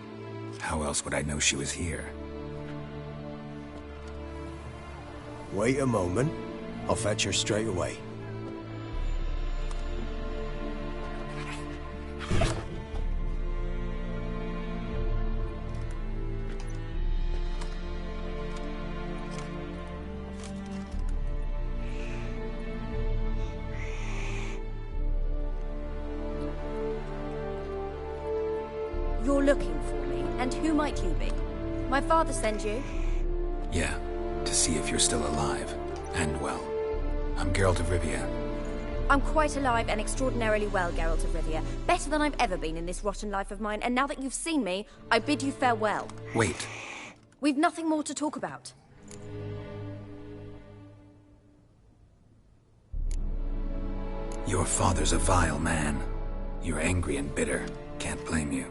How else would I know she was here? Wait a moment. I'll fetch her straight away. You're looking for me, and who might you be? My father sent you? Yeah, to see if you're still alive. And well. I'm Geralt of Rivia. I'm quite alive and extraordinarily well, Geralt of Rivia. Better than I've ever been in this rotten life of mine, and now that you've seen me, I bid you farewell. Wait. We've nothing more to talk about. Your father's a vile man. You're angry and bitter. Can't blame you.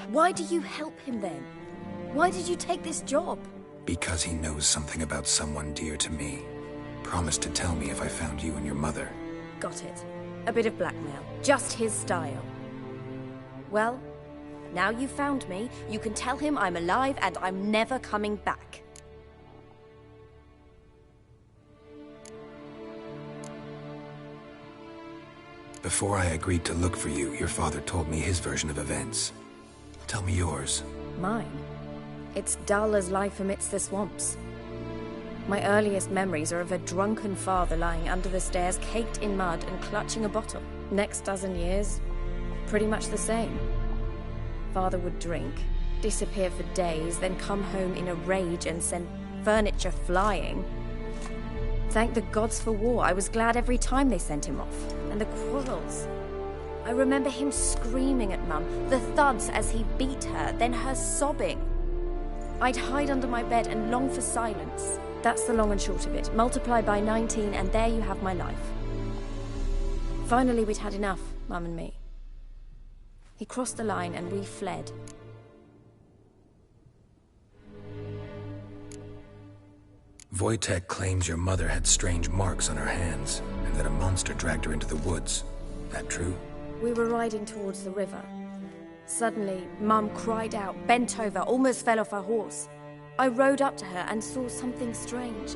Why do you help him then? Why did you take this job? Because he knows something about someone dear to me. Promised to tell me if I found you and your mother. Got it. A bit of blackmail. Just his style. Well, now you've found me, you can tell him I'm alive and I'm never coming back. Before I agreed to look for you, your father told me his version of events. Tell me yours. Mine? It's dull as life amidst the swamps. My earliest memories are of a drunken father lying under the stairs, caked in mud and clutching a bottle. Next dozen years, pretty much the same. Father would drink, disappear for days, then come home in a rage and send furniture flying. Thank the gods for war. I was glad every time they sent him off. And the quarrels. I remember him screaming at Mum, the thuds as he beat her, then her sobbing. I'd hide under my bed and long for silence. That's the long and short of it. Multiply by 19 and there you have my life. Finally, we'd had enough, Mum and me. He crossed the line and we fled. Wojtek claims your mother had strange marks on her hands, and that a monster dragged her into the woods. That true? We were riding towards the river. Suddenly, Mum cried out, bent over, almost fell off her horse. I rode up to her and saw something strange.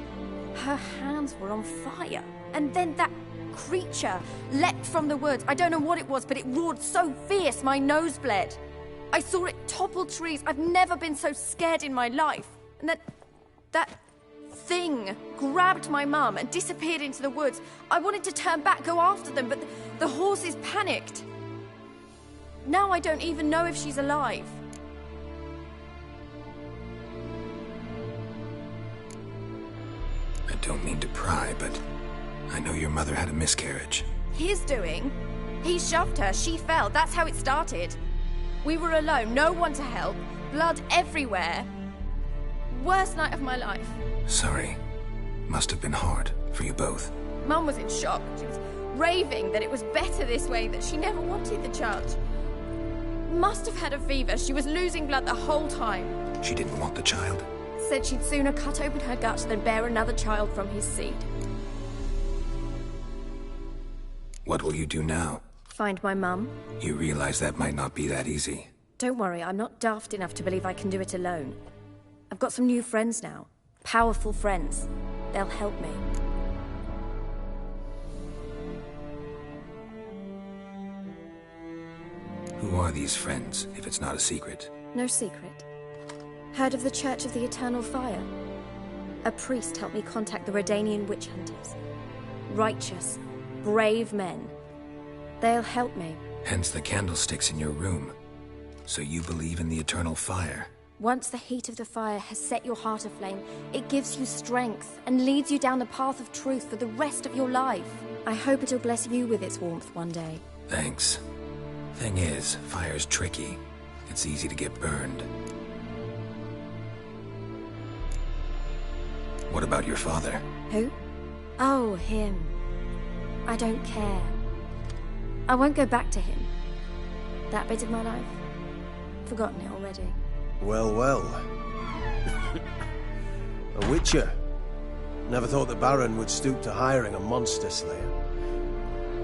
Her hands were on fire. And then that creature leapt from the woods. I don't know what it was, but it roared so fierce my nose bled. I saw it topple trees. I've never been so scared in my life. And that thing grabbed my mum and disappeared into the woods. I wanted to turn back, go after them, but the horses panicked. Now I don't even know if she's alive. I don't mean to pry, but I know your mother had a miscarriage. His doing? He shoved her, she fell, that's how it started. We were alone, no one to help, blood everywhere. Worst night of my life. Sorry. Must have been hard for you both. Mum was in shock. She was raving that it was better this way, that she never wanted the child. Must have had a fever. She was losing blood the whole time. She didn't want the child? Said she'd sooner cut open her gut than bear another child from his seed. What will you do now? Find my mum. You realize that might not be that easy. Don't worry, I'm not daft enough to believe I can do it alone. I've got some new friends now. Powerful friends. They'll help me. Who are these friends, if it's not a secret? No secret. Heard of the Church of the Eternal Fire? A priest helped me contact the Redanian witch hunters. Righteous, brave men. They'll help me. Hence the candlesticks in your room. So you believe in the eternal fire? Once the heat of the fire has set your heart aflame, it gives you strength and leads you down the path of truth for the rest of your life. I hope it'll bless you with its warmth one day. Thanks. Thing is, fire's tricky. It's easy to get burned. What about your father? Who? Oh, him. I don't care. I won't go back to him. That bit of my life? Forgotten it already. Well, well. A witcher. Never thought the Baron would stoop to hiring a monster slayer.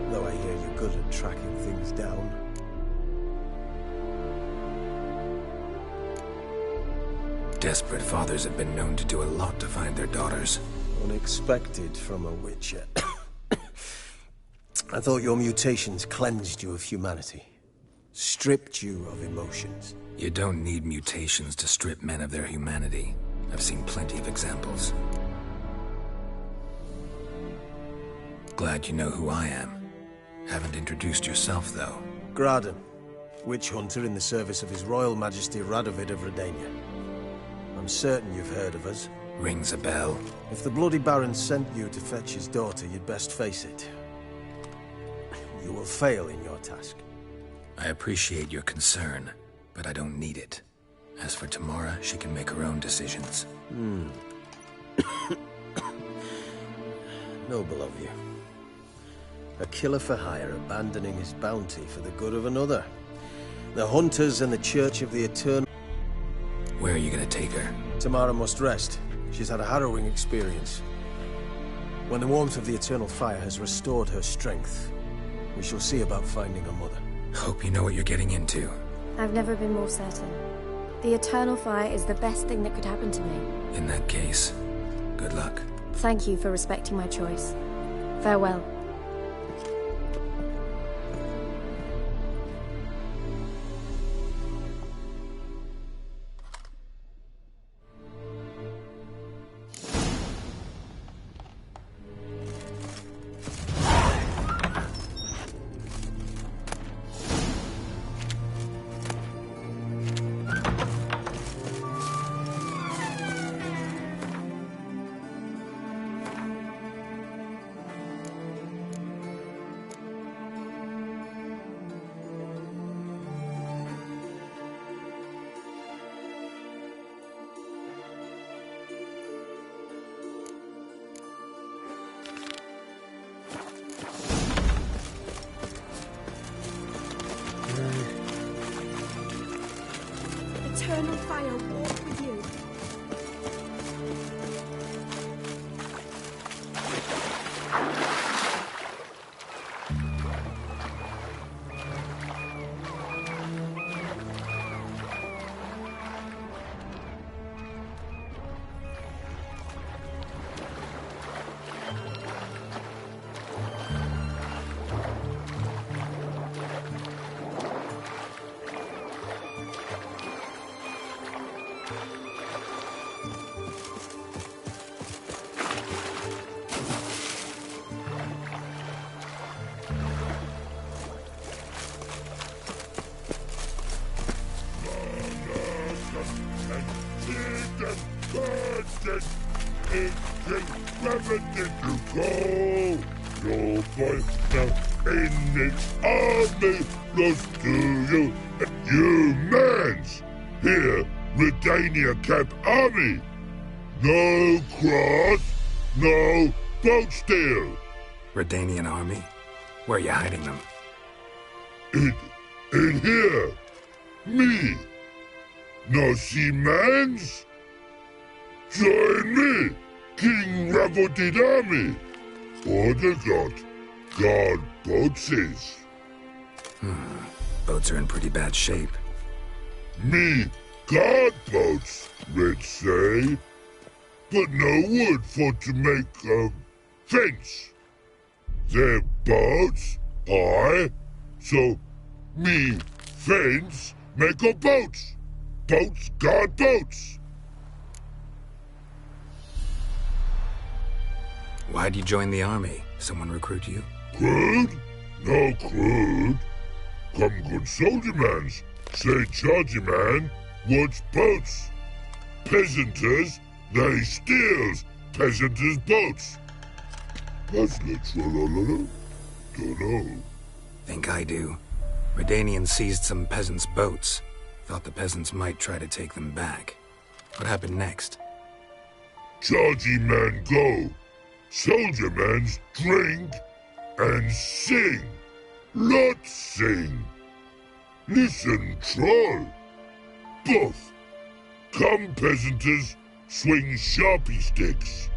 Though I hear you're good at tracking things down. Desperate fathers have been known to do a lot to find their daughters. Unexpected from a witcher. I thought your mutations cleansed you of humanity. Stripped you of emotions. You don't need mutations to strip men of their humanity. I've seen plenty of examples. Glad you know who I am. Haven't introduced yourself, though. Graden, witch hunter in the service of His Royal Majesty Radovid of Redania. I'm certain you've heard of us. Rings a bell. If the Bloody Baron sent you to fetch his daughter, you'd best face it. You will fail in your task. I appreciate your concern, but I don't need it. As for Tamara, she can make her own decisions. Noble of you. A killer for hire abandoning his bounty for the good of another. The Hunters and the Church of the Eternal... Where are you gonna take her? Tamara must rest. She's had a harrowing experience. When the warmth of the Eternal Fire has restored her strength, we shall see about finding her mother. Hope you know what you're getting into. I've never been more certain. The Eternal Fire is the best thing that could happen to me. In that case, good luck. Thank you for respecting my choice. Farewell. eternal fire walk with you. Camp Army. No cross, no boat steal. Redanian army? Where are you hiding them? In here. Me. No see mans? Join me, King Ravodid army. Order God boatses. Boats are in pretty bad shape. Me guard boats, let's say, but no wood for to make a fence. They're boats, so me fence make a boats. Boats guard boats. Why'd you join the army? Someone recruit you? Crude? No crude. Come good soldier mans. Say chargy man. What's boats? Peasanters, they steals peasanters' boats. That's literal, dunno. Think I do. Redanians seized some peasants' boats. Thought the peasants might try to take them back. What happened next? Chargy man go. Soldier mans drink and sing. Lot sing. Listen, troll. Both. Come, peasanters, swing sharpie sticks.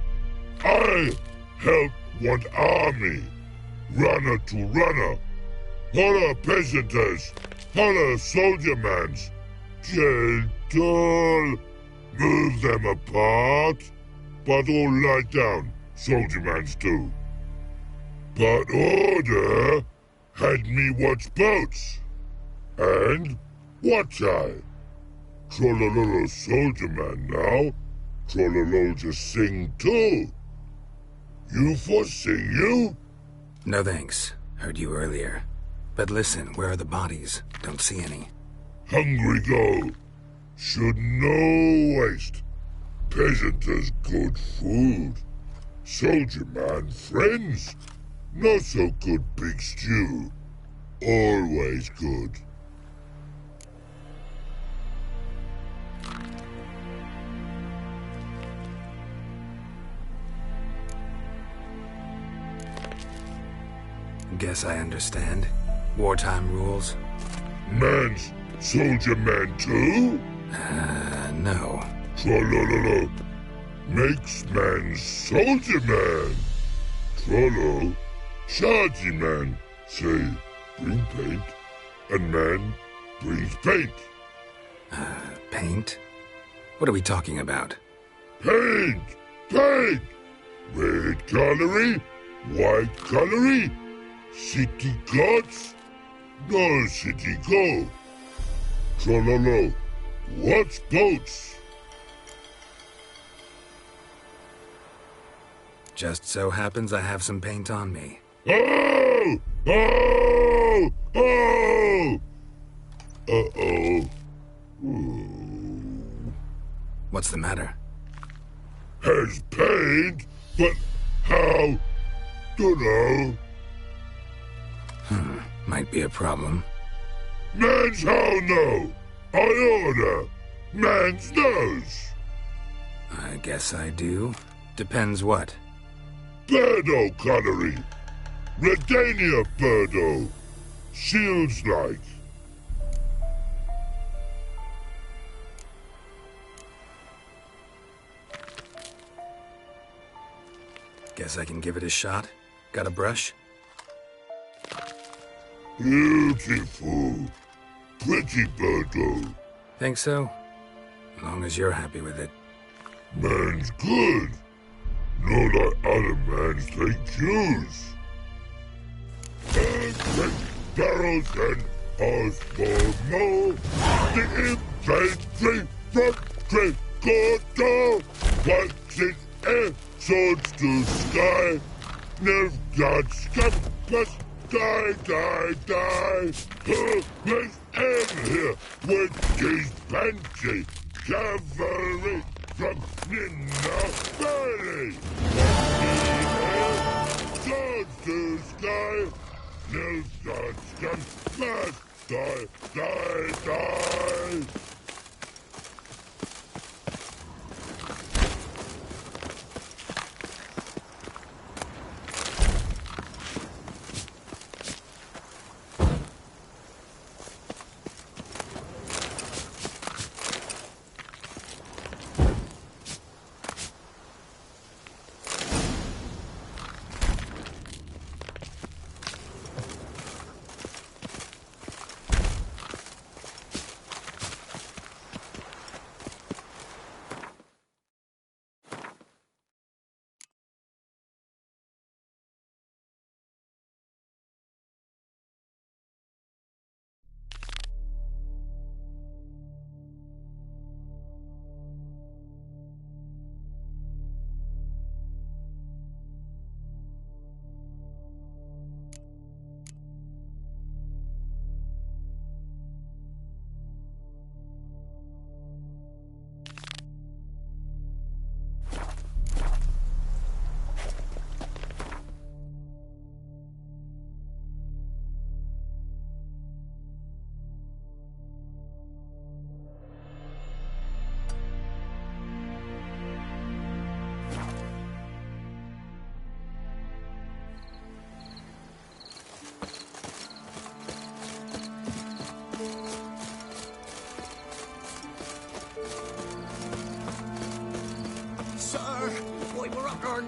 I help one army. Runner to runner. Holla, peasanters. Holla, soldier mans. Gentle. Move them apart. But all lie down, soldier mans do. But order had me watch boats. And watch I. Trollololo soldier man now. Trollolol just sing too. You for sing you? No thanks. Heard you earlier. But listen, where are the bodies? Don't see any. Hungry go. Should no waste. Peasanters good food. Soldier man friends. Not so good big stew. Always good. Guess I understand. Wartime rules? Man's soldier man too? No. Trollololo. Makes man soldier man. Trollo. Chargy man. Say, bring paint. And man brings paint. Paint? What are we talking about? Paint! Paint! Red colory, white colory. City gods? No city go. Trollolo. What's boats? Just so happens I have some paint on me. Oh! Oh! Oh! Uh-oh. What's the matter? Has paint, but how? Dunno. Might be a problem. Man's how no? I order. Man's knows. I guess I do. Depends what. Birdo colory. Redania birdo. Shields like. Guess I can give it a shot. Got a brush? Beautiful. Pretty birdo. Think so? As long as you're happy with it. Man's good. Not like other mans take Jews. Great barrels and ours for more. The infantry from Gregoto. Once in air, swords to sky. Nerve guard scum, plus die. Who is in here with these banshee cavalry from Ninna Valley? Swords to sky. Nerve guard scum, plus die.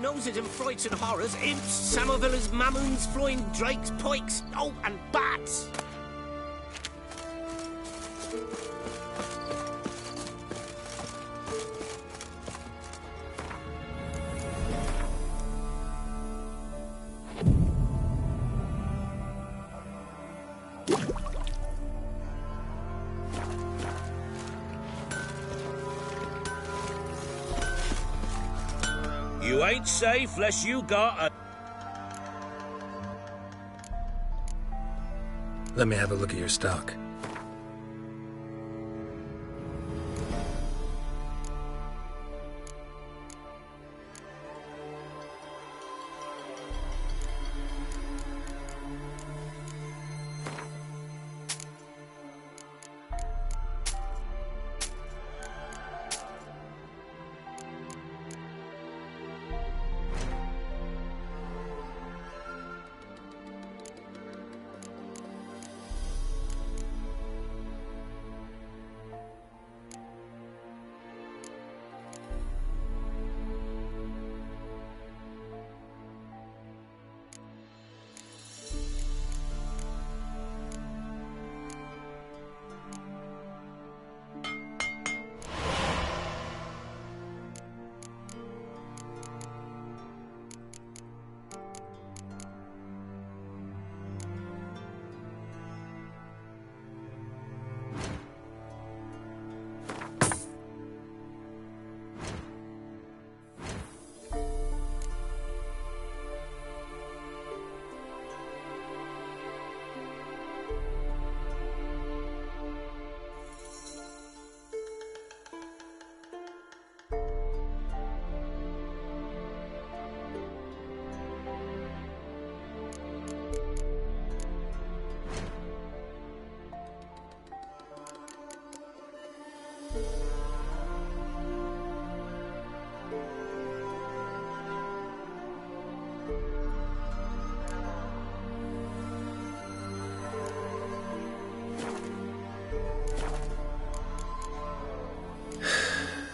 Noses and frights and horrors, imps, samovillas, mamoons, flying drakes, pikes, oh, and bats. You ain't safe unless you got a... Let me have a look at your stock.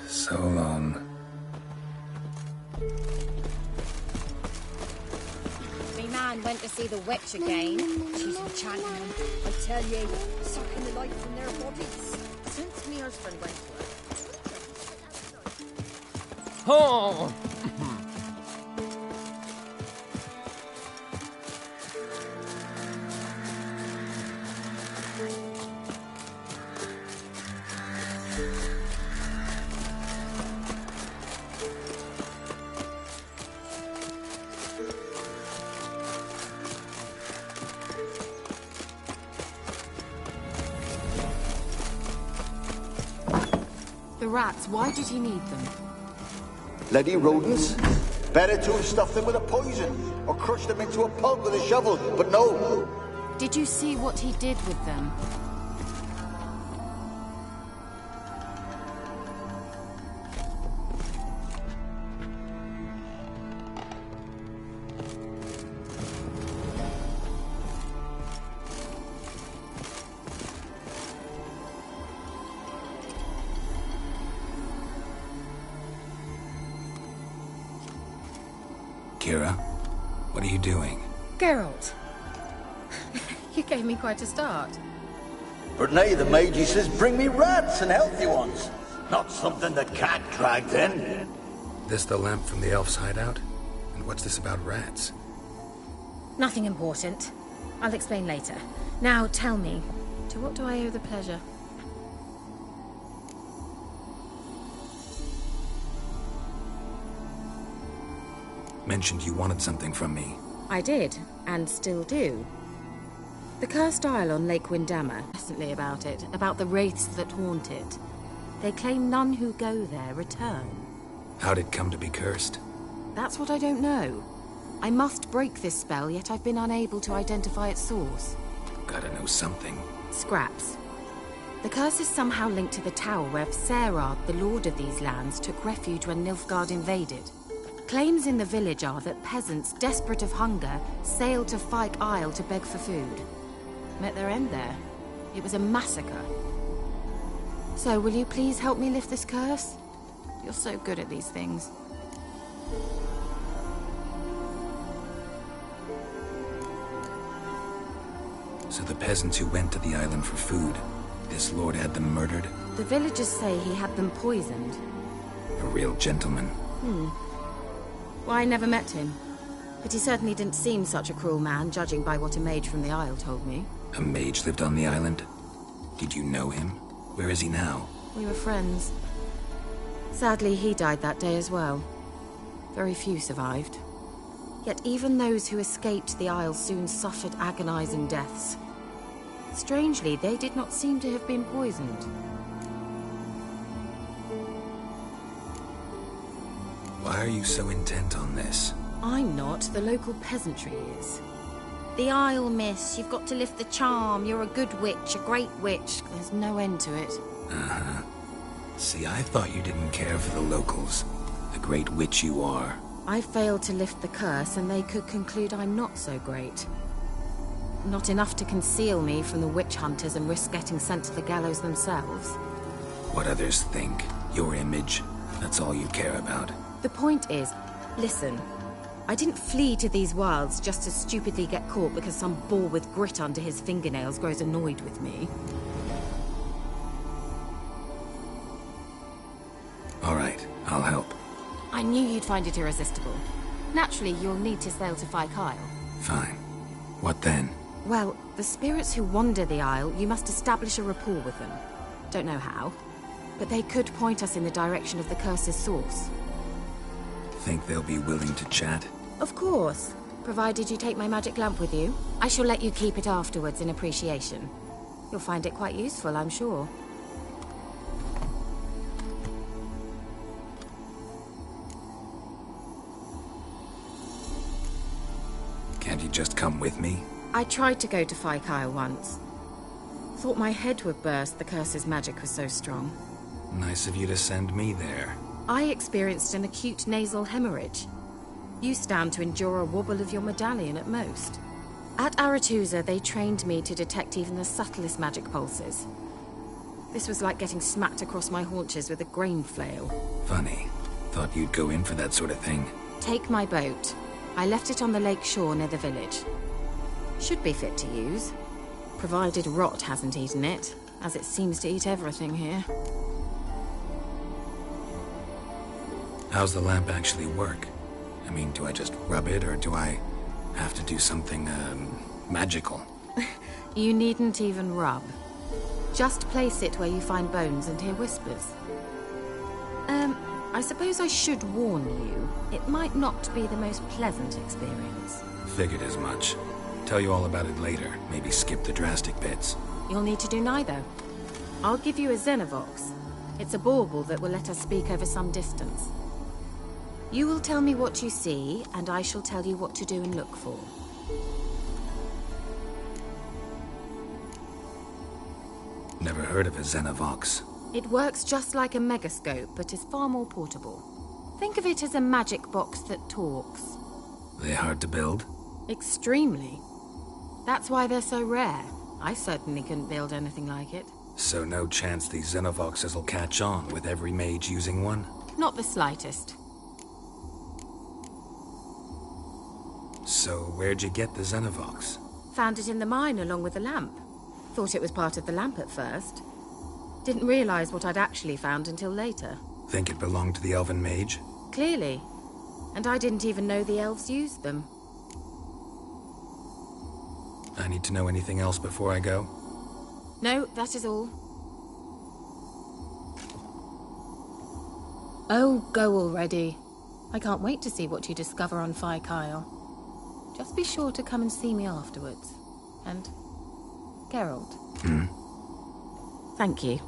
So long. see the witch again. She's enchanting them. I tell ye, sucking the life from their bodies. Since me husband went to her. Oh! The rats, why did he need them? Bloody rodents. Better to have stuffed them with a poison, or crushed them into a pulp with a shovel, but no. Did you see what he did with them? Kira, what are you doing? Geralt. You gave me quite a start. But nay, the mage, he says, bring me rats and healthy ones. Not something the cat dragged in. This the lamp from the elf's hideout? And what's this about rats? Nothing important. I'll explain later. Now tell me, to what do I owe the pleasure? Mentioned you wanted something from me. I did, and still do. The cursed isle on Lake Windammer, recently about it, about the wraiths that haunt it. They claim none who go there return. How'd it come to be cursed? That's what I don't know. I must break this spell, yet I've been unable to identify its source. Gotta know something. Scraps. The curse is somehow linked to the tower where Serard, the lord of these lands, took refuge when Nilfgaard invaded. Claims in the village are that peasants, desperate of hunger, sailed to Fyke Isle to beg for food. Met their end there. It was a massacre. So, will you please help me lift this curse? You're so good at these things. So the peasants who went to the island for food, this lord had them murdered? The villagers say he had them poisoned. A real gentleman. Well, I never met him. But he certainly didn't seem such a cruel man, judging by what a mage from the Isle told me. A mage lived on the island? Did you know him? Where is he now? We were friends. Sadly, he died that day as well. Very few survived. Yet even those who escaped the Isle soon suffered agonizing deaths. Strangely, they did not seem to have been poisoned. Why are you so intent on this? I'm not. The local peasantry is. The Isle, miss. You've got to lift the charm. You're a good witch, a great witch. There's no end to it. Uh-huh. See, I thought you didn't care for the locals. The great witch you are. I failed to lift the curse, and they could conclude I'm not so great. Not enough to conceal me from the witch hunters and risk getting sent to the gallows themselves. What others think, your image, that's all you care about. The point is, listen, I didn't flee to these wilds just to stupidly get caught because some boar with grit under his fingernails grows annoyed with me. All right, I'll help. I knew you'd find it irresistible. Naturally, you'll need to sail to Fyke Isle. Fine. What then? Well, the spirits who wander the Isle, you must establish a rapport with them. Don't know how, but they could point us in the direction of the curse's source. Think they'll be willing to chat? Of course, provided you take my magic lamp with you. I shall let you keep it afterwards in appreciation. You'll find it quite useful, I'm sure. Can't you just come with me? I tried to go to Fyke Isle once. Thought my head would burst, the curse's magic was so strong. Nice of you to send me there. I experienced an acute nasal hemorrhage. You stand to endure a wobble of your medallion at most. At Aretusa, they trained me to detect even the subtlest magic pulses. This was like getting smacked across my haunches with a grain flail. Funny. Thought you'd go in for that sort of thing. Take my boat. I left it on the lake shore near the village. Should be fit to use. Provided rot hasn't eaten it, as it seems to eat everything here. How's the lamp actually work? I mean, do I just rub it, or do I have to do something, magical? You needn't even rub. Just place it where you find bones and hear whispers. I suppose I should warn you, it might not be the most pleasant experience. Figured as much. Tell you all about it later. Maybe skip the drastic bits. You'll need to do neither. I'll give you a Xenovox. It's a bauble that will let us speak over some distance. You will tell me what you see, and I shall tell you what to do and look for. Never heard of a Xenovox. It works just like a megascope, but is far more portable. Think of it as a magic box that talks. They hard to build? Extremely. That's why they're so rare. I certainly couldn't build anything like it. So no chance these Xenovoxes will catch on with every mage using one? Not the slightest. So where'd you get the Xenovox? Found it in the mine along with the lamp. Thought it was part of the lamp at first. Didn't realize what I'd actually found until later. Think it belonged to the elven mage? Clearly. And I didn't even know the elves used them. I need to know anything else before I go? No, that is all. Oh, go already. I can't wait to see what you discover on Phi Kyle. Just be sure to come and see me afterwards. And Geralt. Thank you.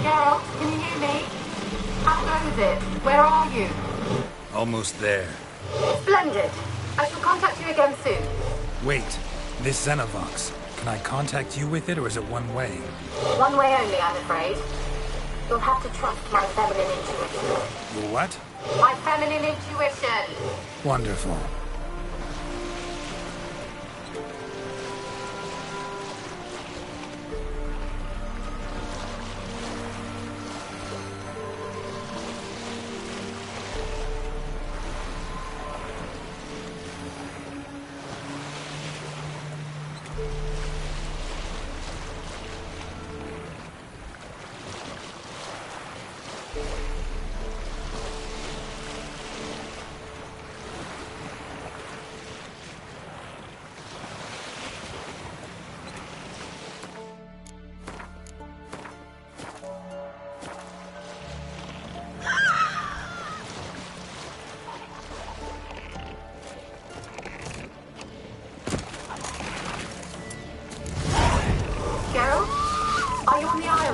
Geralt, can you hear me? How close is it? Where are you? Almost there. Splendid. I shall contact you again soon. Wait, this Xenovox. Can I contact you with it, or is it one way? One way only, I'm afraid. You'll have to trust my feminine intuition. Your what? My feminine intuition. Wonderful.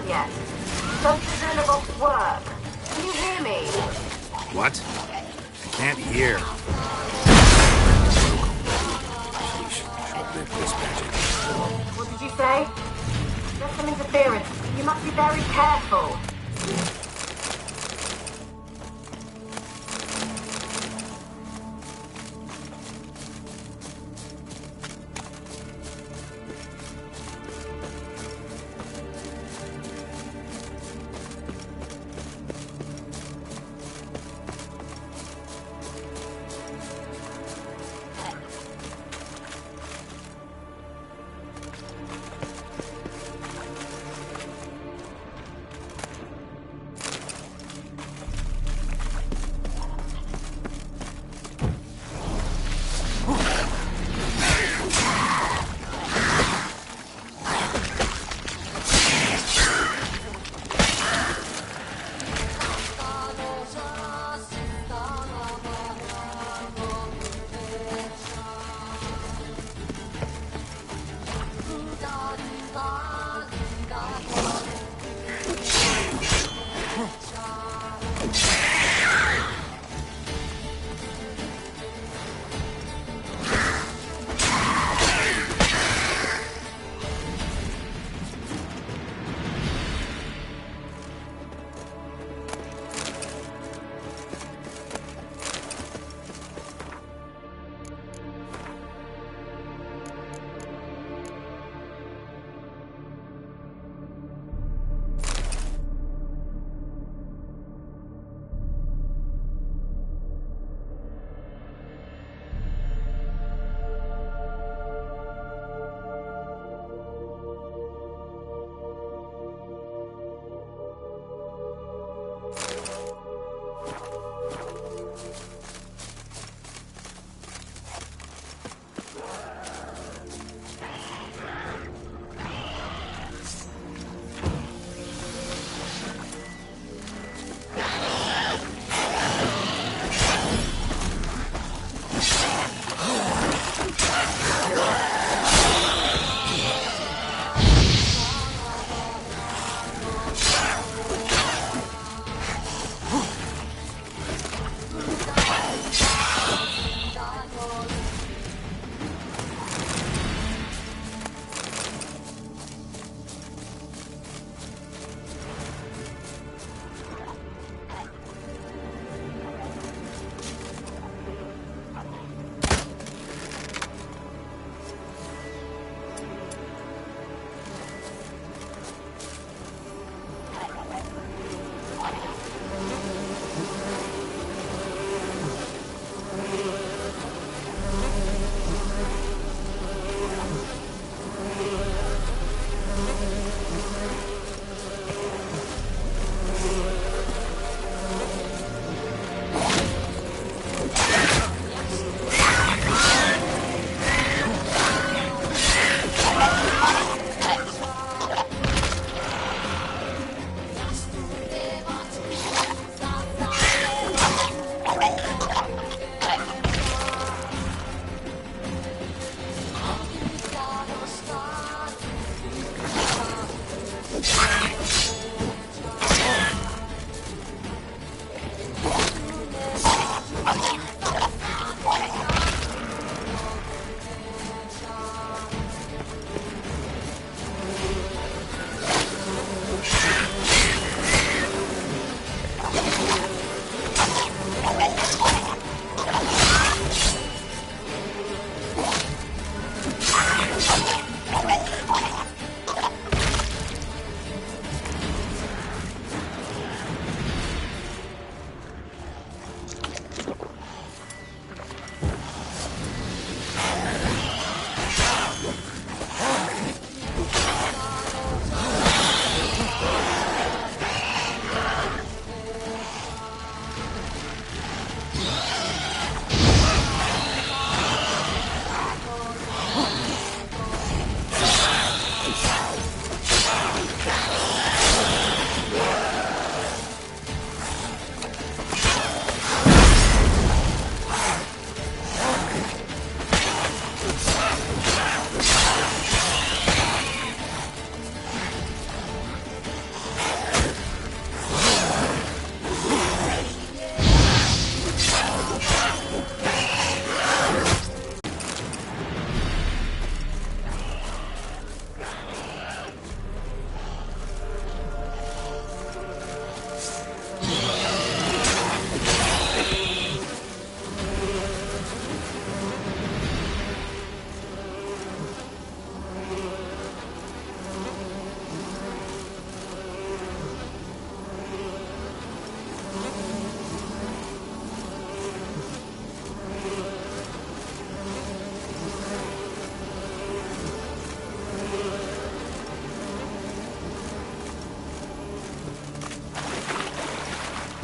failed yet. Does the Xenobox work? Can you hear me? What? I can't hear. Short-lived dispatching. What did you say? There's some interference. You must be very careful.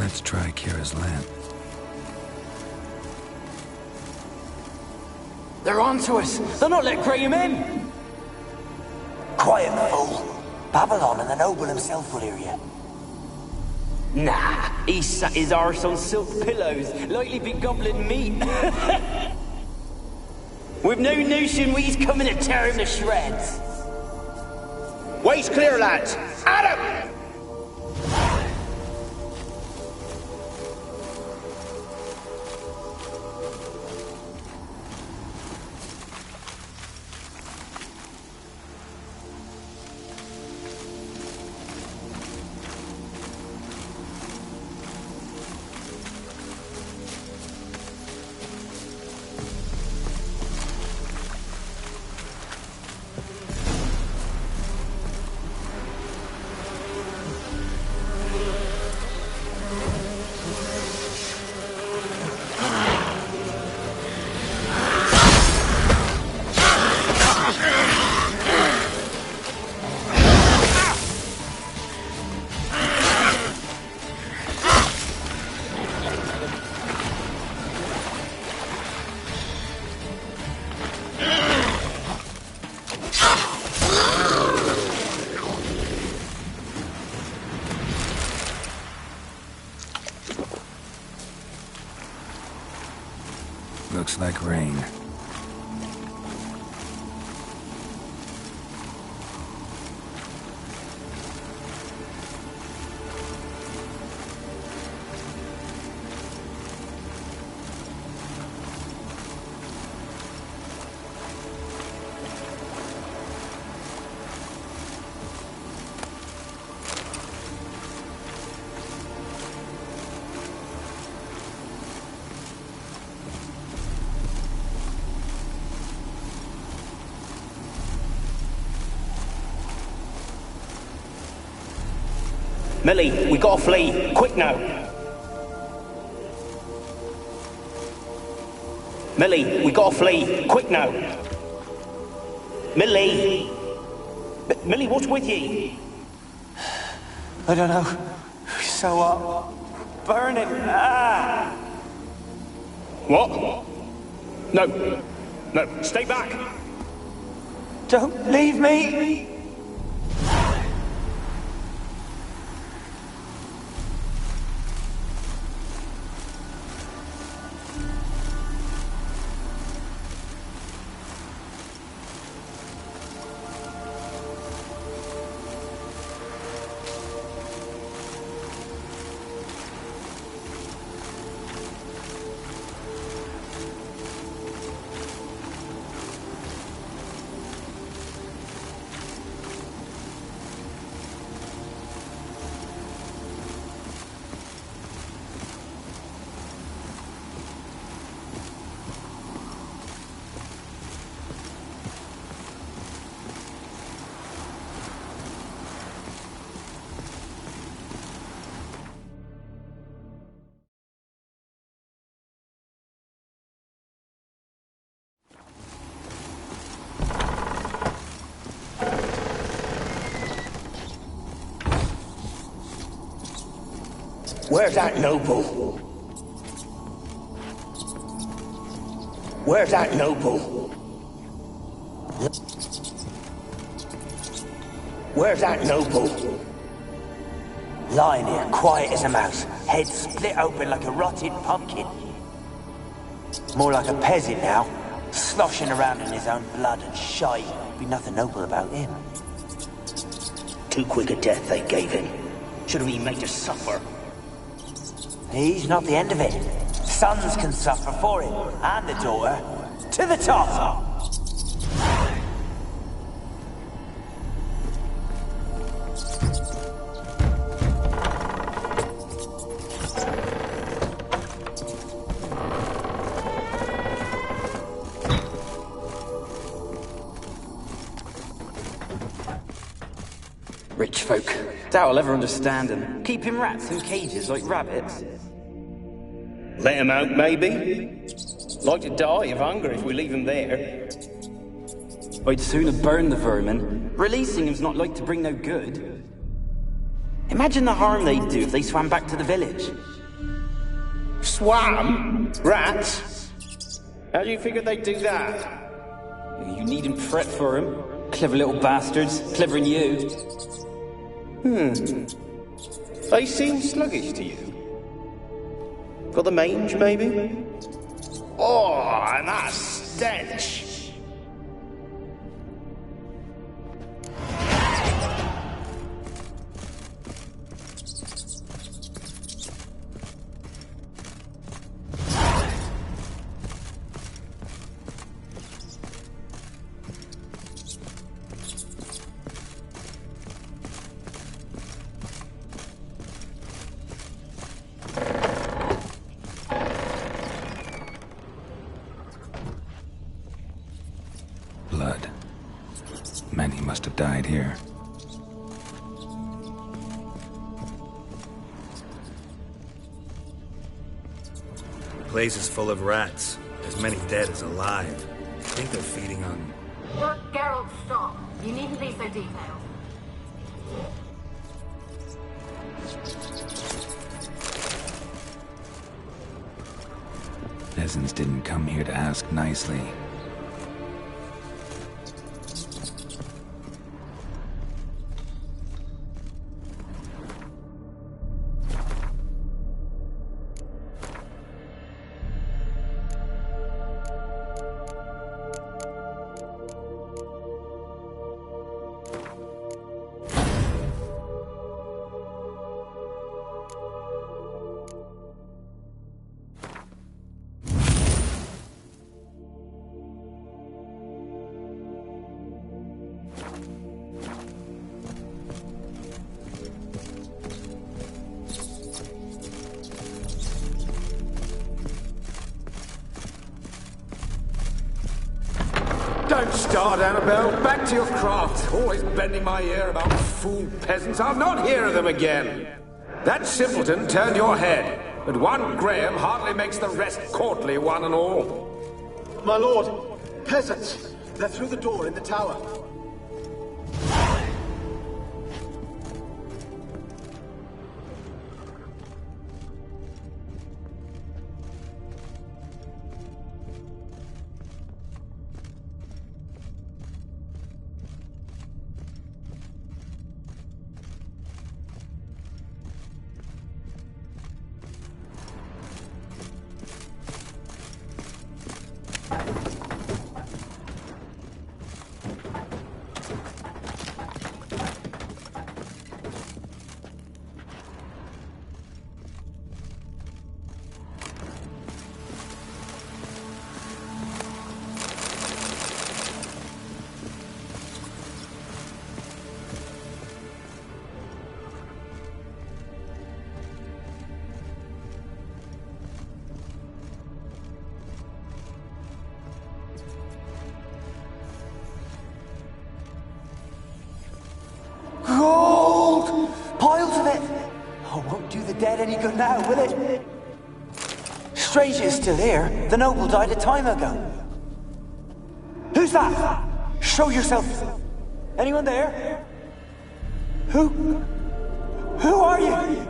Let's try Kira's lamp. They're onto us! They'll not let Graham in! Quiet, fool. Babylon and the noble himself will hear you. Nah, he sat his arse on silk pillows, likely be gobbling meat. We've no notion we's coming to tear him to shreds. Way's clear, lads! Adam! Looks like rain. Millie, we gotta flee. Quick now. Millie, we gotta flee. Quick now. Millie! Millie, what's with you? I don't know. So what? Burning. Ah! What? No. No, stay back. Don't leave me! Where's that noble? Where's that noble? Where's that noble? Lying here, quiet as a mouse, head split open like a rotted pumpkin. More like a peasant now, sloshing around in his own blood and shite. Be nothing noble about him. Too quick a death they gave him. Should have been made to suffer. He's not the end of it. Sons can suffer for him, and the daughter. To the top! Rich folk. Doubt I'll ever understand them. Keeping rats in cages like rabbits. Let him out, maybe? Like to die of hunger if we leave him there. I'd sooner burn the vermin. Releasing him's not like to bring no good. Imagine the harm they'd do if they swam back to the village. Swam? Rats? How do you figure they'd do that? You needn't fret for him. Clever little bastards. Clever than you. They seem sluggish to you. Got the mange, maybe? Oh, and that stench! Blood. Many must have died here. The place is full of rats. As many dead as alive. I think they're feeding on... Geralt, stop. You needn't be so detailed. Peasants didn't come here to ask nicely. Don't start, Annabelle. Back to your craft. Always bending my ear about fool peasants. I'll not hear of them again. That simpleton turned your head, but one Graham hardly makes the rest courtly, one and all. My lord, peasants! They're through the door in the tower. Gold! Piles of it! Oh, won't do the dead any good now, will it? Strange it's still here. The noble died a time ago. Who's that? Show yourself. Anyone there? Who are you?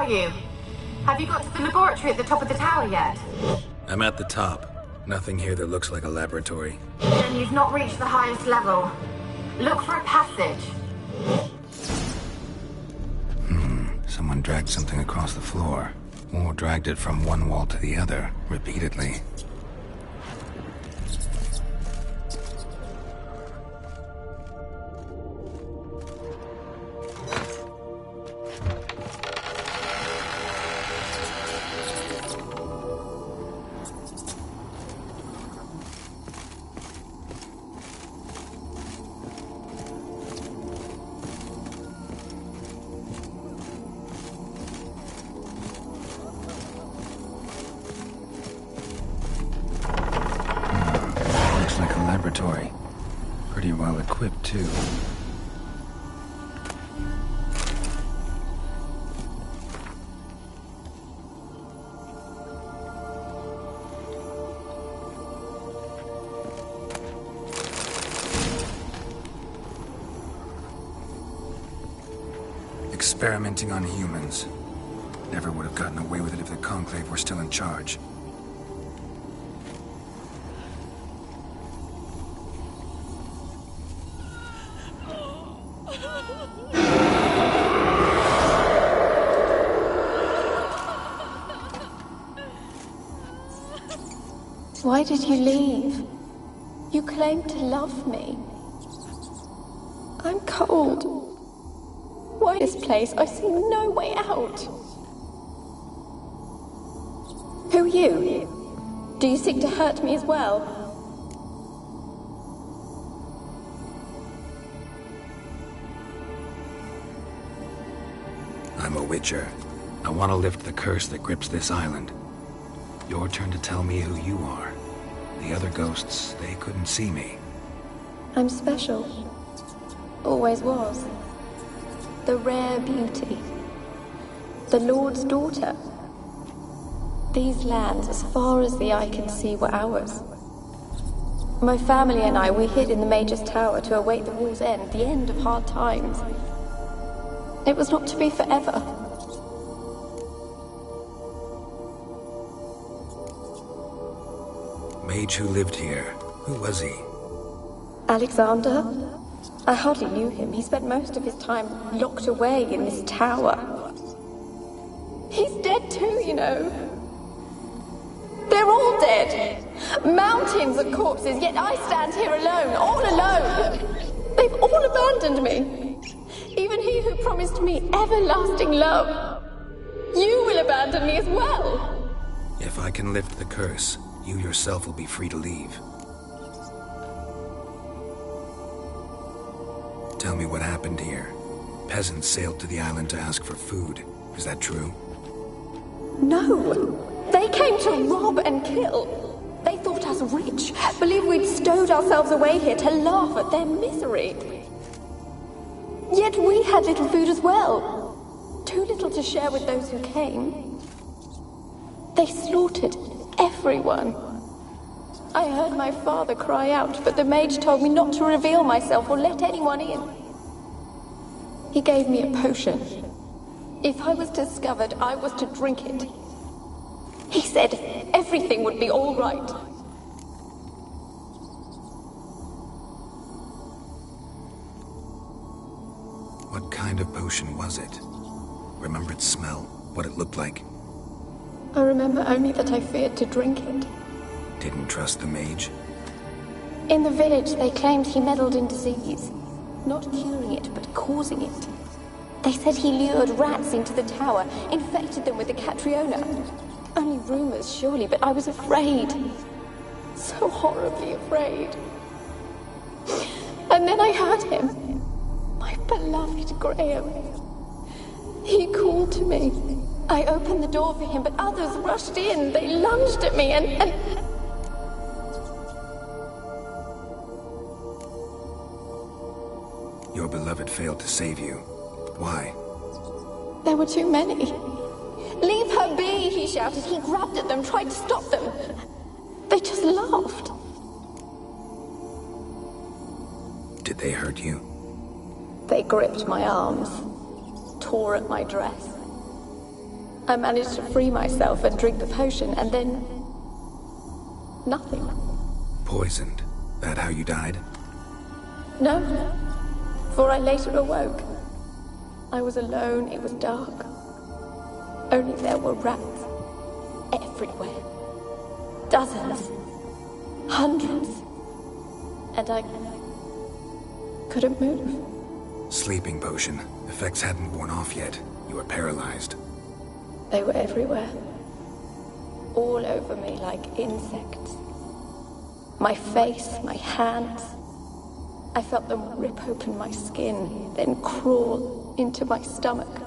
are you? Have you got to the laboratory at the top of the tower yet? I'm at the top. Nothing here that looks like a laboratory. Then you've not reached the highest level. Look for a passage. Someone dragged something across the floor. Or dragged it from one wall to the other, repeatedly. Laboratory. Pretty well equipped, too. Experimenting on humans. Never would have gotten away with it if the Conclave were still in charge. Why did you leave? You claimed to love me. I'm cold. Why this place? I see no way out. Who are you? Do you seek to hurt me as well? I'm a Witcher. I want to lift the curse that grips this island. Your turn to tell me who you are. The other ghosts, they couldn't see me. I'm special. Always was. The rare beauty. The Lord's daughter. These lands, as far as the eye can see, were ours. My family and I, we hid in the Mage's Tower to await the war's end, the end of hard times. It was not to be forever. Mage who lived here. Who was he? Alexander? I hardly knew him. He spent most of his time locked away in this tower. He's dead too, you know. They're all dead. Mountains of corpses, yet I stand here alone, all alone. They've all abandoned me. Even he who promised me everlasting love. You will abandon me as well. If I can lift the curse, you yourself will be free to leave. Tell me what happened here. Peasants sailed to the island to ask for food. Is that true? No. They came to rob and kill. They thought us rich, believed we'd stowed ourselves away here to laugh at their misery. Yet we had little food as well. Too little to share with those who came. They slaughtered everyone. I heard my father cry out, but the mage told me not to reveal myself or let anyone in. He gave me a potion. If I was discovered, I was to drink it. He said everything would be all right. What kind of potion was it? Remember its smell? What it looked like? I remember only that I feared to drink it. Didn't trust the mage? In the village, they claimed he meddled in disease. Not curing it, but causing it. They said he lured rats into the tower, infected them with the Catriona. Only rumors, surely, but I was afraid. So horribly afraid. And then I heard him. My beloved Graham. He called to me. I opened the door for him, but others rushed in. They lunged at me and... Your beloved failed to save you. Why? There were too many. Leave her be, he shouted. He grabbed at them, tried to stop them. They just laughed. Did they hurt you? They gripped my arms, tore at my dress. I managed to free myself and drink the potion, and then... nothing. Poisoned? That how you died? No, for I later awoke. I was alone, it was dark. Only there were rats. Everywhere. Dozens. Hundreds. And I couldn't move. Sleeping potion. Effects hadn't worn off yet. You were paralyzed. They were everywhere. All over me like insects. My face, my hands. I felt them rip open my skin, then crawl into my stomach.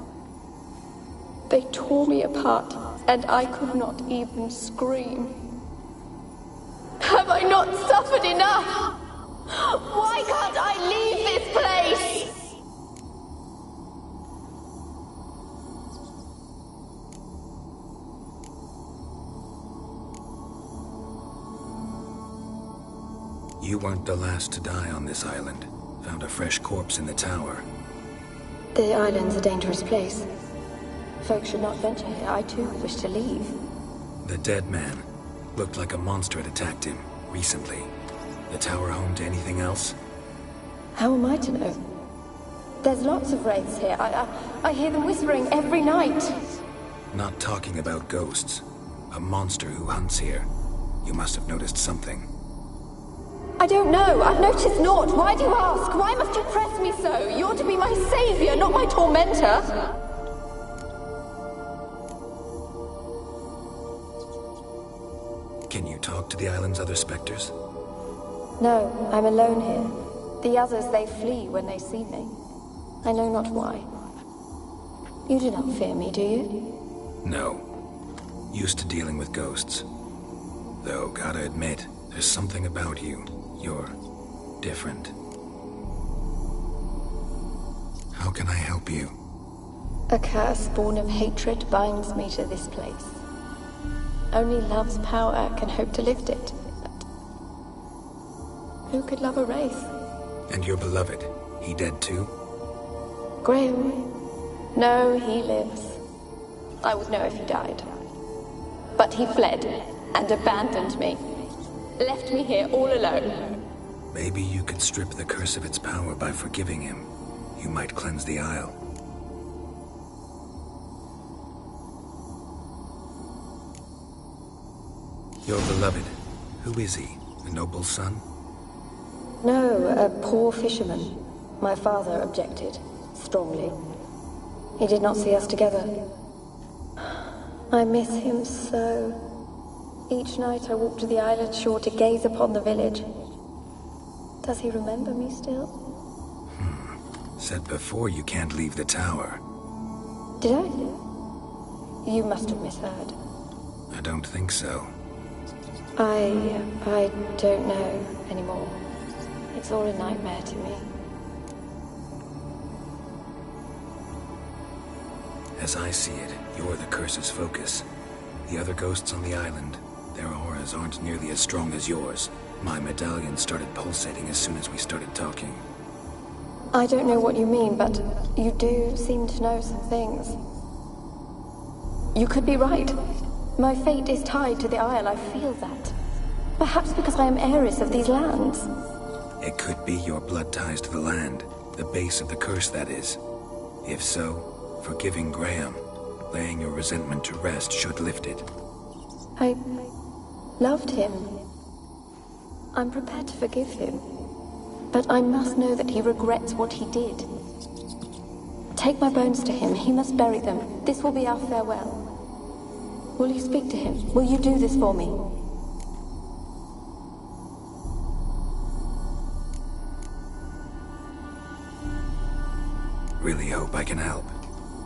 They tore me apart, and I could not even scream. Have I not suffered enough? Why can't I leave this place? You weren't the last to die on this island. Found a fresh corpse in the tower. The island's a dangerous place. Folks should not venture here. I too wish to leave. The dead man. Looked like a monster had attacked him, recently. The tower home to anything else? How am I to know? There's lots of wraiths here. I hear them whispering every night. Not talking about ghosts. A monster who hunts here. You must have noticed something. I don't know. I've noticed naught. Why do you ask? Why must you press me so? You're to be my savior, not my tormentor. Can you talk to the island's other specters? No, I'm alone here. The others, they flee when they see me. I know not why. You do not fear me, do you? No. Used to dealing with ghosts. Though, gotta admit, there's something about you. You're different. How can I help you? A curse born of hatred binds me to this place. Only love's power can hope to lift it. But who could love a wraith? And your beloved, he dead too? Graham? No, he lives. I would know if he died. But he fled and abandoned me. Left me here all alone. Maybe you could strip the curse of its power by forgiving him. You might cleanse the Isle. Your beloved, who is he? A noble son? No, a poor fisherman. My father objected, strongly. He did not see us together. I miss him so. Each night I walk to the island shore to gaze upon the village. Does he remember me still? Said before you can't leave the tower. Did I? You must have misheard. I don't think so. I don't know anymore. It's all a nightmare to me. As I see it, you're the curse's focus. The other ghosts on the island, their auras aren't nearly as strong as yours. My medallion started pulsating as soon as we started talking. I don't know what you mean, but you do seem to know some things. You could be right. My fate is tied to the Isle, I feel that. Perhaps because I am heiress of these lands. It could be your blood ties to the land, the base of the curse, that is. If so, forgiving Graham, laying your resentment to rest should lift it. I loved him. I'm prepared to forgive him. But I must know that he regrets what he did. Take my bones to him. He must bury them. This will be our farewell. Will you speak to him? Will you do this for me? Really hope I can help.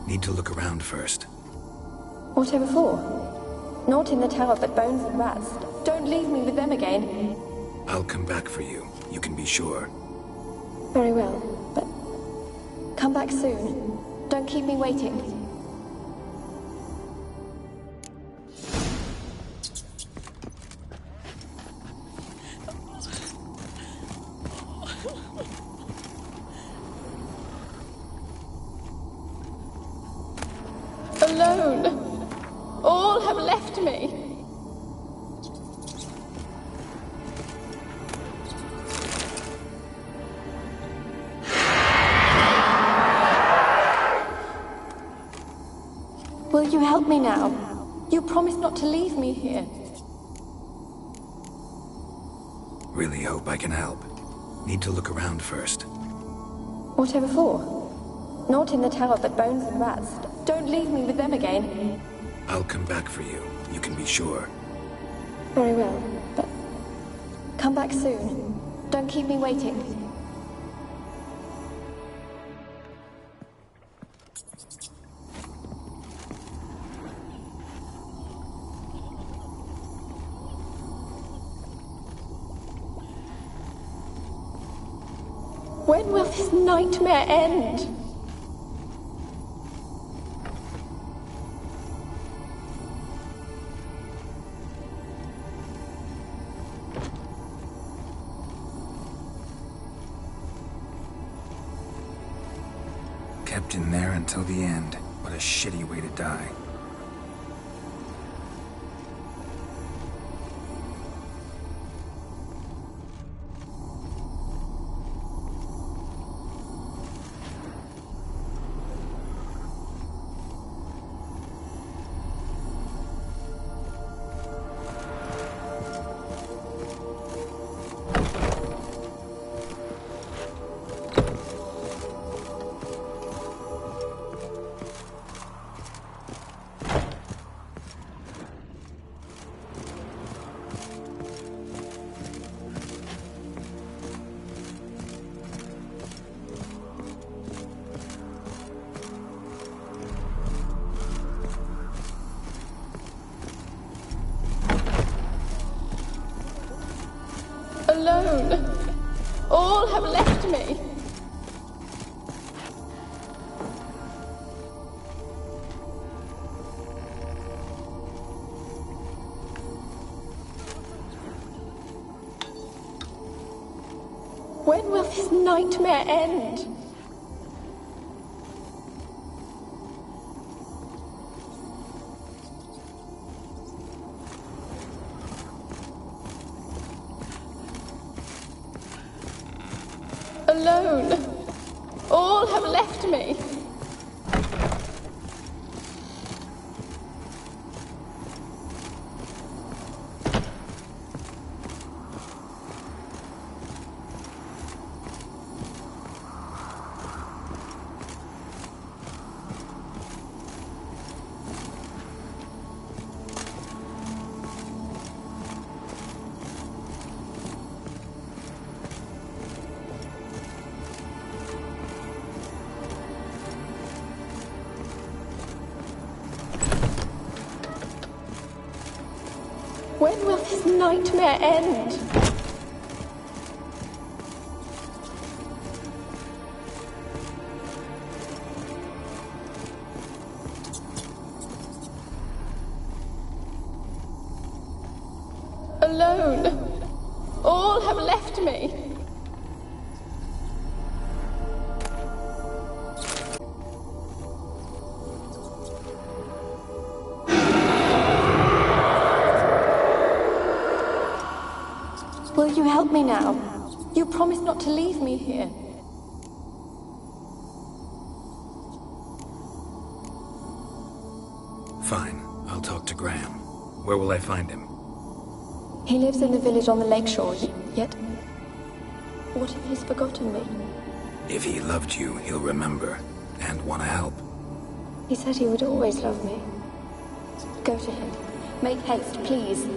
Need to look around first. Whatever for? Not in the tower, but bones and rats. Don't leave me with them again. I'll come back for you. You can be sure. Very well, but come back soon. Don't keep me waiting. Alone. have left me. Will you help me now? You promised not to leave me here. Really hope I can help. Need to look around first. Whatever for? Not in the tower, but bones and rats. Don't leave me with them again. I'll come back for you. You can be sure. Very well, but come back soon. Don't keep me waiting. When will this nightmare end? Kept in there until the end. What a shitty way to die. Alone. All have left me. When will this nightmare end? Alone. All have left me. When will this nightmare end? Alone. All have left me. Will you help me now? You promised not to leave me here. Fine. I'll talk to Graham. Where will I find him? He lives in the village on the lakeshore, yet... What if he's forgotten me? If he loved you, he'll remember. And want to help. He said he would always love me. Go to him. Make haste, please.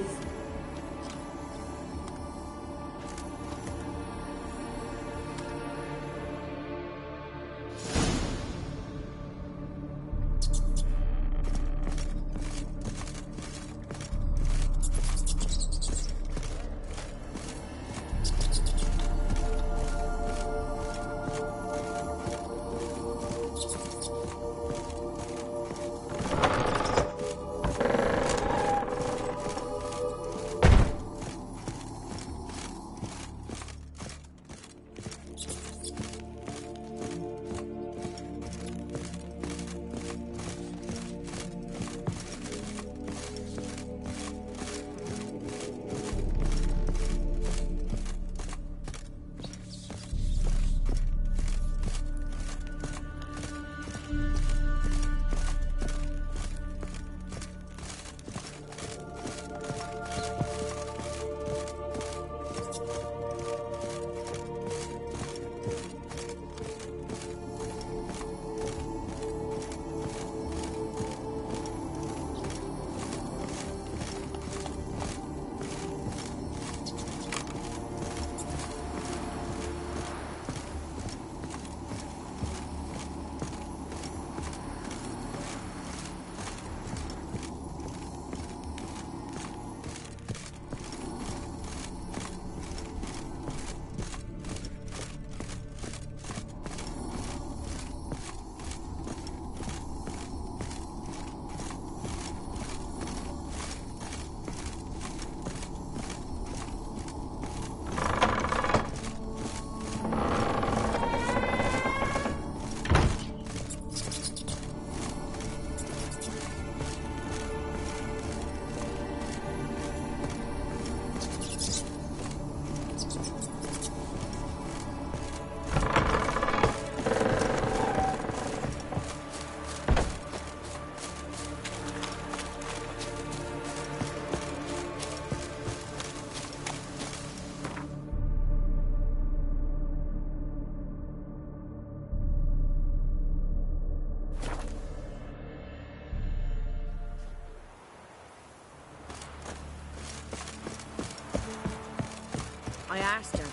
I asked her,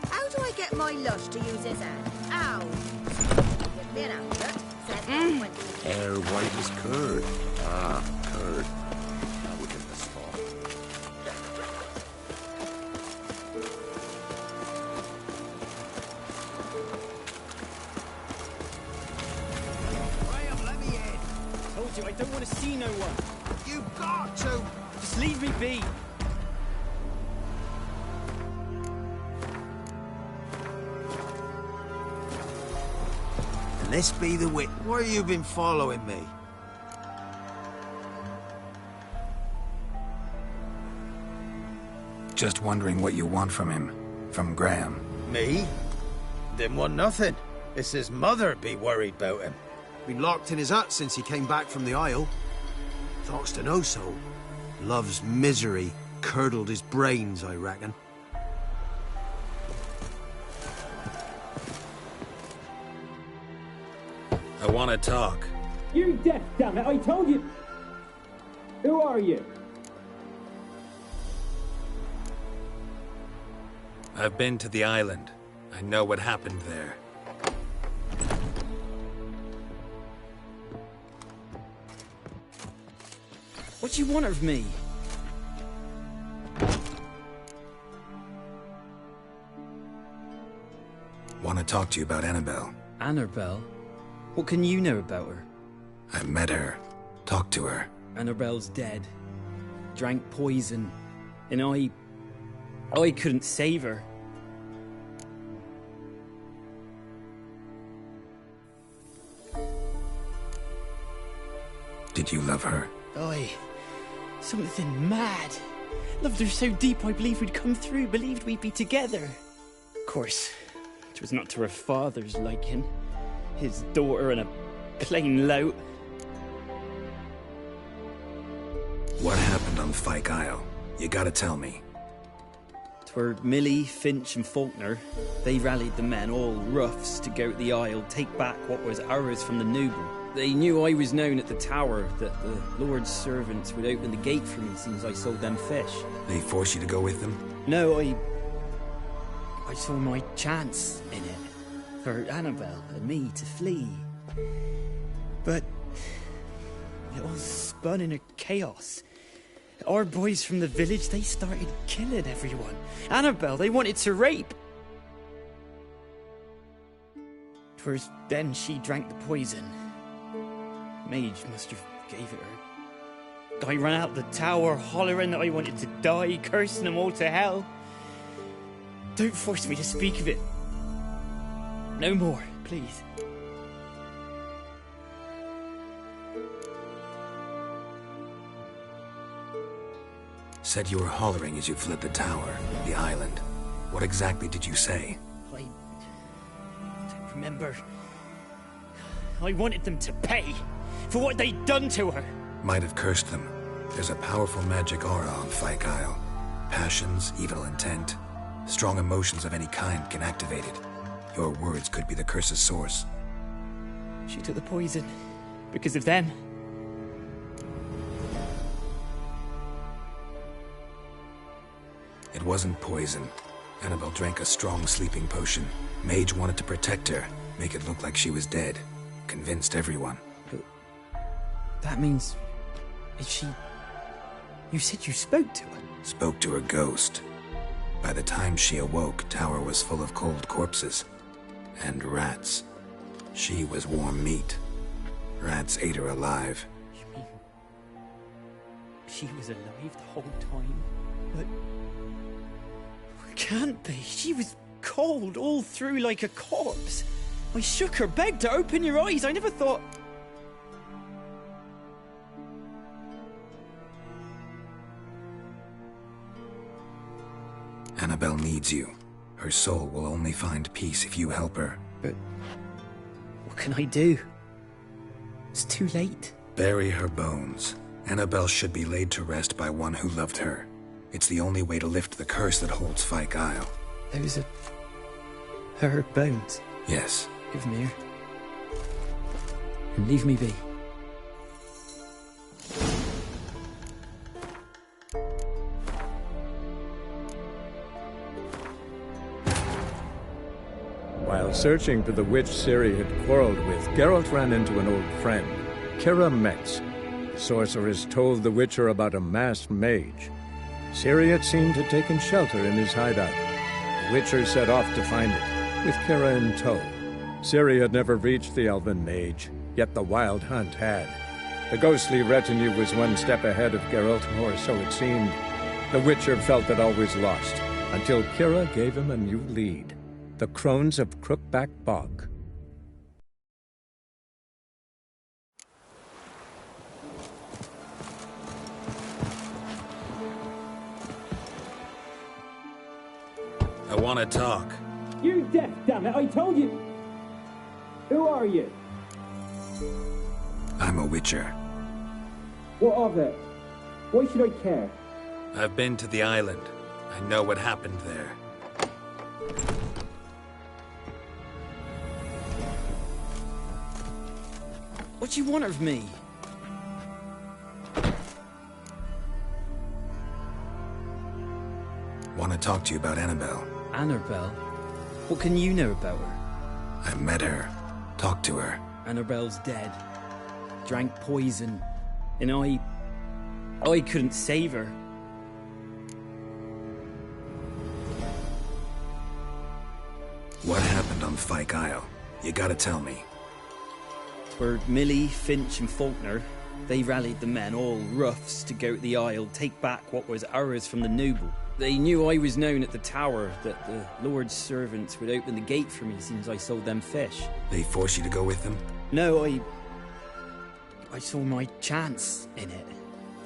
how do I get my lush to use his hand? How? Give me an answer. Said Air white as curd. Ah, curd. Now we get the spot. Graham, let me in. Told you, I don't want to see no one. You've got to. Just leave me be. This be the wit. Where you been following me? Just wondering what you want from him. From Graham. Me? Didn't want nothing. It's his mother be worried about him. Been locked in his hut since he came back from the Isle. Talks to no soul. Love's misery curdled his brains, I reckon. I want to talk. You deaf, damn it! I told you. Who are you? I've been to the island. I know what happened there. What do you want of me? Want to talk to you about Annabelle. Annabelle? What can you know about her? I met her. Talked to her. Annabelle's dead. Drank poison. And I couldn't save her. Did you love her? Something mad. Loved her so deep I believed we'd come through, believed we'd be together. Of course, it was not to her father's liking. His daughter and a plain lout. What happened on Fyke Isle? You gotta tell me. 'Twere Millie, Finch and Faulkner. They rallied the men, all roughs, to go to the Isle, take back what was ours from the noble. They knew I was known at the tower, that the Lord's servants would open the gate for me since I sold them fish. They forced you to go with them? No, I saw my chance in it. For Annabelle and me to flee. But it all spun in a chaos. Our boys from the village, they started killing everyone. Annabelle, they wanted to rape. 'Twas then she drank the poison. Mage must have gave it her. I ran out the tower, hollering that I wanted to die, cursing them all to hell. Don't force me to speak of it. No more, please. Said you were hollering as you fled the tower, the island. What exactly did you say? I don't remember. I wanted them to pay for what they'd done to her. Might have cursed them. There's a powerful magic aura on Fyke Isle. Passions, evil intent, strong emotions of any kind can activate it. Your words could be the curse's source. She took the poison because of them. It wasn't poison. Annabelle drank a strong sleeping potion. Mage wanted to protect her, make it look like she was dead. Convinced everyone. But that means... is she... You said you spoke to her? Spoke to her ghost. By the time she awoke, Tower was full of cold corpses. And rats. She was warm meat. Rats ate her alive. You mean... she was alive the whole time? But... can't be. She was cold all through like a corpse. I shook her, begged her, open your eyes. I never thought... Annabelle needs you. Her soul will only find peace if you help her. But... what can I do? It's too late. Bury her bones. Annabelle should be laid to rest by one who loved her. It's the only way to lift the curse that holds Fyke Isle. Those are... her bones? Yes. Give them here. And leave me be. While searching for the witch Ciri had quarreled with, Geralt ran into an old friend, Kira Metz. The sorceress told the Witcher about a masked mage. Ciri had seemed to have taken shelter in his hideout. The Witcher set off to find it, with Kira in tow. Ciri had never reached the elven mage, yet the Wild Hunt had. The ghostly retinue was one step ahead of Geralt, or so it seemed. The Witcher felt that all was lost, until Kira gave him a new lead. The Crones of Crookback Bog. I want to talk. You're deaf, damn it! I told you! Who are you? I'm a Witcher. What of it? Why should I care? I've been to the island. I know what happened there. What do you want of me? Want to talk to you about Annabelle. Annabelle? What can you know about her? I met her. Talked to her. Annabelle's dead. Drank poison. And I couldn't save her. What happened on Fyke Isle? You gotta tell me. Were Millie, Finch and Faulkner. They rallied the men, all roughs, to go to the Isle, take back what was ours from the noble. They knew I was known at the tower, that the Lord's servants would open the gate for me as soon as I sold them fish. They forced you to go with them? No, I saw my chance in it.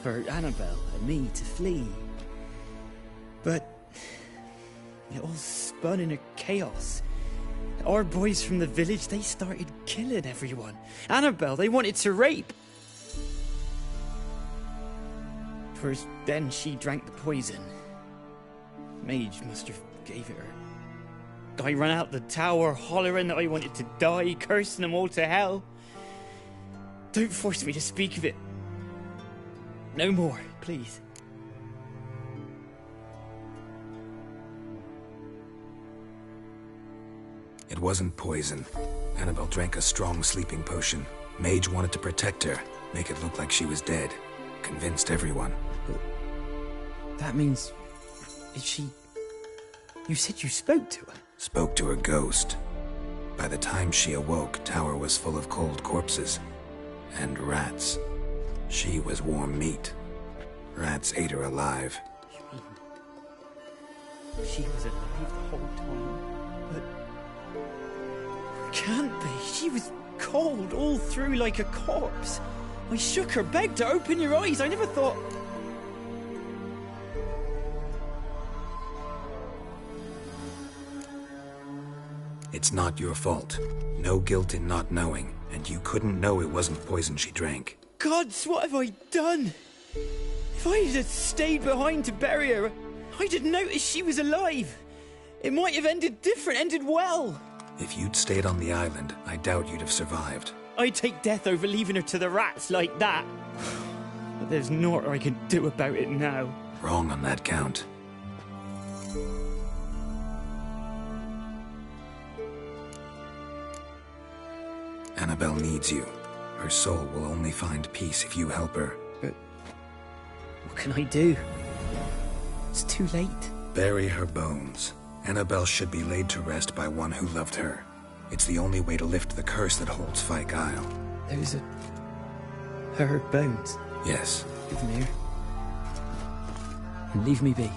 For Annabelle and me to flee. But it all spun in a chaos. Our boys from the village, they started killing everyone. Annabelle, they wanted to rape. First, then she drank the poison. Mage must have gave it her. I ran out the tower, hollering that I wanted to die, cursing them all to hell. Don't force me to speak of it. No more, please. It wasn't poison. Annabelle drank a strong sleeping potion. Mage wanted to protect her, make it look like she was dead. Convinced everyone. That means... Is she... You said you spoke to her? Spoke to her ghost. By the time she awoke, Tower was full of cold corpses. And rats. She was warm meat. Rats ate her alive. You mean... She was alive the whole time? But... Can't be. She was cold all through like a corpse. I shook her, begged her, open your eyes. I never thought... It's not your fault. No guilt in not knowing, and you couldn't know it wasn't poison she drank. Gods, what have I done? If I had stayed behind to bury her, I'd have noticed she was alive. It might have ended different, ended well. If you'd stayed on the island, I doubt you'd have survived. I'd take death over leaving her to the rats like that. But there's naught I can do about it now. Wrong on that count. Annabelle needs you. Her soul will only find peace if you help her. But what can I do? It's too late. Bury her bones. Annabelle should be laid to rest by one who loved her. It's the only way to lift the curse that holds Fyke Isle. Those are... her bones? Yes. Give them here. And leave me be.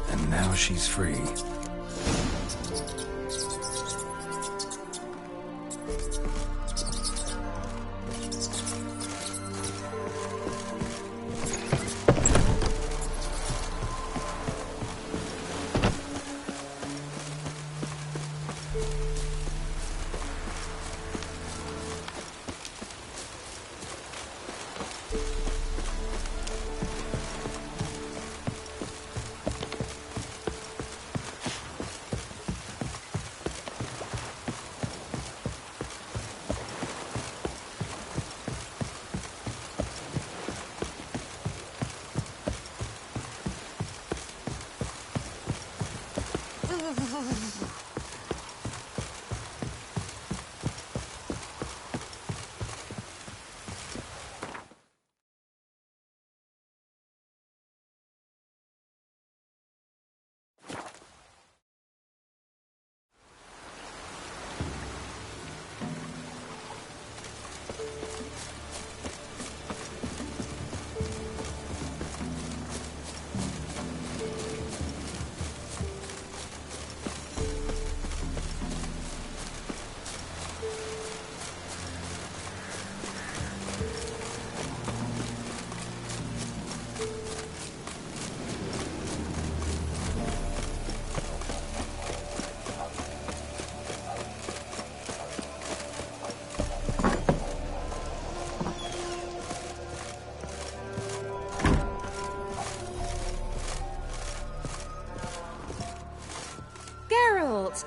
And now she's free.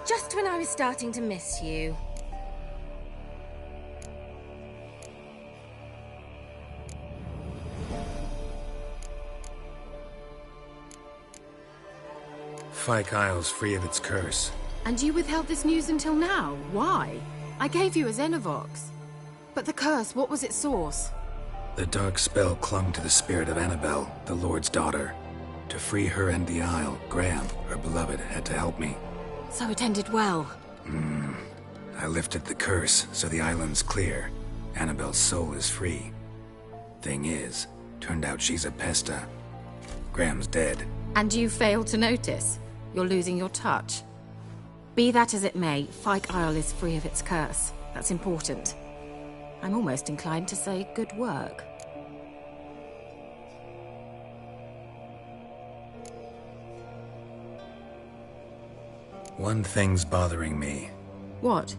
Just when I was starting to miss you. Fyke Isle's free of its curse. And you withheld this news until now? Why? I gave you a Xenovox. But the curse, what was its source? The dark spell clung to the spirit of Annabelle, the Lord's daughter. To free her and the Isle, Graham, her beloved, had to help me. So it ended well. I lifted the curse, so the island's clear. Annabelle's soul is free. Thing is, turned out she's a pesta. Graham's dead. And you failed to notice? You're losing your touch. Be that as it may, Fyke Isle is free of its curse. That's important. I'm almost inclined to say good work. One thing's bothering me. What?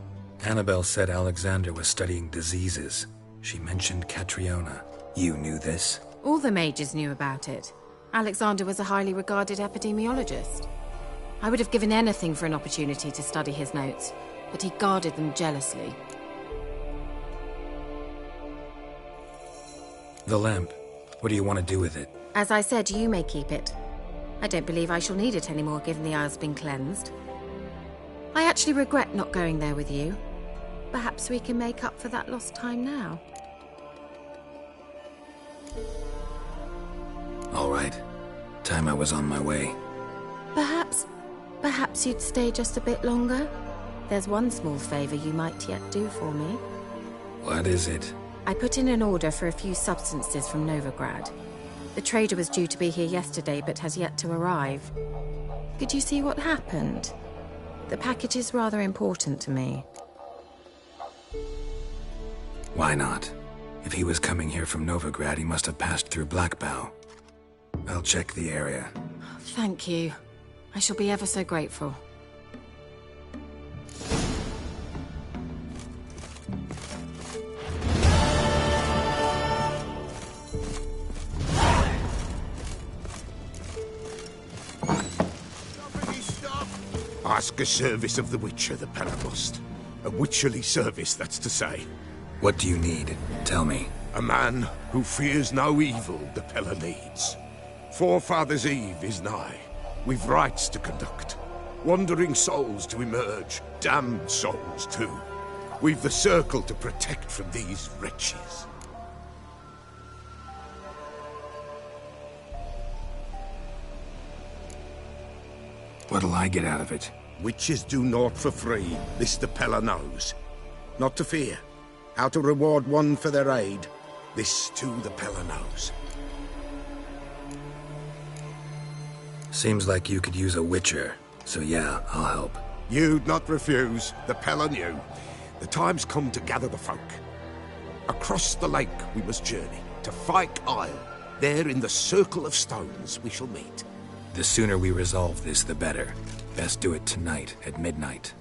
Annabelle said Alexander was studying diseases. She mentioned Catriona. You knew this? All the mages knew about it. Alexander was a highly regarded epidemiologist. I would have given anything for an opportunity to study his notes, but he guarded them jealously. The lamp. What do you want to do with it? As I said, you may keep it. I don't believe I shall need it anymore, given the Isle's been cleansed. I actually regret not going there with you. Perhaps we can make up for that lost time now. All right. Time I was on my way. Perhaps you'd stay just a bit longer? There's one small favor you might yet do for me. What is it? I put in an order for a few substances from Novigrad. The trader was due to be here yesterday, but has yet to arrive. Could you see what happened? The package is rather important to me. Why not? If he was coming here from Novigrad, he must have passed through Blackbow. I'll check the area. Thank you. I shall be ever so grateful. Ask a service of the Witcher, the Pella must. A witcherly service, that's to say. What do you need? Tell me. A man who fears no evil, the Pella needs. Forefathers' Eve is nigh. We've rites to conduct. Wandering souls to emerge. Damned souls, too. We've the circle to protect from these wretches. What'll I get out of it? Witches do naught for free, this the Pella knows. Not to fear. How to reward one for their aid, this too the Pella knows. Seems like you could use a witcher, so yeah, I'll help. You'd not refuse, the Pella knew. The time's come to gather the folk. Across the lake we must journey, to Fyke Isle. There in the circle of stones we shall meet. The sooner we resolve this, the better. Best do it tonight, at midnight.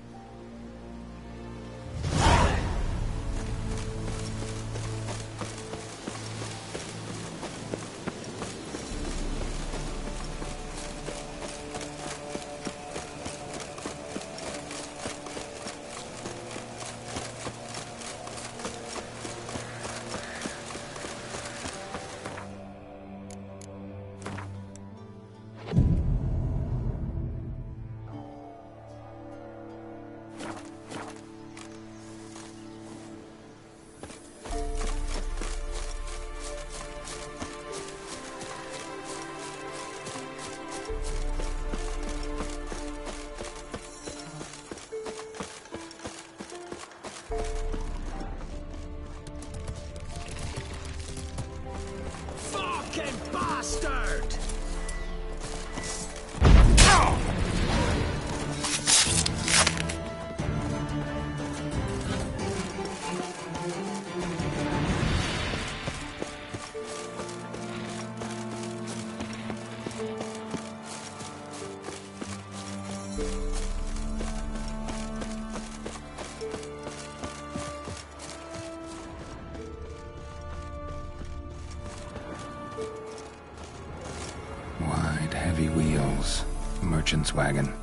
Wide, heavy wheels. Merchant's wagon.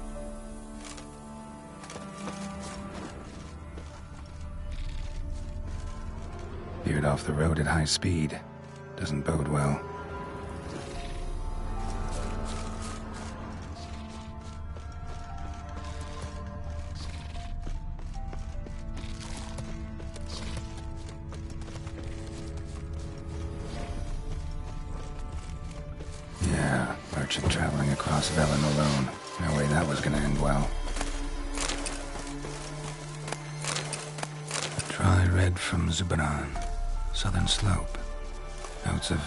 Veered off the road at high speed. Doesn't bode well. Merchant traveling across Velen alone. No way that was gonna end well. Dry red from Zubaran. Southern slope. Notes of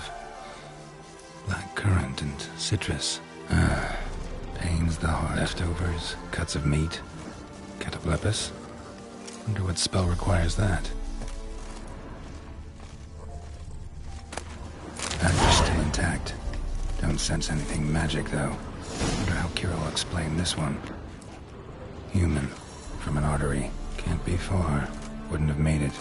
black currant and citrus. Pains the heart. Leftovers, cuts of meat. Cataplepis. Wonder what spell requires that. Badger's still intact. Don't sense anything magic, though. Wonder how Kira will explain this one. Human. From an artery. Can't be far. Wouldn't have made it.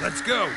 Let's go.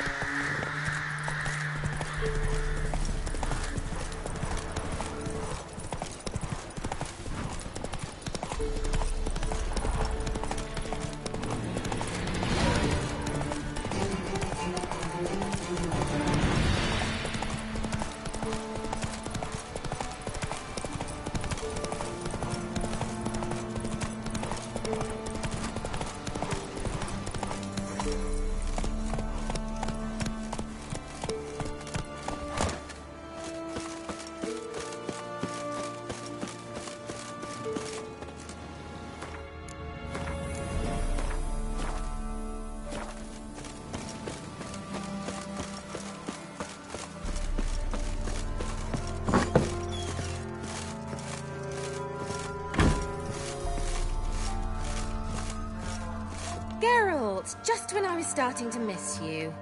Just when I was starting to miss you.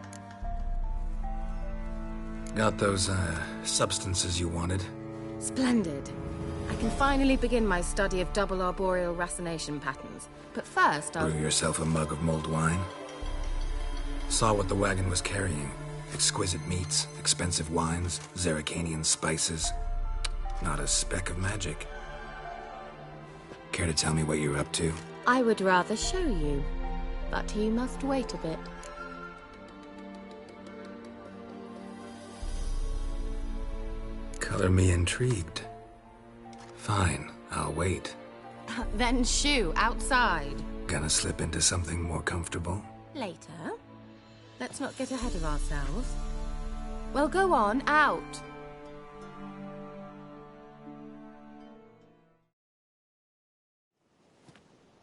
Got those, substances you wanted? Splendid. I can finally begin my study of double arboreal racination patterns. But first, I'll... Brew yourself a mug of mulled wine? Saw what the wagon was carrying. Exquisite meats, expensive wines, Zerrikanian spices. Not a speck of magic. Care to tell me what you're up to? I would rather show you. But you must wait a bit. Color me intrigued. Fine, I'll wait. Then shoo, outside. Gonna slip into something more comfortable? Later. Let's not get ahead of ourselves. Well, go on, out.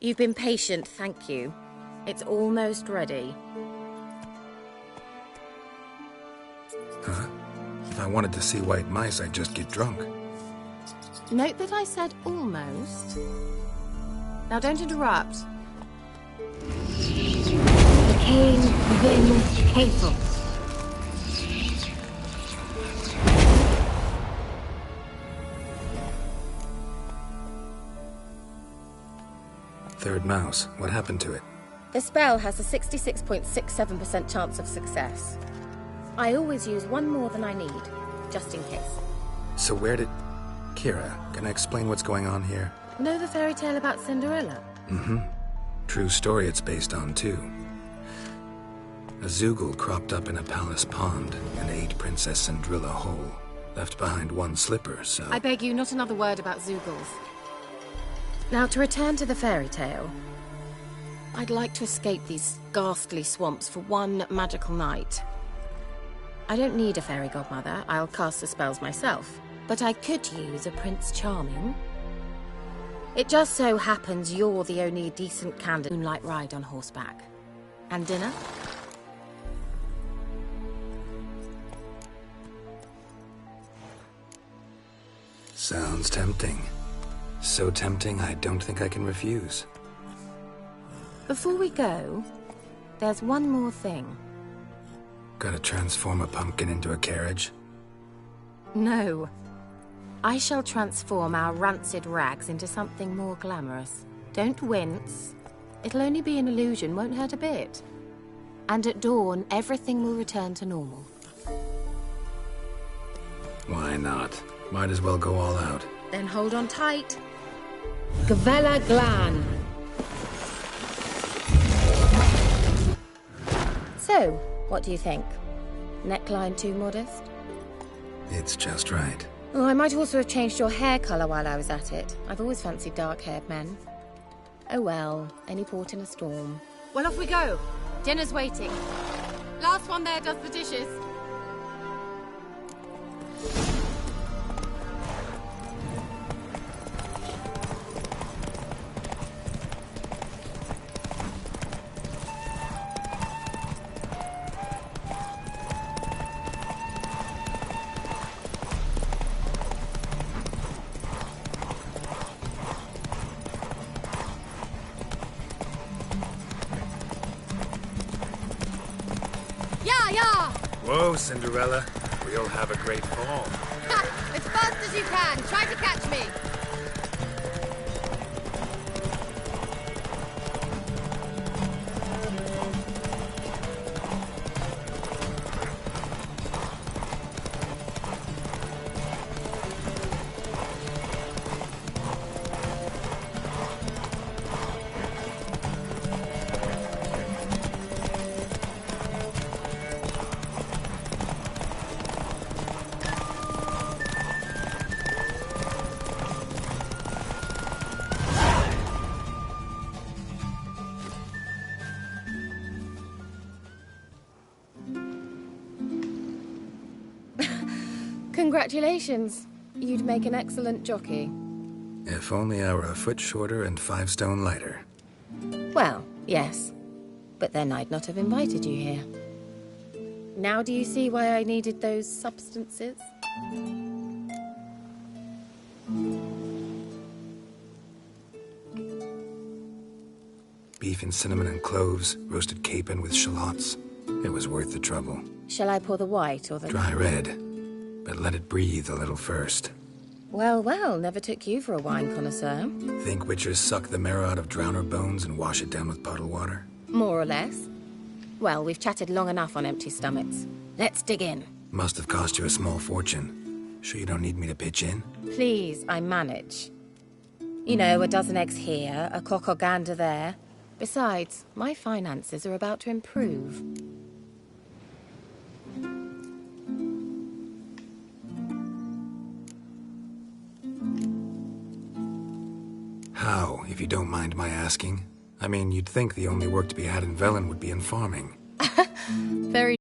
You've been patient, thank you. It's almost ready. Huh? If I wanted to see white mice, I'd just get drunk. Note that I said almost. Now don't interrupt. Decaying within castle. Third mouse. What happened to it? The spell has a 66.67% chance of success. I always use one more than I need, just in case. So where did... Kira, can I explain what's going on here? Know the fairy tale about Cinderella? Mm-hmm. True story it's based on, too. A Zoogle cropped up in a palace pond and ate Princess Cinderella whole. Left behind one slipper, so... I beg you, not another word about Zoogles. Now, to return to the fairy tale. I'd like to escape these ghastly swamps for one magical night. I don't need a fairy godmother, I'll cast the spells myself. But I could use a Prince Charming. It just so happens you're the only decent candidate moonlight ride on horseback. And dinner? Sounds tempting. So tempting, I don't think I can refuse. Before we go, there's one more thing. Gotta transform a pumpkin into a carriage? No. I shall transform our rancid rags into something more glamorous. Don't wince. It'll only be an illusion, won't hurt a bit. And at dawn, everything will return to normal. Why not? Might as well go all out. Then hold on tight. Gavella Glan. So, what do you think? Neckline too modest? It's just right. Oh, I might also have changed your hair colour while I was at it. I've always fancied dark-haired men. Oh well, any port in a storm. Well, off we go. Dinner's waiting. Last one there does the dishes. Whoa, Cinderella. We'll have a great fall. Ha! As fast as you can. Try to catch me. Congratulations. You'd make an excellent jockey. If only I were a foot shorter and 5 stone lighter. Well, yes. But then I'd not have invited you here. Now do you see why I needed those substances? Beef and cinnamon and cloves, roasted capon with shallots. It was worth the trouble. Shall I pour the white or the... Dry red, but let it breathe a little first. Well, well, never took you for a wine connoisseur. Think witchers suck the marrow out of drowner bones and wash it down with puddle water? More or less. Well, we've chatted long enough on empty stomachs. Let's dig in. Must have cost you a small fortune. Sure you don't need me to pitch in? Please, I manage. You know, a dozen eggs here, a cock or gander there. Besides, my finances are about to improve. How, if you don't mind my asking? I mean, you'd think the only work to be had in Velen would be in farming. Very